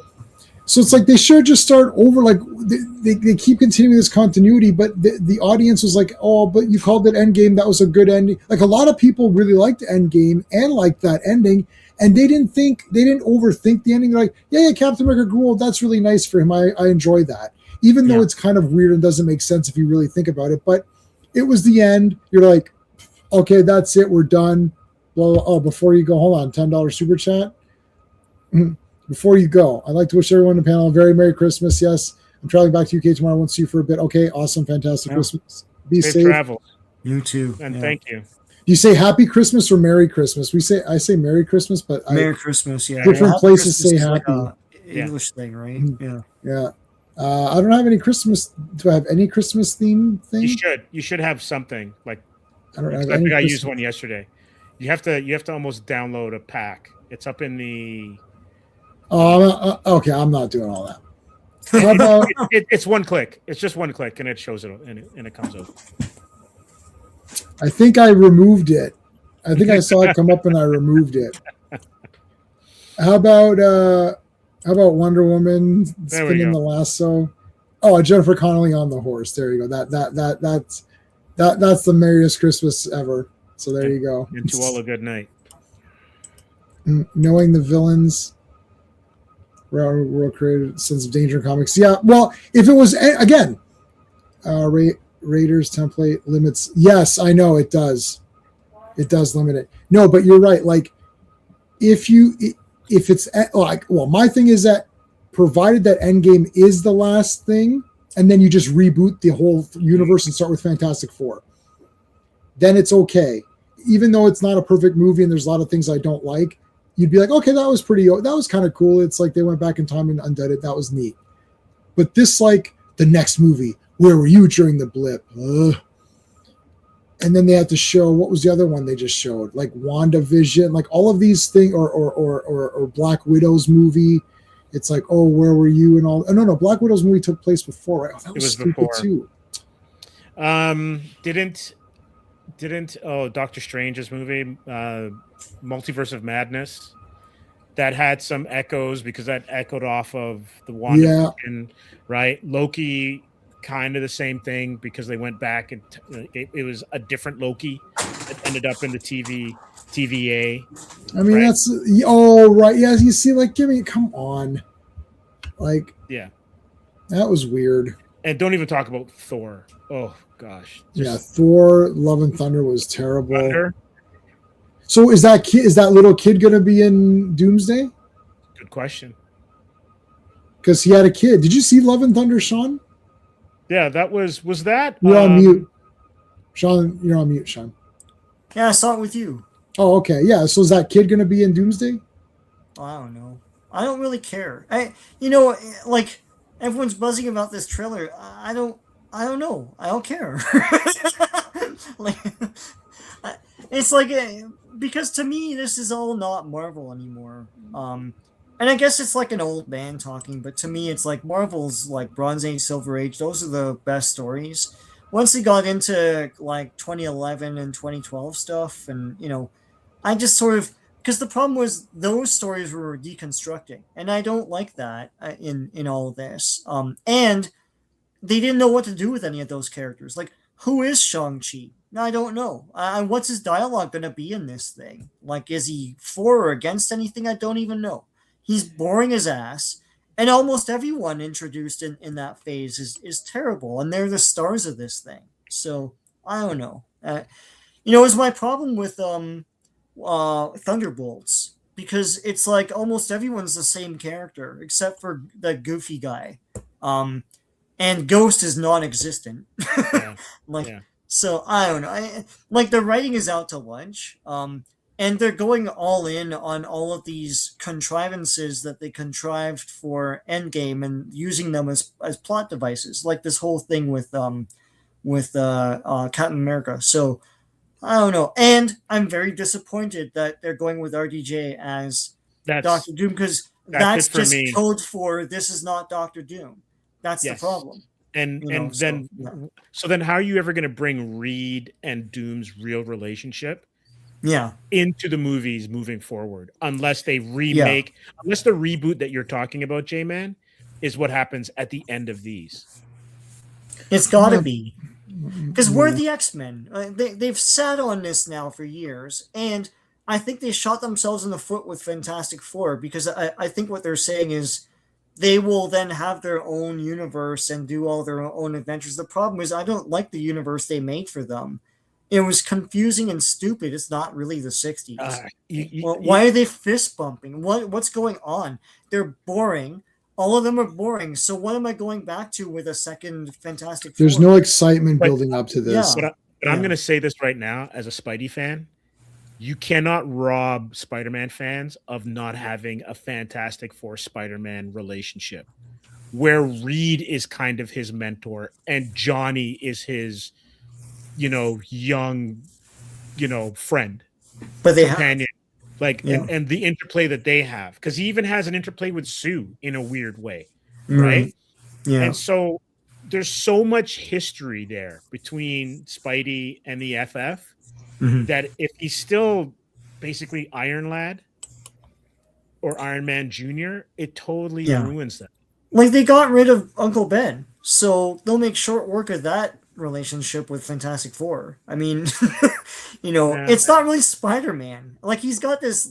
so it's like they should just start over. Like they keep continuing this continuity, but the audience was like, oh, but you called it Endgame. That was a good ending. Like a lot of people really liked Endgame and liked that ending. And they didn't overthink the ending. They're like, yeah, Captain America grew old. That's really nice for him. I enjoy that. Even though it's kind of weird and doesn't make sense if you really think about it. But it was the end. You're like, okay, that's it. We're done. Well, before you go, hold on, $10 super chat. Before you go, I'd like to wish everyone on the panel a very Merry Christmas. Yes, I'm traveling back to UK tomorrow. I won't see you for a bit. Okay, awesome, fantastic Christmas. Be Safe safe. travel. You too. And yeah. thank you. Do you say Happy Christmas or Merry Christmas? I say Merry Christmas, but Merry Christmas. Yeah. Different Happy places Christmas say is like happy. a English thing, right? Yeah. Yeah. I don't have any Christmas. Do I have any Christmas theme thing? You should. You should have something like. I don't have I any think I Christmas- used one yesterday. You have to almost download a pack. It's up in the. Oh, okay. I'm not doing all that. How about It's one click. It's just one click, and it shows it, and it comes up. I think I removed it. I think I saw it come up and I removed it. How about Wonder Woman There we spinning go. the lasso? Oh, Jennifer Connelly on the horse. There you go. That's the merriest Christmas ever. So there you go. And to all a good night. Knowing the villains. World created sense of danger in comics. Yeah, well, if it was again, Raiders template limits. Yes, I know it does. It does limit it. No, but you're right. Like, if it's like, well, my thing is that provided that Endgame is the last thing, and then you just reboot the whole universe and start with Fantastic Four, then it's okay. Even though it's not a perfect movie and there's a lot of things I don't like, you'd be like, okay, that was kind of cool. It's like they went back in time and undid it. That was neat. But this, like, the next movie, where were you during the blip? Ugh. And then they had to show, what was the other one they just showed? Like WandaVision, like all of these things, or Black Widow's movie. It's like, oh, where were you and all? Oh, no, Black Widow's movie took place before, right? Oh, that was stupid before. too. Didn't Doctor Strange's movie, Multiverse of Madness, that had some echoes because that echoed off of the WandaVision, right? Loki, kind of the same thing because they went back and it was a different Loki that ended up in the TVA. I mean, right? right. Yeah, you see, like, come on. Like, Yeah. That was weird. And don't even talk about Thor. Oh gosh. Yeah, Thor: Love and Thunder was terrible. Thunder? So is that little kid going to be in Doomsday? Good question. Because he had a kid. Did you see Love and Thunder, Sean? Yeah, that was that. You're on mute. Sean, you're on mute, Sean. Yeah, I saw it with you. Oh, okay. Yeah. So is that kid going to be in Doomsday? I don't know. I don't really care. Like everyone's buzzing about this trailer. I don't know. I don't care. Like, it's like because to me this is all not Marvel anymore. And I guess it's like an old man talking, but to me it's like Marvel's like Bronze Age, Silver Age. Those are the best stories. Once they got into like 2011 and 2012 stuff, and I just sort of, because the problem was those stories were deconstructing, and I don't like that in all of this. And they didn't know what to do with any of those characters. Like, who is Shang-Chi? I don't know. What's his dialogue going to be in this thing? Like, is he for or against anything? I don't even know. He's boring as ass. And almost everyone introduced in that phase is terrible. And they're the stars of this thing. So, I don't know. It's my problem with Thunderbolts. Because it's like almost everyone's the same character. Except for the goofy guy. And Ghost is non-existent. Yeah. So I don't know. Like the writing is out to lunch, and they're going all in on all of these contrivances that they contrived for Endgame and using them as plot devices, like this whole thing with Captain America. So I don't know, and I'm very disappointed that they're going with RDJ as Doctor Doom, because that's just code for this is not Doctor Doom. That's the problem. So then how are you ever going to bring Reed and Doom's real relationship into the movies moving forward, unless they remake, unless the reboot that you're talking about, J-Man, is what happens at the end of these? It's got to be. Because we're the X-Men. They've sat on this now for years, and I think they shot themselves in the foot with Fantastic Four, because I think what they're saying is they will then have their own universe and do all their own adventures. The problem is I don't like the universe they made for them. It was confusing and stupid. It's not really the 60s. Why are they fist bumping? What's going on? They're boring. All of them are boring. So what am I going back to with a second Fantastic Four? There's no excitement building up to this. But I'm going to say this right now as a Spidey fan. You cannot rob Spider-Man fans of not having a Fantastic Four Spider-Man relationship where Reed is kind of his mentor and Johnny is his, young, friend. But they companion. And the interplay that they have. Because he even has an interplay with Sue in a weird way. Right? Yeah. And so there's so much history there between Spidey and the FF. Mm-hmm. That if he's still basically Iron Lad or Iron Man Jr., it totally ruins them. Like they got rid of Uncle Ben, so they'll make short work of that relationship with Fantastic Four. I mean, it's not really Spider-Man. Like he's got this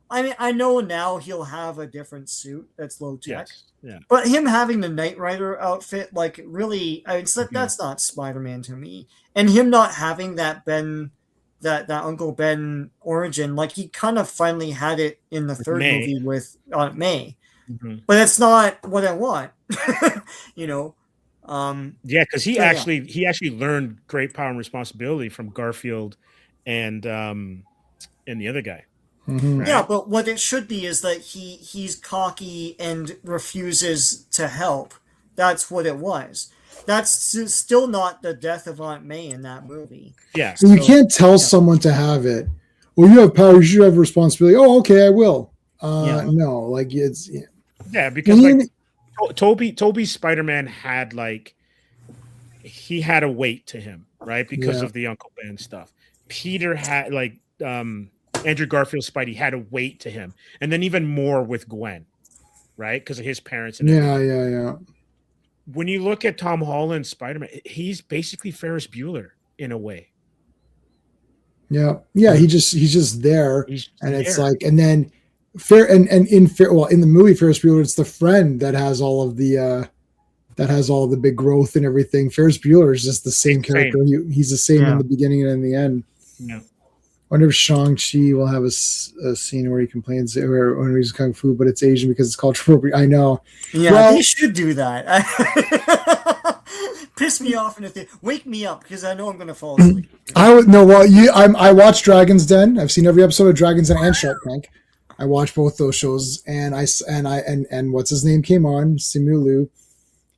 I know now he'll have a different suit that's low tech. Yes. Yeah. But him having the Knight Rider outfit, really, that's not Spider-Man to me. And him not having that Ben. That Uncle Ben origin, he kind of finally had it in the third movie with Aunt May, but it's not what I want, because he actually learned great power and responsibility from Garfield and the other guy. Mm-hmm. Right? Yeah, but what it should be is that he's cocky and refuses to help. That's what it was. That's still not the death of Aunt May in that movie. Yeah. So you can't tell someone to have it. Well, you have power. You should have responsibility. Oh, okay, I will. No, it's. Yeah, because Toby's Spider-Man had he had a weight to him, right? Because of the Uncle Ben stuff. Peter had Andrew Garfield's Spidey had a weight to him, and then even more with Gwen, right? Because of his parents. And yeah. When you look at Tom Holland's Spider-Man, he's basically Ferris Bueller in a way. Yeah. He's just there, it's and then in the movie Ferris Bueller, it's the friend that has all of the that has all the big growth and everything. Ferris Bueller is just the same He's the character. He's the same in the beginning and in the end. Yeah. I wonder if Shang-Chi will have a scene where he complains or when he's kung fu, but it's Asian because it's cultural appropriate. I know. Yeah, Well- they should do that. Piss me off in a thing. Wake me up because I know I'm gonna fall asleep. I would no. Well, I watched Dragon's Den. I've seen every episode of Dragon's Den and Shark Tank. I watched both those shows, and and what's his name came on, Simu Liu,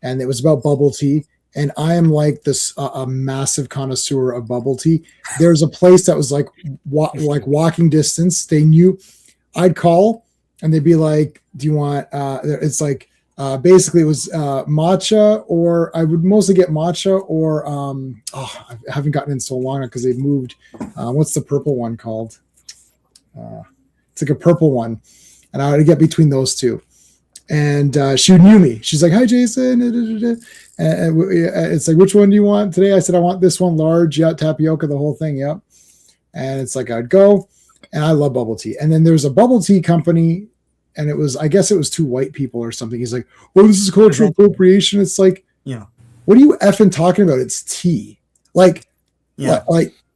and it was about bubble tea. And I am like this a massive connoisseur of bubble tea. There's a place that was like walking distance. They knew I'd call, and they'd be like, "Do you want?" It's like basically it was matcha, or I would mostly get matcha, or I haven't gotten in so long because they've moved. What's the purple one called? It's like a purple one, and I would get between those two. And she knew me. She's like, "Hi, Jason." And it's like, "Which one do you want today?" I said, "I want this one, large." Yeah, tapioca, the whole thing. Yep. And it's like I'd go, and I love bubble tea. And then there's a bubble tea company, and I guess it was two white people or something. He's like, "Well, this is cultural appropriation." It's like, Yeah. What are you effing talking about? It's tea. Like, Yeah.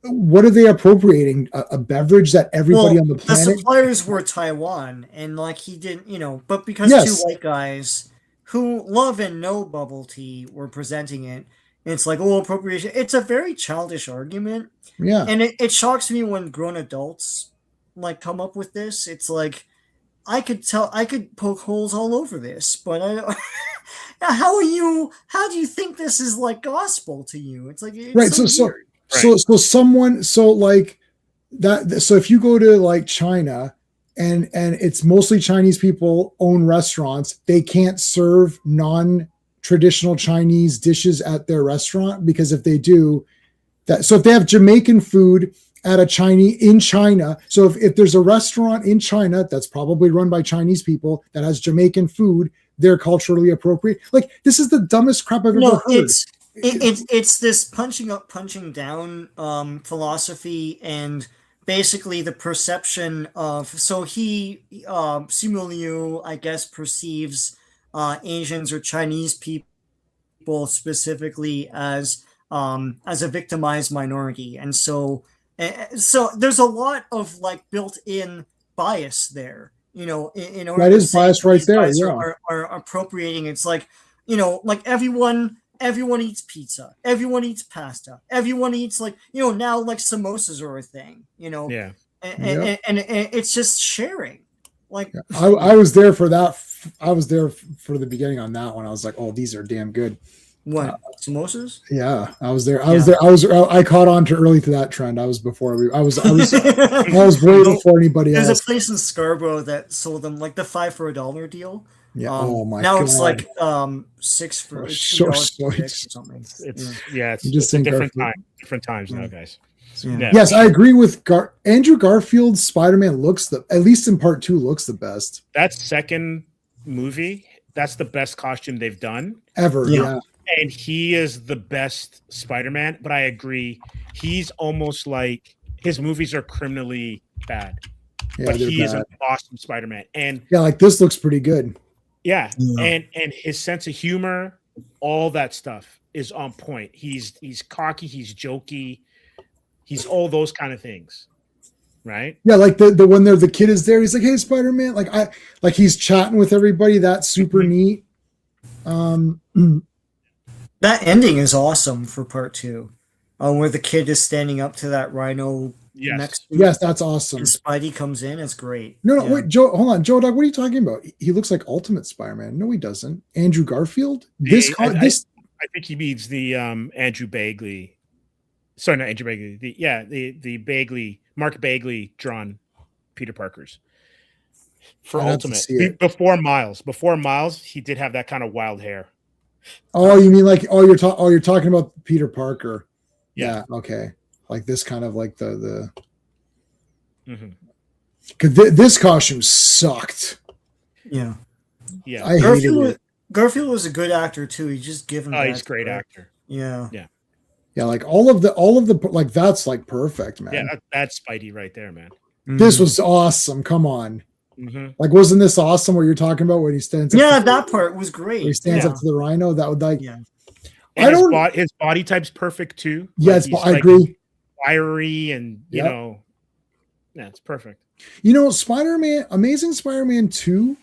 what are they appropriating? A beverage that everybody on the The planet. suppliers were Taiwan, and like he didn't, but because Yes. two white guys who love and know bubble tea were presenting it, it's like, oh, appropriation. It's a very childish argument, Yeah. and it shocks me when grown adults like come up with this. It's like I could poke holes all over this, but I don't. How do you think this is like gospel to you? It's like it's Right. So So weird. like that. So if you go to like China and it's mostly Chinese people own restaurants, they can't serve non-traditional Chinese dishes at their restaurant because if they do that, so if they have Jamaican food at in China, so if there's a restaurant in China that's probably run by Chinese people that has Jamaican food, they're culturally appropriate. Like this is the dumbest crap I've ever heard. It's this punching up, punching down philosophy, and basically the perception of Simu Liu, I guess, perceives Asians or Chinese people specifically as a victimized minority, and so there's a lot of like built-in bias there. In order That to is say bias that right these there, guys yeah. are appropriating. It's like like everyone eats pizza, everyone eats pasta, everyone eats now like samosas are a thing. Yeah. And it's just sharing. Like I was there for that. I was there for the beginning on that one. I was like, "Oh, these are damn good." what samosas? Yeah, I was there. I caught on too early to that trend. I was before. I was way before anybody There's else. a place in Scarborough that sold them like the 5 for $1 deal. Yeah. Oh my now god. it's like 6 for So $2 sweet. for 6 or something. It's You just it's a think different Garfield. time, different times now, guys. Yeah. Yes, I agree with Andrew Garfield's Spider-Man looks at least in part 2 looks the best That second movie, that's the best costume they've done. ever. Yeah. Yeah. And he is the best Spider-Man, but I agree. He's almost like his movies are criminally bad, Yeah, but they're he is bad. an awesome Spider-Man. And Yeah, like this looks pretty good. yeah, Yeah. and his sense of humor, all that stuff is on point. He's cocky, he's jokey, he's all those kind of things, right? Yeah, like the when the kid is there, he's like, "Hey, Spider-Man!" Like he's chatting with everybody. That's super neat. That ending is awesome for part 2, where the kid is standing up to that rhino Yes. next to Yes, that's awesome. and Spidey comes in. It's great. No, Yeah. wait, Joe, hold on, Joe Dog. What are you talking about? He looks like Ultimate Spider-Man. No, he doesn't. Andrew Garfield. I think he means the Andrew Bagley. Sorry, not Andrew Bagley. The Bagley, Mark Bagley drawn Peter Parkers for I'd have to Ultimate. see it. Before Miles, he did have that kind of wild hair. Oh, you mean like you're talking about Peter Parker? Yeah. Okay. Like this kind of like the Mhm. because this costume sucked. Yeah. Yeah. I hated it. Garfield was a good actor too. He's just given. Oh, he's that a great credit. actor. Yeah. Yeah, like all of the like that's like perfect, man. Yeah, that's Spidey right there, man. This was awesome. Come on. Mhm. Like, wasn't this awesome? What you're talking about when he stands? Up Yeah, to, that part was where great. he stands Yeah. up to the rhino. That would like. Yeah. And I don't. his body type's perfect too. Yeah, Like, I agree. Fiery and you Yep. know, yeah, it's perfect. You know, Spider-Man, Amazing Spider-Man 2,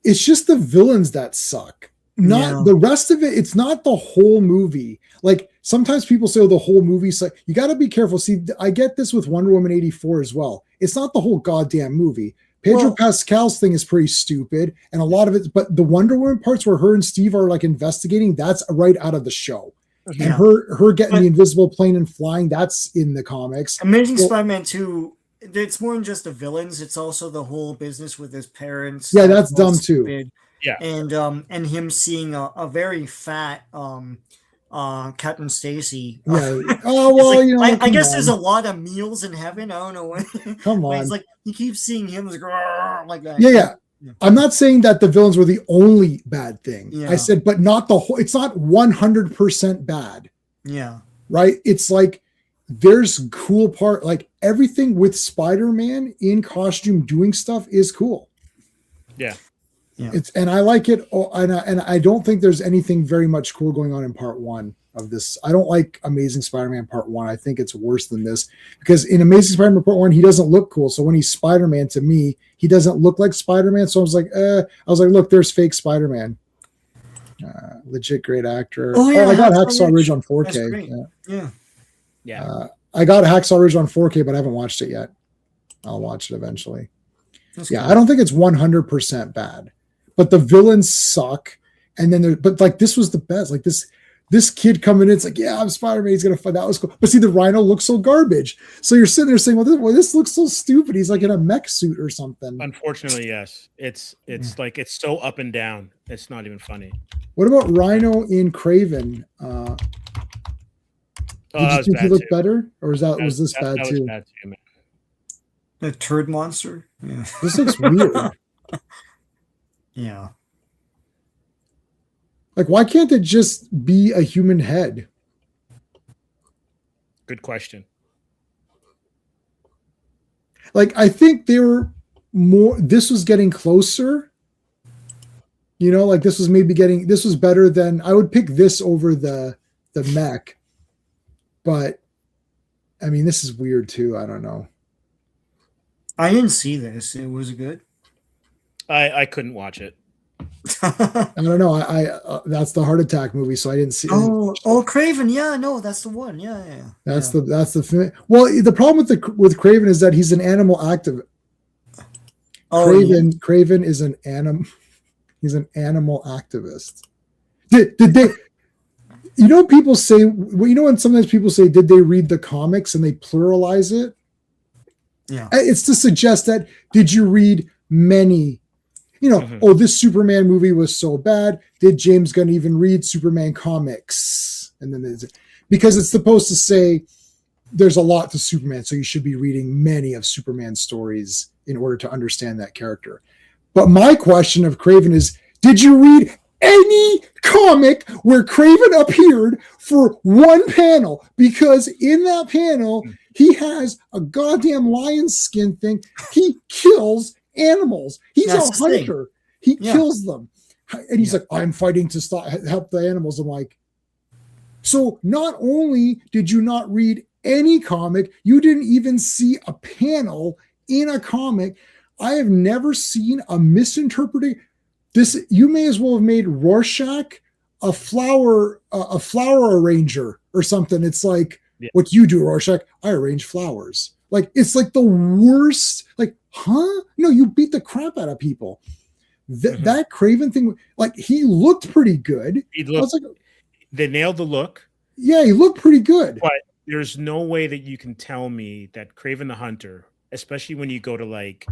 it's just the villains that suck. Not the rest of it. It's not the whole movie. Like sometimes people say, oh, the whole movie's like, you got to be careful. See, I get this with Wonder Woman 84 as well. It's not the whole goddamn movie. Pedro Pascal's thing is pretty stupid, and a lot of it, but the Wonder Woman parts where her and Steve are like investigating, that's right out of the show. Yeah. And her getting the invisible plane and flying, that's in the comics. Amazing Spider-Man 2, it's more than just the villains, it's also the whole business with his parents. Yeah, that's dumb too. Yeah. And him seeing a very fat Captain Stacy. Yeah. Oh well, like, you know. I guess there's a lot of meals in heaven. I don't know when. Come on. It's like he keeps seeing him like that. Yeah. I'm not saying that the villains were the only bad thing. Yeah. I said, but not the whole. It's not 100% bad. Yeah. Right. It's like there's cool part. Like everything with Spider-Man in costume doing stuff is cool. Yeah. Yeah. And I like it. And I don't think there's anything very much cool going on in part 1 of this. I don't like Amazing Spider-Man part 1. I think it's worse than this because in Amazing Spider-Man part 1, he doesn't look cool. So when he's Spider-Man, to me, he doesn't look like Spider-Man. So I was like, look, there's fake Spider-Man. Legit great actor. Oh, yeah, I got Hacksaw Ridge on 4K. Yeah. I got Hacksaw Ridge on 4K, but I haven't watched it yet. I'll watch it eventually. That's yeah, cool. I don't think it's 100% bad, but the villains suck. And then but like this was the best. Like this kid coming in, it's like, yeah, I'm Spider-Man. He's gonna fight. That was cool. But see, the Rhino looks so garbage. So you're sitting there saying, well, this looks so stupid. He's like in a mech suit or something. Unfortunately, yes. It's like it's so up and down. It's not even funny. What about Rhino in Craven? Did you think he looked better, or was this bad that too? was bad too, man. The turd monster. Yeah. This looks weird. Yeah. Like, why can't it just be a human head? Good question. Like, I think they were more. This was getting closer. You know, like this was better than I would pick this over the mech. But I mean, this is weird too. I don't know. I didn't see this. It was good. I couldn't watch it. I don't know. I that's the heart attack movie, so I didn't see. Craven. Yeah, no, that's the one. Yeah. That's the. Well, the problem with Craven is that he's an animal activist. Craven is an animal. He's an animal activist. Did they? You know, people say. Well, you know, when sometimes people say, "Did they read the comics?" and they pluralize it. Yeah, it's to suggest that did you read many? You know, oh, this Superman movie was so bad. Did James Gunn even read Superman comics? And then because it's supposed to say there's a lot to Superman, so you should be reading many of Superman's stories in order to understand that character. But my question of Craven is, did you read any comic where Craven appeared for one panel? Because in that panel, he has a goddamn lion skin thing. He kills animals. He's a hunter. He kills them. And he's like, I'm fighting to help the animals. I'm like, so not only did you not read any comic, you didn't even see a panel in a comic. I have never seen a misinterpreting this. You may as well have made Rorschach a flower arranger or something. It's like, what you do, Rorschach? I arrange flowers. Like, it's like the worst. Like, huh? No, you beat the crap out of people. That Craven thing, like, he looked pretty good. They nailed the look. Yeah, he looked pretty good. But there's no way that you can tell me that Craven the Hunter, especially when you go to like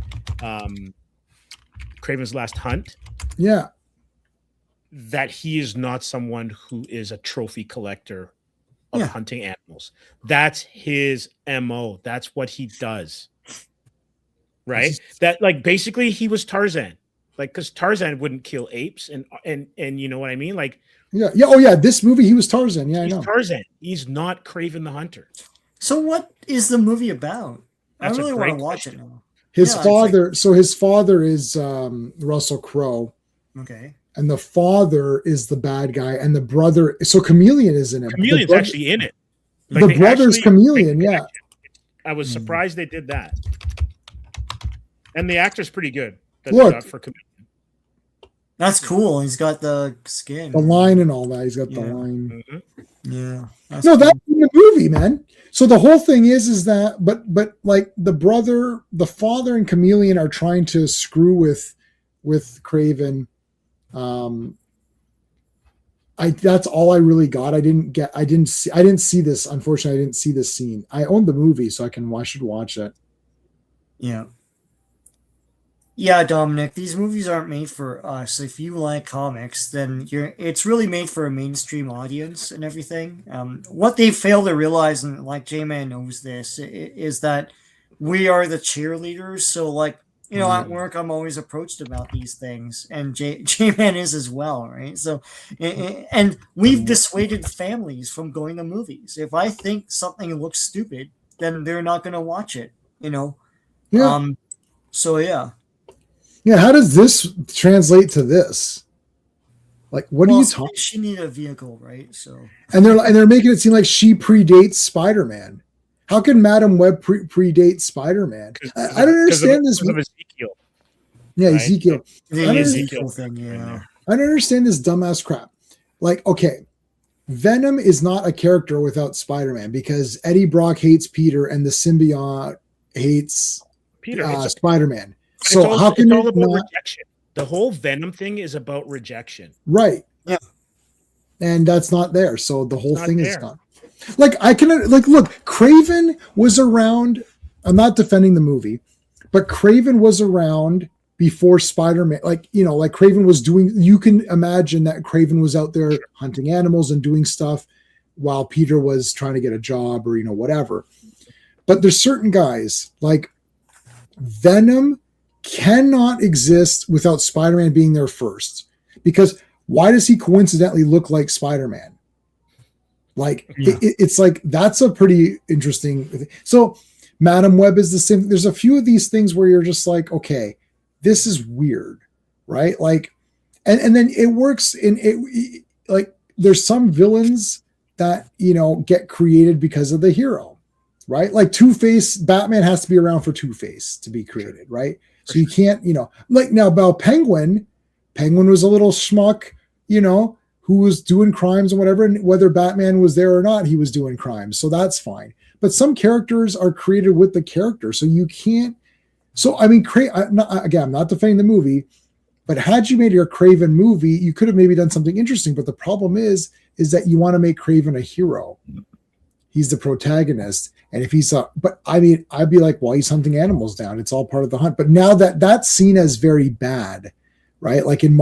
Craven's Last Hunt. Yeah. That he is not someone who is a trophy collector of hunting animals. That's his MO. That's what he does. Right? That like basically he was Tarzan. Like, because Tarzan wouldn't kill apes and you know what I mean? Like Oh yeah, this movie he was Tarzan. Yeah, I know. He's Tarzan. He's not Craven the Hunter. So what is the movie about? That's I really want to watch it now. His Yeah, father. So his father is Russell Crowe, Okay. and the father is the bad guy, and the brother. So Chameleon is in it. Chameleon's actually in it. The they brother's actually Chameleon. make a Yeah. connection. I was surprised they did that. And the actor's pretty good. Look. For Chameleon. That's cool. He's got the skin. The line and all that. He's got the Yeah. line. Yeah. No, cool. that's in the movie, man. So the whole thing is that, but like the father and Chameleon are trying to screw with Craven. That's all I really got. I didn't see this. Unfortunately, I didn't see this scene. I own the movie, so I should watch it. Yeah. Yeah, Dominic, these movies aren't made for us. If you like comics, then it's really made for a mainstream audience and everything. What they fail to realize, and like J-Man knows this, is that we are the cheerleaders. So like, at work, I'm always approached about these things, and J-Man is as well, right? So, and we've dissuaded families from going to movies. If I think something looks stupid, then they're not going to watch it, Yeah. So yeah. Yeah, how does this translate to this? Like, what are you talking? She needed a vehicle, right? So, and they're making it seem like she predates Spider-Man. How can Madam Web predate Spider-Man? I don't understand this. Because of Ezekiel. Yeah, right? Ezekiel. The Ezekiel thing, yeah. I don't understand this dumbass crap. Like, okay, Venom is not a character without Spider-Man because Eddie Brock hates Peter and the symbiote hates Peter Spider-Man. So how can it's all about not... rejection? The whole Venom thing is about rejection, right? Yeah, and that's not there. So the whole thing is gone. Like look, Craven was around. I'm not defending the movie, but Craven was around before Spider-Man. Like Craven was doing. You can imagine that Craven was out there hunting animals and doing stuff while Peter was trying to get a job or whatever. But there's certain guys like Venom cannot exist without Spider-Man being there first, because why does he coincidentally look like Spider-Man? Like it's like, that's a pretty interesting thing. So Madam Web is the same. There's a few of these things where you're just like, okay, this is weird, right? Like, and then it works in it. Like there's some villains that get created because of the hero, right? Like Two-Face, Batman has to be around for Two-Face to be created, right? So you can't, like now about Penguin was a little schmuck, who was doing crimes and whatever. And whether Batman was there or not, he was doing crimes. So that's fine. But some characters are created with the character. So you can't. So, I mean, again, I'm not defending the movie, but had you made your Craven movie, you could have maybe done something interesting. But the problem is that you want to make Craven a hero. He's the protagonist. And if he's but I mean, I'd be like, well, he's hunting animals down. It's all part of the hunt. But now that's seen as very bad, right? Like in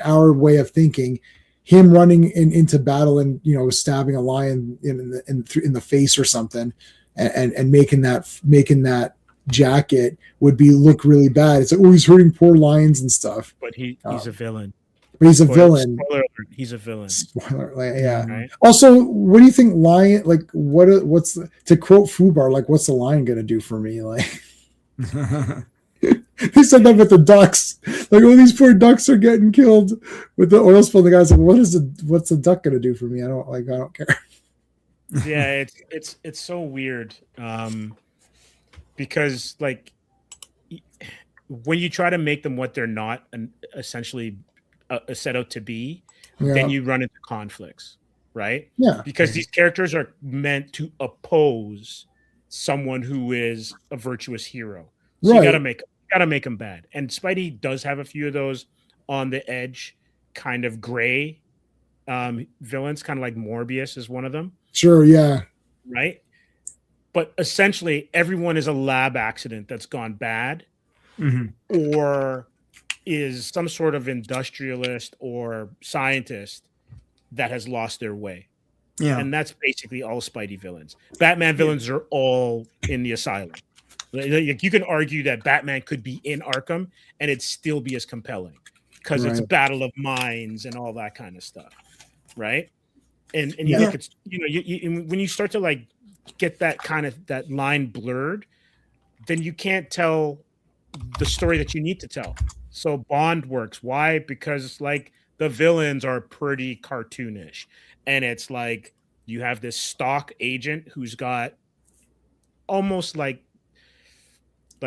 our way of thinking, him running into battle and, stabbing a lion in the face or something and making that jacket would look really bad. It's like, oh, he's hurting poor lions and stuff. But he's a villain. But he's a villain. Spoiler alert, he's a villain. Spoiler, yeah. Right? Also, what do you think lion, like what's to quote Fubar, like what's the lion going to do for me? Like he said that with the ducks. Like, oh, these poor ducks are getting killed with the oil spill. The guy's like, what's the duck going to do for me? I don't care. Yeah, it's so weird. Because like when you try to make them what they're not and essentially set out to be, then you run into conflicts, right? Yeah. Because these characters are meant to oppose someone who is a virtuous hero. So you gotta make them bad. And Spidey does have a few of those on the edge, kind of gray villains, kind of like Morbius is one of them. Sure, yeah. Right? But essentially everyone is a lab accident that's gone bad, or is some sort of industrialist or scientist that has lost their way. Yeah. And that's basically all Spidey villains. Batman villains are all in the asylum. Like, you can argue that Batman could be in Arkham and it'd still be as compelling because it's Battle of Minds and all that kind of stuff. Right. And you look at, when you start to like get that kind of that line blurred, then you can't tell the story that you need to tell. So Bond works. Why? Because like the villains are pretty cartoonish, and it's like you have this stock agent who's got almost like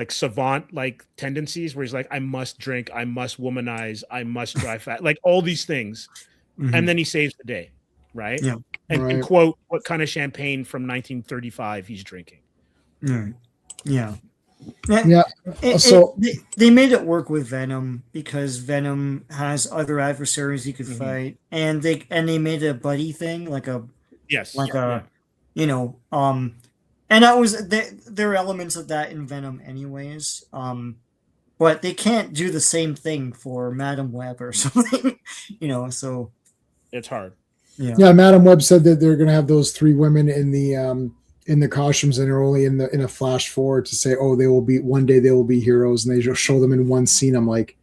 savant like tendencies where he's like, I must drink, I must womanize, I must drive fast, like all these things. And then he saves the day, right? Yeah. And quote what kind of champagne from 1935 he's drinking. Yeah. So They made it work with Venom because Venom has other adversaries he could fight, and they made a buddy thing, like a you know, and that was there are elements of that in Venom anyways, but they can't do the same thing for Madam Web or something, you know, so it's hard. Yeah, Madam Web said that they're going to have those 3 women in the costumes, and they're only in a flash forward to say, oh, one day they will be heroes, and they just show them in one scene. I'm like,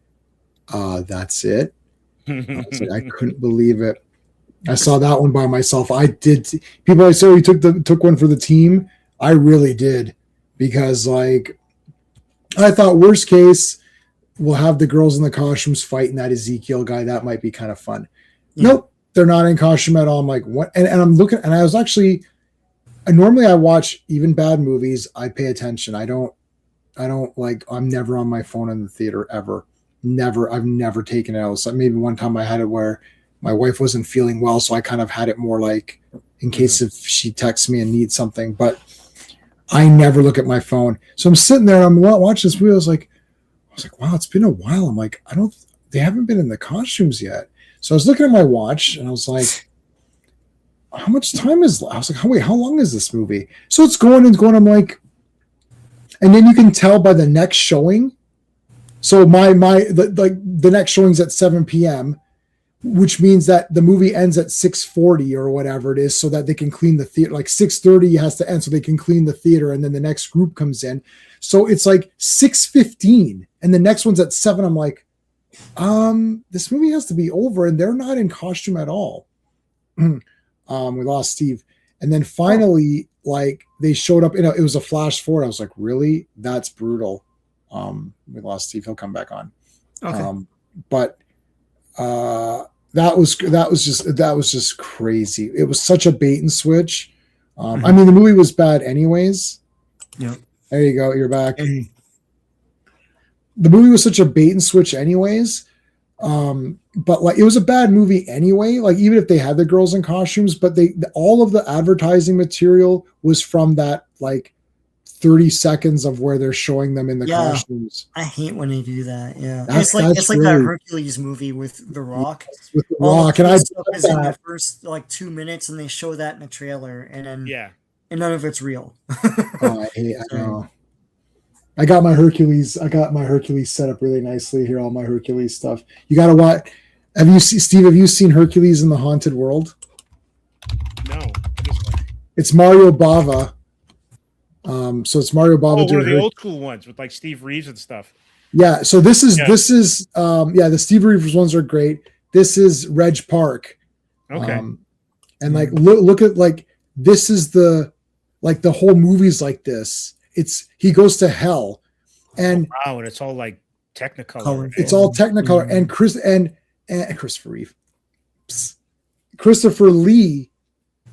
that's it. I couldn't believe it. I saw that one by myself. I did. People I saw, he took one for the team. I really did, because like I thought worst case we'll have the girls in the costumes fighting that Ezekiel guy. That might be kind of fun. Nope, they're not in costume at all. I'm like, what? And I'm looking, and I was actually. Normally I watch even bad movies. I pay attention. I don't like, I'm never on my phone in the theater ever. Never. I've never taken it out. So maybe one time I had it where my wife wasn't feeling well. So I kind of had it more like in case if she texts me and needs something, but I never look at my phone. So I'm sitting there and I'm watching this movie. I was like, wow, it's been a while. I'm like, they haven't been in the costumes yet. So I was looking at my watch and I was like, how much time is left? I was like, wait, how long is this movie? So it's going and going. I'm like, and then you can tell by the next showing. So the next showing's at 7 p.m., which means that the movie ends at 6:40 or whatever it is, so that they can clean the theater. Like 6:30 has to end so they can clean the theater, and then the next group comes in. So it's like 6:15, and the next one's at 7. I'm like, this movie has to be over, and they're not in costume at all. We lost Steve. And then finally, like they showed up, it was a flash forward. I was like, really? That's brutal. We lost Steve. He'll come back on. okay. But that was just crazy. It was such a bait and switch. I mean, the movie was bad anyways. Yeah. There you go. You're back. The movie was such a bait and switch anyways. But like it was a bad movie anyway, like even if they had the girls in costumes, but all of the advertising material was from that like 30 seconds of where they're showing them in the costumes. I hate when they do that. Yeah. That's It's like really, that Hercules movie with The Rock. Yes, with The All Rock. the And cool I stuff is in the first like 2 minutes, and they show that in the trailer, and then and none of it's real. I know. I got my Hercules set up really nicely here, all my Hercules stuff. You gotta watch. Have you seen Hercules in the Haunted World? No. It's Mario Bava. So it's Mario Bava one doing of the old school ones with like Steve Reeves and stuff. Yeah. So this is the Steve Reeves ones are great. This is Reg Park. Okay. And like look at like this is the whole movie's like this. He goes to hell, and and it's all like Technicolor. It's all Technicolor, and Christopher Reeve. Christopher Lee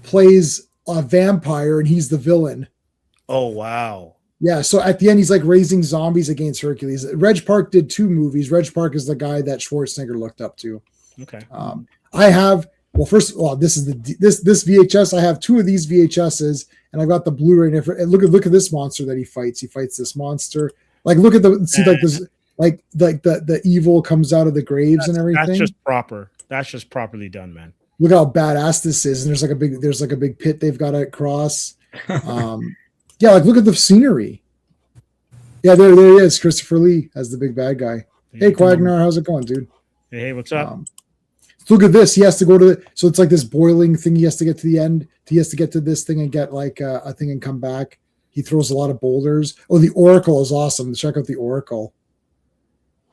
plays a vampire, and he's the villain. Oh wow! Yeah, so at the end, he's like raising zombies against Hercules. Reg Park did 2 movies. Reg Park is the guy that Schwarzenegger looked up to. Okay. I have. Well, first of all, this is this VHS. I have 2 of these VHSs, and I've got the Blu-ray. And look at this monster that he fights. He fights this monster. Like look at the evil comes out of the graves and everything. That's just proper. That's just properly done, man. Look how badass this is. And there's like a big pit they've got to cross. Yeah, like look at the scenery. Yeah, there he is. Christopher Lee as the big bad guy. Hey, Quagnar, how's it going, dude? Hey, what's up? Look at this. He has to go to so it's like this boiling thing. He has to get to the end. He has to get to this thing and get like a thing and come back. He throws a lot of boulders. Oh, the Oracle is awesome. Check out the Oracle.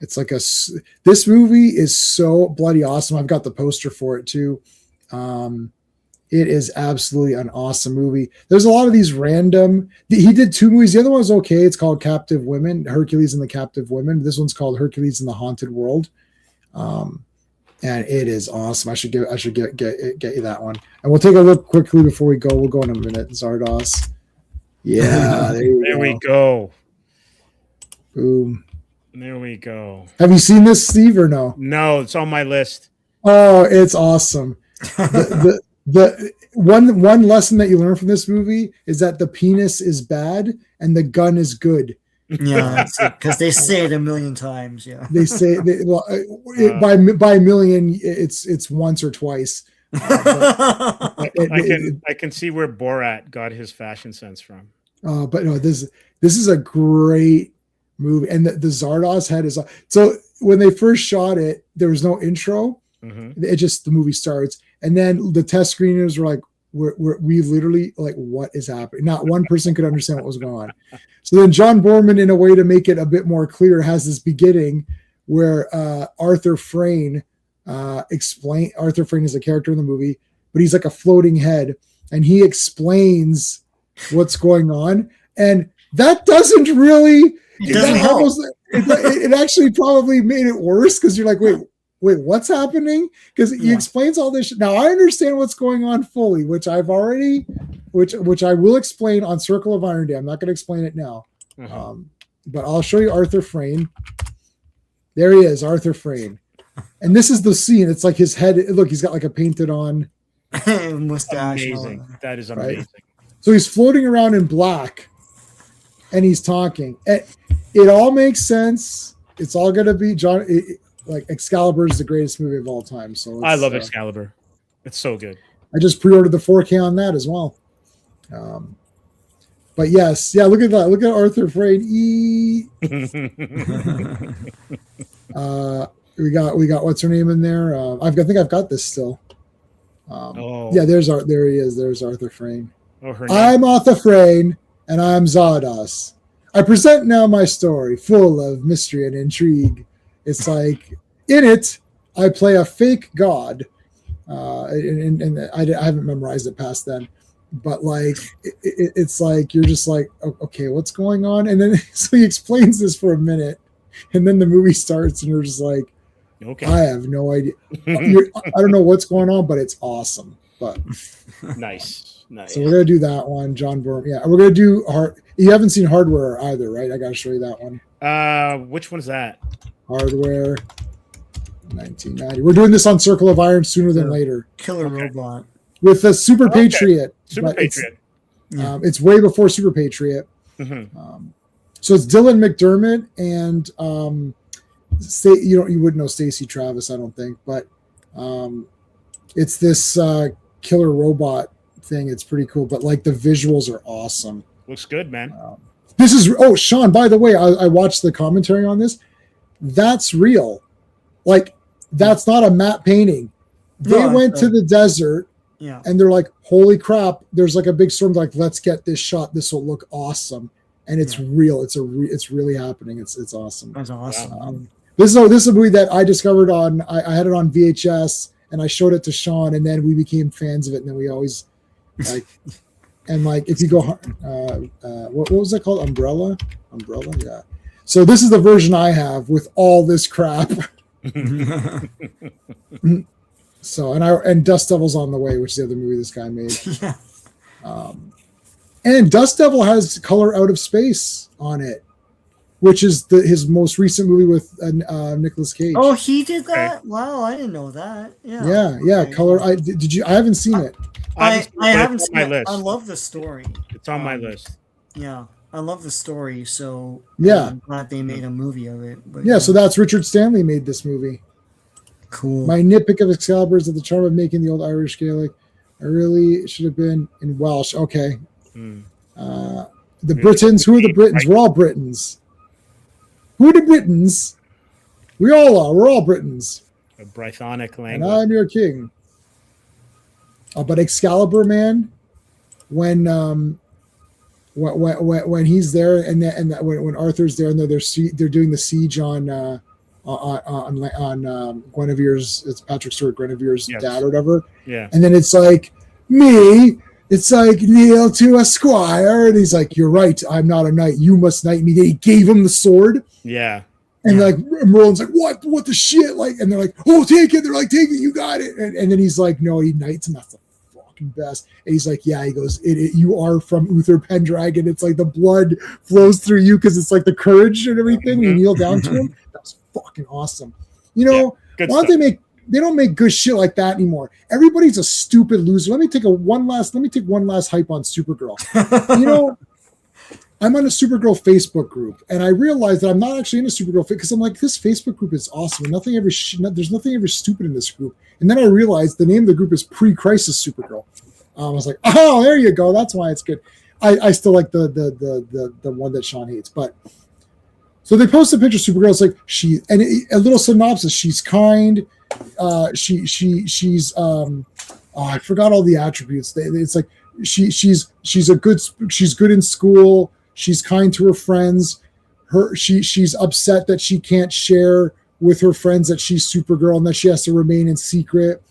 It's like this movie is so bloody awesome. I've got the poster for it too. It is absolutely an awesome movie. There's a lot of these random. He did 2 movies. The other one was okay. It's called Captive Women, Hercules and the Captive Women. This one's called Hercules and the Haunted World, and it is awesome. I should get you that one. And we'll take a look quickly before we go. We'll go in a minute. Zardoz. Yeah, there we go. Boom. There we go. Have you seen this, Steve, or no? No, it's on my list. Oh, it's awesome. The one lesson that you learn from this movie is that the penis is bad and the gun is good. Yeah, because they say it a million times. Yeah, they say by a million, it's once or twice. I can see where Borat got his fashion sense from. But no, this is a great movie, and the Zardoz head is so. When they first shot it, there was no intro. Mm-hmm. It just, the movie starts, and then the test screeners were like, we literally, like, what is happening? Not one person could understand what was going on. So then John Boorman, in a way to make it a bit more clear, has this beginning where Arthur Frayne Arthur Frayne is a character in the movie, but he's like a floating head, and he explains what's going on, and that doesn't really. It actually probably made it worse, because you're like, wait, what's happening? Because he explains all this. Now I understand what's going on fully, which I will explain on Circle of Iron Day. I'm not going to explain it now, but I'll show you Arthur Frayne. There he is, Arthur Frayne, and this is the scene. It's like his head. Look, he's got like a painted on mustache. Amazing. That is amazing. Right? So he's floating around in black, and he's talking. It all makes sense. It's all going to be John. Like, Excalibur is the greatest movie of all time. So I love Excalibur. It's so good. I just pre-ordered the 4K on that as well. But yes, yeah. Look at that. Look at Arthur Frayne. We got what's her name in there? I think I've got this still. Yeah, there he is. There's Arthur Frayne. I'm Arthur Frayne, and I'm Zardoz. I present now my story, full of mystery and intrigue. It's like, in it, I play a fake god, and I haven't memorized it past then, but like it's like you're just like, okay, what's going on? And then so he explains this for a minute, and then the movie starts, and you're just like, okay, I have no idea. I don't know what's going on, but it's awesome. But nice. So we're gonna do that one, John Boorman. Yeah, we're gonna do You haven't seen Hardware either, right? I gotta show you that one. Which one's that? Hardware, 1990. We're doing this on Circle of Iron sooner than later. Killer Robot with a Super Patriot. Super Patriot. It's way before Super Patriot. Mm-hmm. So it's Dylan McDermott and you wouldn't know Stacey Travis, I don't think, but it's this killer robot thing. It's pretty cool, but like the visuals are awesome. Looks good, man. This is Sean, by the way, I watched the commentary on this. That's real. Like, that's not a matte painting. They went to the desert, and they're like, holy crap, there's like a big storm, like, let's get this shot, this will look awesome. And it's real. It's really happening. It's awesome. That's awesome. This is a movie that I discovered I had it on VHS, and I showed it to Sean, and then we became fans of it, and then we always like and like if you go what was it called? Umbrella, yeah. So this is the version I have with all this crap. So and Dust Devil's on the way, which is the other movie this guy made. And Dust Devil has Color Out of Space on it, which is his most recent movie with Nicolas Cage. Oh, he did that? Wow, I didn't know that. Yeah. Okay. Color. I haven't seen it. I haven't seen it. I love the story. It's on my list. Yeah, I love the story. So I'm glad they made a movie of it. But, so that's Richard Stanley made this movie. Cool. My nitpick of Excalibur is that the charm of making the old Irish Gaelic, I really should have been in Welsh. Okay. The Britons. Who are the Britons? We're all Britons. Who are the Britons? We all are. We're all Britons. A Brythonic language. And I'm your king. But Excalibur, man, when he's there, and when Arthur's there, and they're doing the siege on Guinevere's, it's Patrick Stewart, Guinevere's dad or whatever. Yeah. And then it's like, me. It's like, kneel to a squire. And he's like, you're right. I'm not a knight. You must knight me. He gave him the sword. Yeah. And like Merlin's like, what the shit? Like, and they're like, oh, take it. They're like, take it. You got it. And then he's like, no, he knights him. That's the fucking best. And he's like, yeah, he goes, you are from Uther Pendragon. It's like the blood flows through you because it's like the courage and everything. Mm-hmm. You kneel down to him. That's fucking awesome. You know, good why don't they don't make good shit like that anymore. Everybody's a stupid loser. Let me take one last hype on Supergirl. You know, I'm on a Supergirl Facebook group, and I realized that I'm not actually in a Supergirl because I'm like, this Facebook group is awesome. And there's nothing ever stupid in this group. And then I realized the name of the group is Pre-Crisis Supergirl. I was like, oh, there you go. That's why it's good. I still like the one that Sean hates, but so they post a picture of Supergirl. It's like a little synopsis. She's kind. She's I forgot all the attributes. It's like she's good in school. She's kind to her friends. She's upset that she can't share with her friends that she's Supergirl and that she has to remain in secret.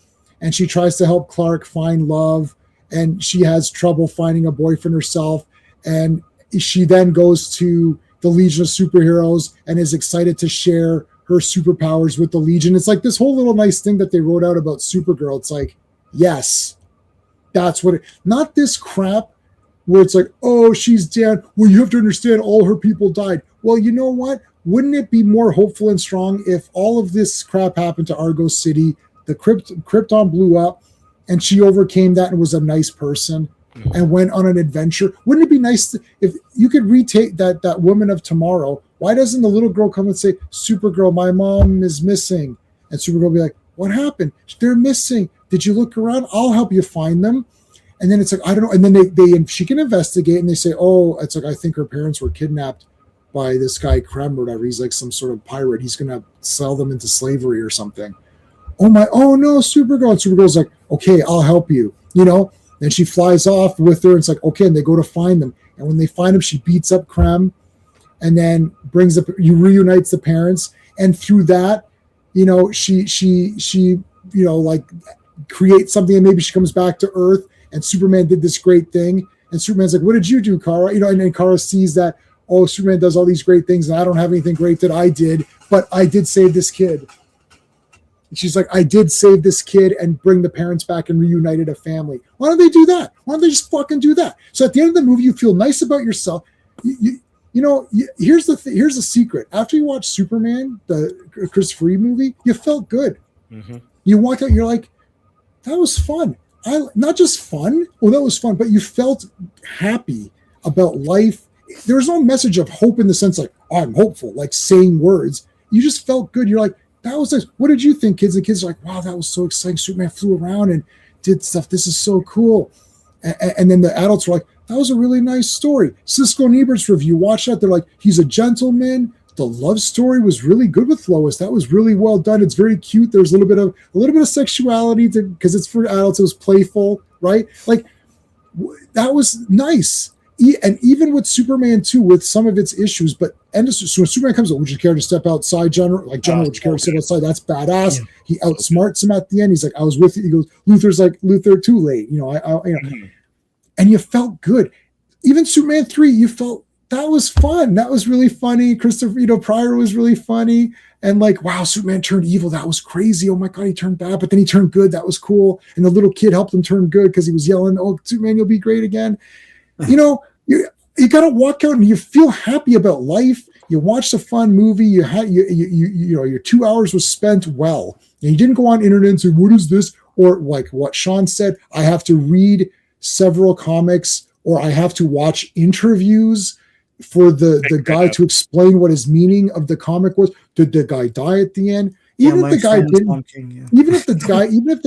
And she tries to help Clark find love, and she has trouble finding a boyfriend herself. And she then goes to the Legion of Superheroes and is excited to share her superpowers with the Legion. It's like this whole little nice thing that they wrote out about Supergirl. It's like, yes, that's what not this crap where it's like, oh, she's dead. Well, you have to understand all her people died. Well, you know what? Wouldn't it be more hopeful and strong if all of this crap happened to Argo City, the Krypton blew up, and she overcame that and was a nice person and went on an adventure? Wouldn't it be nice if you could retake that Woman of Tomorrow? Why doesn't the little girl come and say, Supergirl, my mom is missing? And Supergirl will be like, what happened? They're missing. Did you look around? I'll help you find them. And then it's like, I don't know. And then she can investigate, and they say, oh, it's like, I think her parents were kidnapped by this guy Krem or whatever. He's like some sort of pirate. He's going to sell them into slavery or something. Oh no, Supergirl. And Supergirl's like, okay, I'll help you. You know, then she flies off with her, and it's like, okay, and they go to find them. And when they find him, she beats up Krem and then reunites the parents. And through that, you know, she you know, like creates something, and maybe she comes back to Earth, and Superman did this great thing. And Superman's like, what did you do, Kara? You know, and then Kara sees that, oh, Superman does all these great things, and I don't have anything great that I did, but I did save this kid. And she's like, I did save this kid and bring the parents back and reunited a family. Why don't they do that? Why don't they just fucking do that? So at the end of the movie, you feel nice about yourself. Here's the secret. After you watch Superman, the Christopher Reeve movie, you felt good. Mm-hmm. You walked out, you're like, that was fun. Not just fun. Well, that was fun, but you felt happy about life. There was no message of hope in the sense like, oh, I'm hopeful, like saying words. You just felt good. You're like, that was nice. What did you think, kids? The kids are like, wow, that was so exciting. Superman flew around and did stuff. This is so cool. And then the adults were like, that was a really nice story. Cisco and Ebert's review, watch that. They're like, he's a gentleman. The love story was really good with Lois. That was really well done. It's very cute. There's a little bit of sexuality because it's for adults. It was playful, right? Like that was nice. And even with Superman 2, with some of its issues, so when Superman comes up, would you care to step outside, General? Like, General, would you care to step outside? That's badass. Yeah. He outsmarts him at the end. He's like, I was with you. He goes, Luthor's like, Luthor, too late. You know, Mm-hmm. And you felt good. Even Superman 3, you felt that was fun. That was really funny. Christopher, Pryor was really funny. And like, wow, Superman turned evil. That was crazy. Oh my God, he turned bad, but then he turned good. That was cool. And the little kid helped him turn good because he was yelling, oh, Superman, you'll be great again. You know, you got to walk out and you feel happy about life. You watched a fun movie. You had, your 2 hours was spent well. And you didn't go on internet and say, what is this? Or like what Sean said, I have to read several comics, or I have to watch interviews for the guy to explain what his meaning of the comic was. Did the guy die at the end? Even if the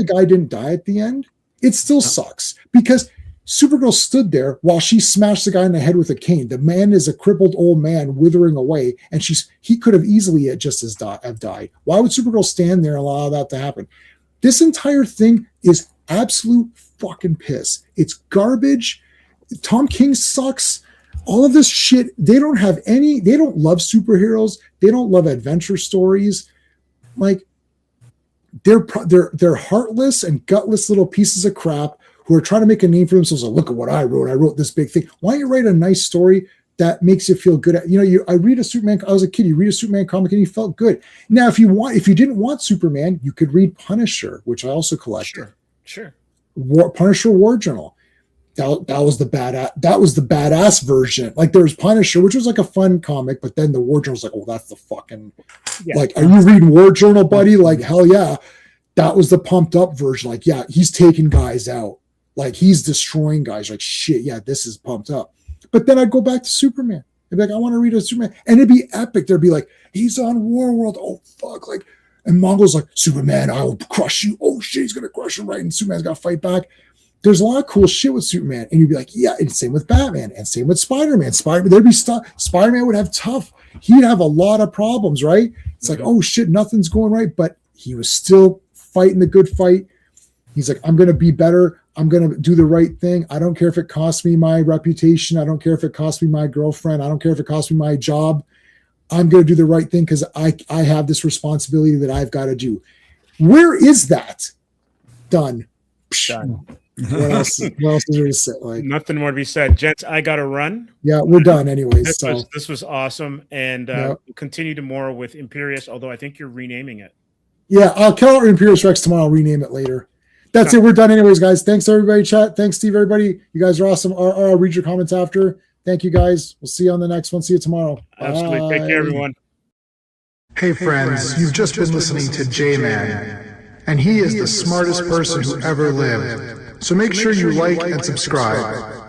guy didn't die at the end, it still sucks because Supergirl stood there while she smashed the guy in the head with a cane. The man is a crippled old man withering away, and he could have easily have died. Why would Supergirl stand there and allow that to happen? This entire thing is absolute fucking piss. It's garbage. Tom King sucks. All of this shit, they don't love superheroes. They don't love adventure stories. Like they're heartless and gutless little pieces of crap who are trying to make a name for themselves. Like, look at what I wrote. I wrote this big thing. Why don't you write a nice story that makes you feel good? I read a Superman. I was a kid. You read a Superman comic and you felt good. Now, if you didn't want Superman, you could read Punisher, which I also collected. Sure. Punisher War Journal. That was the badass version. Like there was Punisher, which was like a fun comic, but then the War Journal was like, oh, that's the fucking like, are you reading War Journal, buddy? Like, hell yeah. That was the pumped up version. Like, yeah, he's taking guys out. Like he's destroying guys. Like, shit, yeah, this is pumped up. But then I'd go back to Superman. I'd be like, I want to read a Superman. And it'd be epic. There'd be like, he's on Warworld. Oh, fuck. Like, and Mongo's like, Superman, I will crush you. Oh, shit, he's going to crush him, right? And Superman's got to fight back. There's a lot of cool shit with Superman. And you'd be like, yeah, and same with Batman and same with Spider-Man. There'd be stuff. Spider-Man would have he'd have a lot of problems, right? It's like, oh, shit, nothing's going right. But he was still fighting the good fight. He's like, I'm going to be better. I'm going to do the right thing. I don't care if it costs me my reputation. I don't care if it costs me my girlfriend. I don't care if it costs me my job. I'm going to do the right thing because I have this responsibility that I've got to do. Where is that? Done. What else is there to say? Like, nothing more to be said. Gents, I got to run. Yeah, we're done anyways. This was awesome. And we'll continue tomorrow with Imperius, although I think you're renaming it. Yeah, I'll kill Imperius Rex tomorrow. I'll rename it later. That's it. We're done anyways, guys. Thanks, everybody. Chat. Thanks, Steve, everybody. You guys are awesome. I'll read your comments after. Thank you, guys. We'll see you on the next one. See you tomorrow. Absolutely. Bye. Take care, everyone. Hey, friends. You've just been listening to J-Man, and he is the smartest person who ever lived. So make sure you like and subscribe.